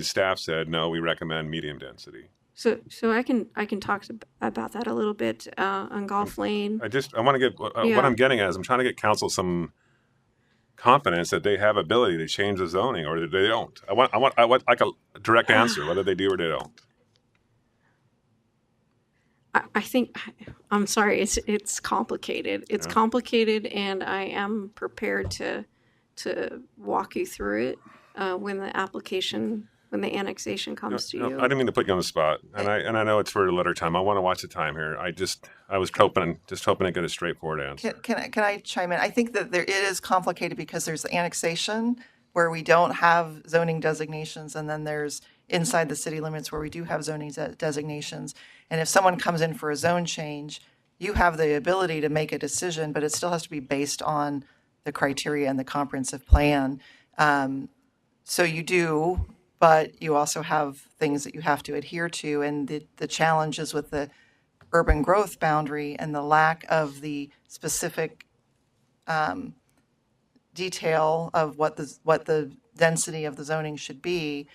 staff said, no, we recommend medium density. So I can talk about that a little bit on Golf Lane. I want to get what I'm getting at is I'm trying to get council some confidence that they have ability to change the zoning or that they don't. I want like a direct answer whether they do or they don't. I think, I'm sorry, it's complicated. It's complicated, and I am prepared to walk you through it when the annexation comes to you. I didn't mean to put you on the spot, and I know it's for a later time. I want to watch the time here. I was hoping to get a straightforward answer. Can I chime in? I think that it is complicated because there's the annexation where we don't have zoning designations, and then there's inside the city limits where we do have zoning designations. And if someone comes in for a zone change, you have the ability to make a decision, but it still has to be based on the criteria and the comprehensive plan. So you do, but you also have things that you have to adhere to. And the challenges with the urban growth boundary and the lack of the specific detail of what the density of the zoning should be,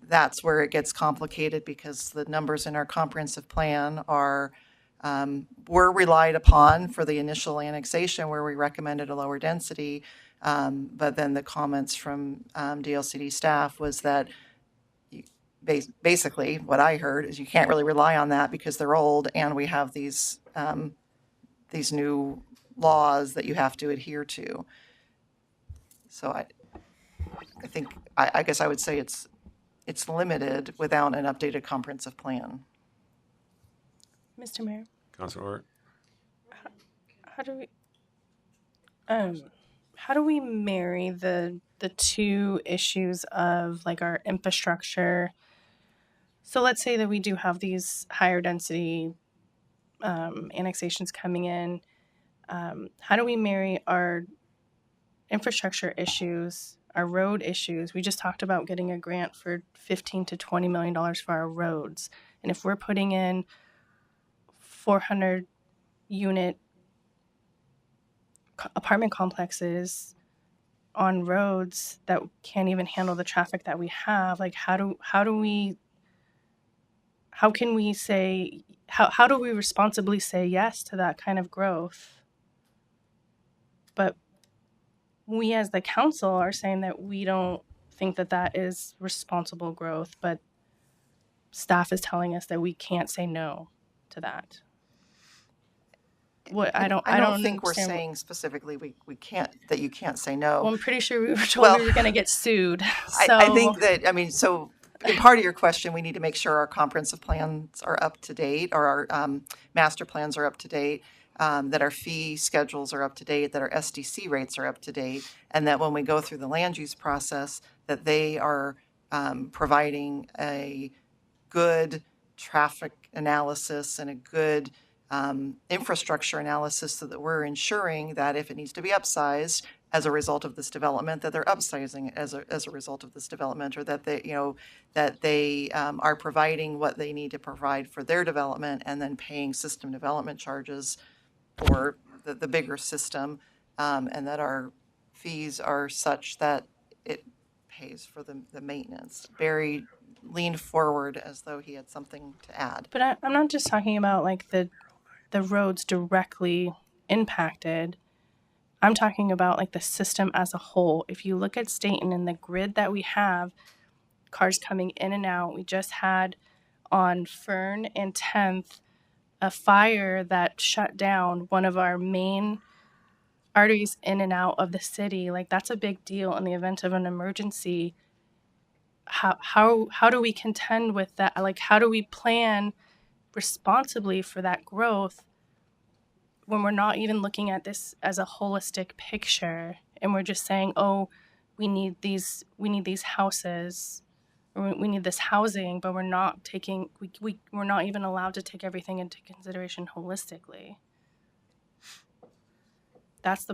that's where it gets complicated because the numbers in our comprehensive plan were relied upon for the initial annexation where we recommended a lower density. But then the comments from DLCD staff was that basically what I heard is you can't really rely on that because they're old and we have these new laws that you have to adhere to. So I think I guess I would say it's limited without an updated comprehensive plan. Mr. Mayor. Councilor Hort. How do we marry the two issues of like our infrastructure? So let's say that we do have these higher density annexations coming in. How do we marry our infrastructure issues, our road issues? We just talked about getting a grant for $15 to $20 million for our roads. And if we're putting in 400 unit apartment complexes on roads that can't even handle the traffic that we have, like how can we say, how do we responsibly say yes to that kind of growth? But we as the council are saying that we don't think that that is responsible growth, but staff is telling us that we can't say no to that. What I don't think we're understand saying specifically we can't, that you can't say no. Well, I'm pretty sure we were told we were going to get sued. So I think that, I mean, so in part of your question, we need to make sure our comprehensive plans are up to date, or our master plans are up to date, that our fee schedules are up to date, that our SDC rates are up to date, and that when we go through the land use process, that they are providing a good traffic analysis and a good infrastructure analysis, so that we're ensuring that if it needs to be upsized as a result of this development, that they're upsizing it as a result of this development, or that they are providing what they need to provide for their development, and then paying system development charges for the bigger system, and that our fees are such that it pays for the maintenance. Barry leaned forward as though he had something to add. But I'm not just talking about like the roads directly impacted. I'm talking about like the system as a whole. If you look at Stayton and the grid that we have, cars coming in and out, we just had on Fern and 10th a fire that shut down one of our main arteries in and out of the city. Like, that's a big deal in the event of an emergency. How do we contend with that? Like, how do we plan responsibly for that growth when we're not even looking at this as a holistic picture, and we're just saying, oh, we need these houses, or we need this housing, but we're not taking, we're not even allowed to take everything into consideration holistically. That's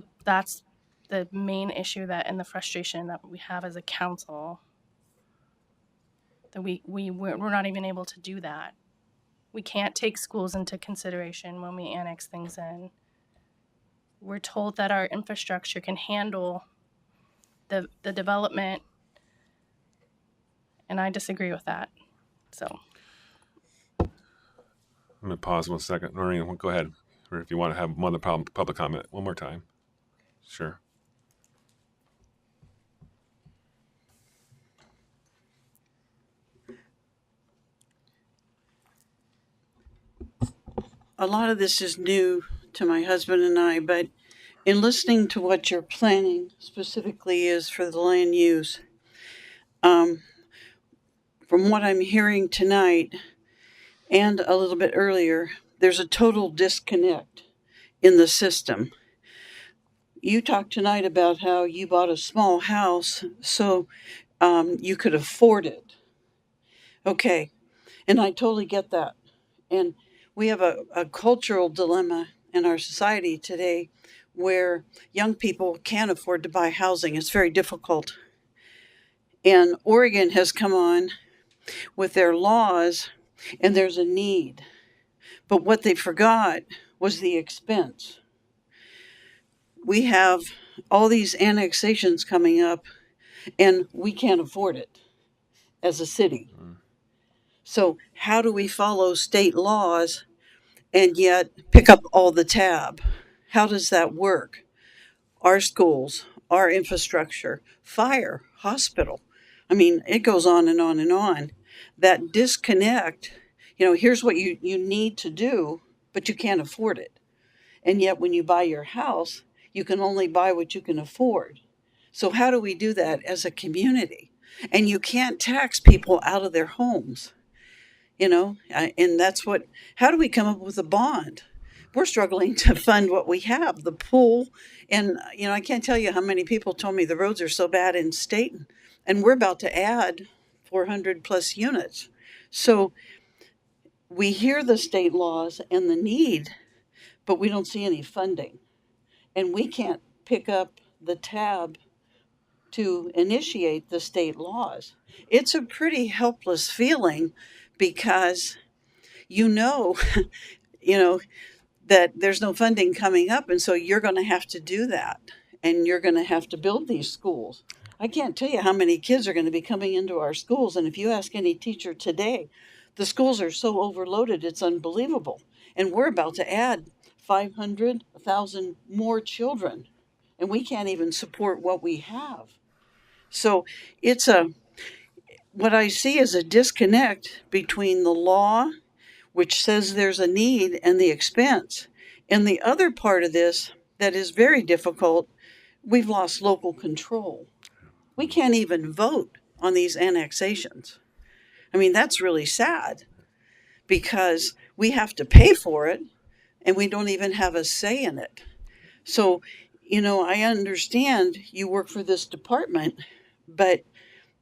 the main issue and the frustration that we have as a council, that we're not even able to do that. We can't take schools into consideration when we annex things in. We're told that our infrastructure can handle the development, and I disagree with that. So I'm going to pause 1 second. Noreen, go ahead. Or if you want to have one other public comment one more time. Sure. A lot of this is new to my husband and I, but in listening to what your planning specifically is for the land use, from what I'm hearing tonight and a little bit earlier, there's a total disconnect in the system. You talked tonight about how you bought a small house so you could afford it. Okay, and I totally get that. And we have a cultural dilemma in our society today where young people can't afford to buy housing. It's very difficult. And Oregon has come on with their laws, and there's a need. But what they forgot was the expense. We have all these annexations coming up, and we can't afford it as a city. So how do we follow state laws and yet pick up all the tab? How does that work? Our schools, our infrastructure, fire, hospital. I mean, it goes on and on and on. That disconnect, here's what you need to do, but you can't afford it. And yet when you buy your house, you can only buy what you can afford. So how do we do that as a community? And you can't tax people out of their homes. And that's how do we come up with a bond? We're struggling to fund what we have, the pool. And, I can't tell you how many people told me the roads are so bad in Stayton, and we're about to add 400 plus units. So we hear the state laws and the need, but we don't see any funding. And we can't pick up the tab to initiate the state laws. It's a pretty helpless feeling because you know, you know, that there's no funding coming up, and so you're going to have to do that, and you're going to have to build these schools. I can't tell you how many kids are going to be coming into our schools, and if you ask any teacher today, the schools are so overloaded, it's unbelievable. And we're about to add 500, 1,000 more children, and we can't even support what we have. So it's what I see is a disconnect between the law, which says there's a need, and the expense. And the other part of this that is very difficult, we've lost local control. We can't even vote on these annexations. I mean, that's really sad because we have to pay for it and we don't even have a say in it. So, I understand you work for this department, but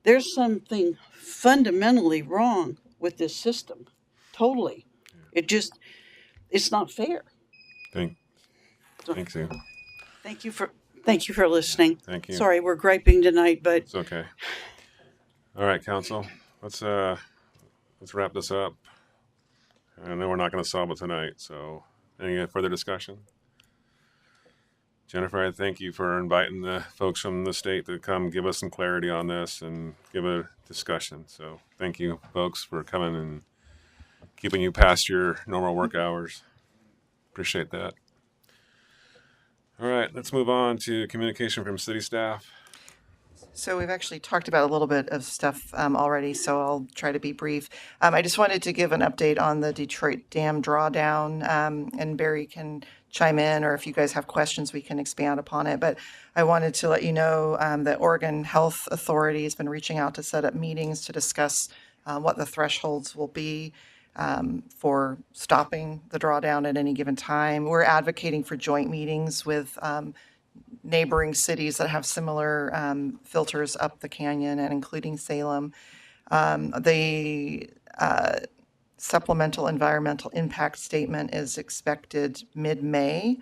there's something fundamentally wrong with this system. Totally. It's not fair. Thanks you. Thank you for listening. Thank you. Sorry, we're griping tonight, but It's okay. All right, council. Let's wrap this up. I know we're not going to solve it tonight, so any further discussion? Jennifer, I thank you for inviting the folks from the state to come give us some clarity on this and give a discussion. So thank you, folks, for coming and keeping you past your normal work hours. Appreciate that. All right, let's move on to communication from city staff. So we've actually talked about a little bit of stuff already, so I'll try to be brief. I just wanted to give an update on the Detroit Dam drawdown, and Barry can chime in, or if you guys have questions, we can expand upon it. But I wanted to let you know that Oregon Health Authority has been reaching out to set up meetings to discuss what the thresholds will be for stopping the drawdown at any given time. We're advocating for joint meetings with neighboring cities that have similar filters up the canyon, and including Salem. The supplemental environmental impact statement is expected mid-May.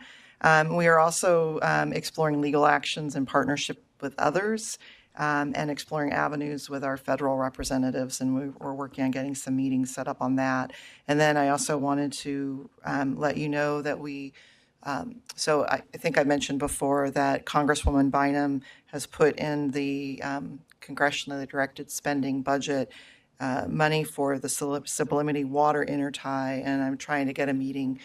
We are also exploring legal actions in partnership with others, and exploring avenues with our federal representatives, and we're working on getting some meetings set up on that. And then I also wanted to let you know that so I think I mentioned before that Congresswoman Bynum has put in the congressionally directed spending budget money for the Sublimity Water Intertie, and I'm trying to get a meeting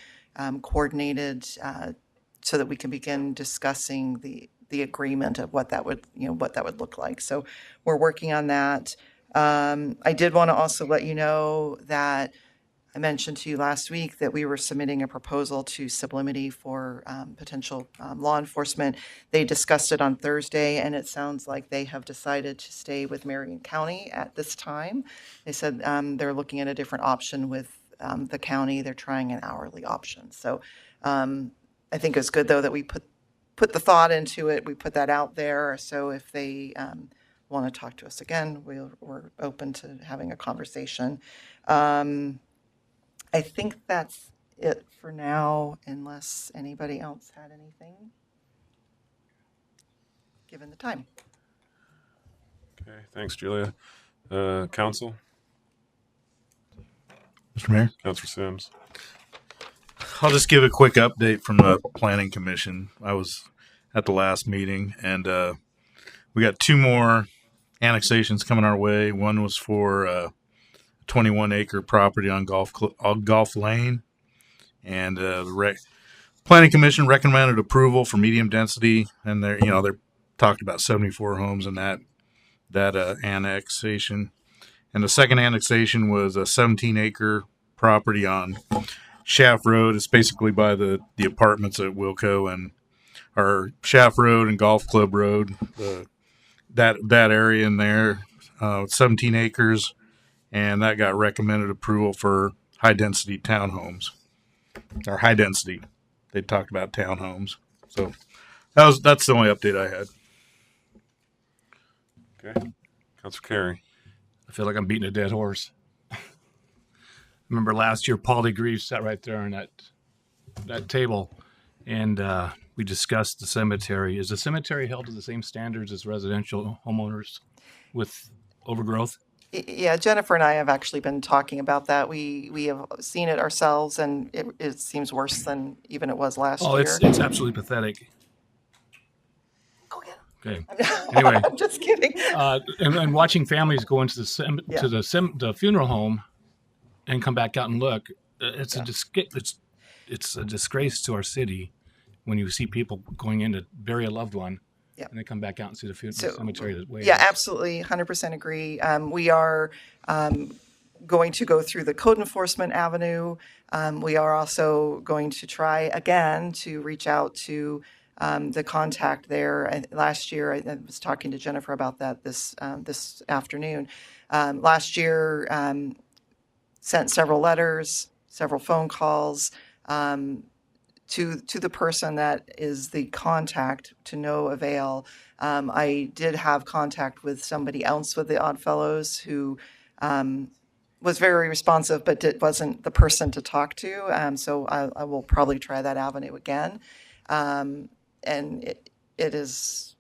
coordinated so that we can begin discussing the agreement of what that would look like. So we're working on that. I did want to also let you know that I mentioned to you last week that we were submitting a proposal to Sublimity for potential law enforcement. They discussed it on Thursday, and it sounds like they have decided to stay with Marion County at this time. They said they're looking at a different option with the county. They're trying an hourly option. So I think it's good, though, that we put the thought into it. We put that out there. So if they want to talk to us again, we're open to having a conversation. I think that's it for now, unless anybody else had anything, given the time. Okay, thanks, Julia. Council? Mr. Mayor? Councilor Sims. I'll just give a quick update from the Planning Commission. I was at the last meeting, and we got 2 more annexations coming our way. One was for 21-acre property on Golf Lane, and the Planning Commission recommended approval for medium density, and they're talked about 74 homes in that annexation. And the second annexation was a 17-acre property on Shaft Road. It's basically by the apartments at Wilco and our Shaft Road and Golf Club Road. That area in there, 17 acres. And that got recommended approval for high-density townhomes. Or high-density. They talked about townhomes. So that's the only update I had. Okay. Councilor Carey. I feel like I'm beating a dead horse. remember last year, Paulie Greaves sat right there on that table, and we discussed the cemetery. Is the cemetery held to the same standards as residential homeowners with overgrowth? Yeah, Jennifer and I have actually been talking about that. We have seen it ourselves, and it seems worse than even it was last Oh, year. it's absolutely pathetic. Go ahead. Okay. Anyway, I'm just kidding. And watching families go into the funeral home and come back out and look, it's a disgrace to our city when you see people going in to bury a loved one. Yeah. And they come back out and see the cemetery that way. Yeah, absolutely, 100% agree. We are going to go through the code enforcement avenue. We are also going to try again to reach out to the contact there. Last year, I was talking to Jennifer about that this afternoon. Last year, sent several letters, several phone calls. To the person that is the contact, to no avail. I did have contact with somebody else with the Oddfellows who was very responsive, but wasn't the person to talk to. So I will probably try that avenue again. And it is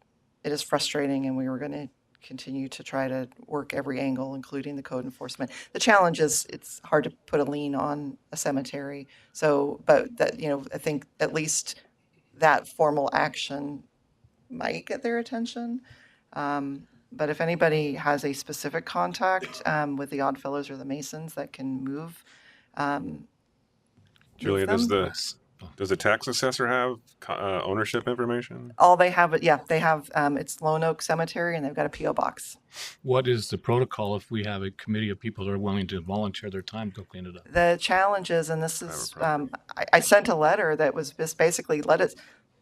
frustrating, and we were going to continue to try to work every angle, including the code enforcement. The challenge is it's hard to put a lien on a cemetery. So, but that, I think at least that formal action might get their attention. But if anybody has a specific contact with the Oddfellows or the Masons that can move, Julia, them. does the tax assessor have ownership information? All they have, they have, it's Lone Oak Cemetery, and they've got a P.O. box. What is the protocol if we have a committee of people that are willing to volunteer their time to go clean it up? The challenge is, and this is, I sent a letter that was just basically,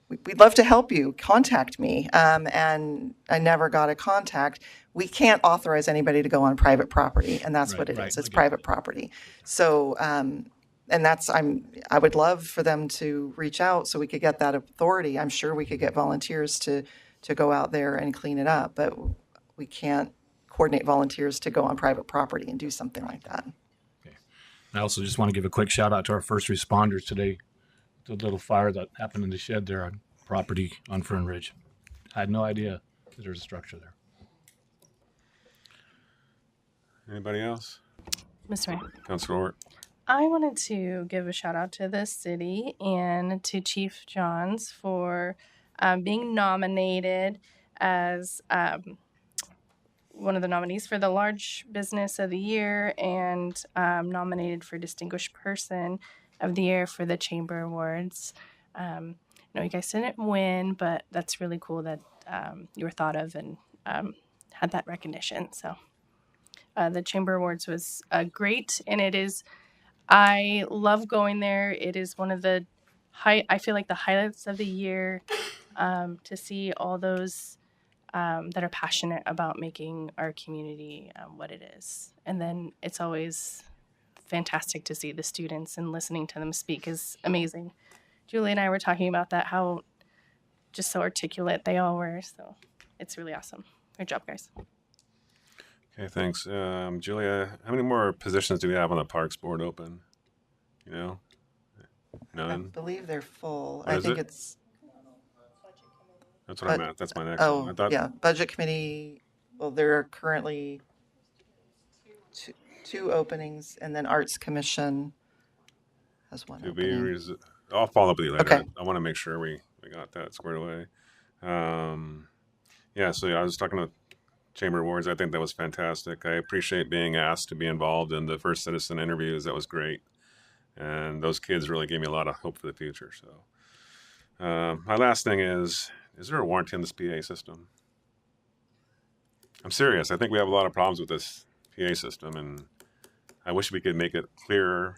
we'd love to help you, contact me. And I never got a contact. We can't authorize anybody to go on private property, and that's what it is. It's private property. So, and I would love for them to reach out so we could get that authority. I'm sure we could get volunteers to go out there and clean it up, but we can't coordinate volunteers to go on private property and do something like that. Okay. I also just want to give a quick shout out to our first responders today. The little fire that happened in the shed there on property on Fern Ridge. I had no idea that there's a structure there. Anybody else? Mr. Mayor. Councilor Orr. I wanted to give a shout out to the city and to Chief Johns for being nominated as one of the nominees for the Large Business of the Year and nominated for Distinguished Person of the Year for the Chamber Awards. I know you guys didn't win, but that's really cool that you were thought of and had that recognition. So the Chamber Awards was great, and it is. I love going there. It is one of the I feel like the highlights of the year to see all those that are passionate about making our community what it is. And then it's always fantastic to see the students, and listening to them speak is amazing. Julie and I were talking about that, how just so articulate they all were. So it's really awesome. Good job, guys. Okay, thanks. Julia, how many more positions do we have on the Parks Board open? You know? None? I believe they're full. What I is think it? it's... That's what I meant. That's my next one. I thought, yeah, Budget Committee, well, there are currently two openings, and then Arts Commission has one opening. I'll follow up with you later. Okay. I want to make sure we got that squared away. Yeah, so I was talking to Chamber Awards. I think that was fantastic. I appreciate being asked to be involved in the first citizen interviews. That was great. And those kids really gave me a lot of hope for the future. So my last thing is there a warranty on this PA system? I'm serious. I think we have a lot of problems with this PA system, and I wish we could make it clearer,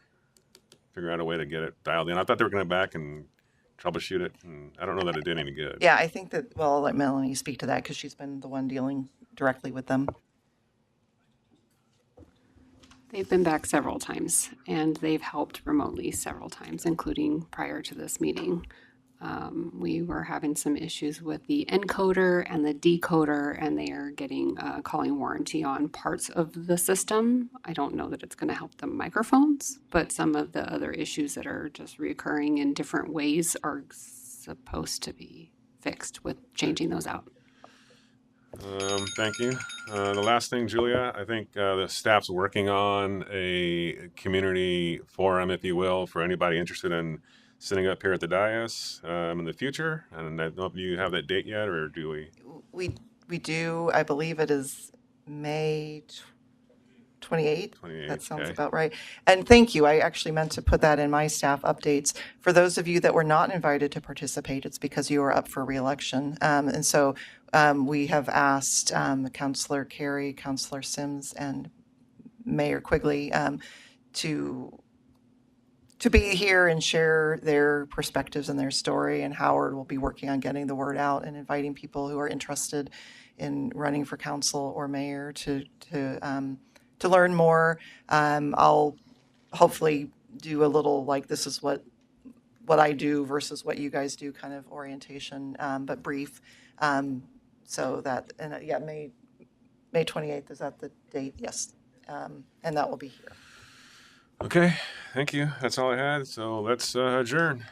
figure out a way to get it dialed in. I thought they were going to back and troubleshoot it, and I don't know that it did any good. Yeah, I think that, well, I'll let Melanie speak to that because she's been the one dealing directly with them. They've been back several times, and they've helped remotely several times, including prior to this meeting. We were having some issues with the encoder and the decoder, and they are getting calling warranty on parts of the system. I don't know that it's going to help the microphones, but some of the other issues that are just reoccurring in different ways are supposed to be fixed with changing those out. Thank you. The last thing, Julia, I think the staff's working on a community forum, if you will, for anybody interested in sitting up here at the dais in the future. And I don't know if you have that date yet, or do we? We do. I believe it is May 28th. 28th, That sounds okay. about right. And thank you. I actually meant to put that in my staff updates. For those of you that were not invited to participate, it's because you were up for reelection. And so we have asked Councillor Carey, Councillor Sims, and Mayor Quigley to be here and share their perspectives and their story. And Howard will be working on getting the word out and inviting people who are interested in running for council or mayor to learn more. I'll hopefully do a little like this is what I do versus what you guys do kind of orientation, but brief. So that, and yeah, May 28th, is that the date? Yes. And that will be here. Okay, thank you. That's all I had. So let's adjourn.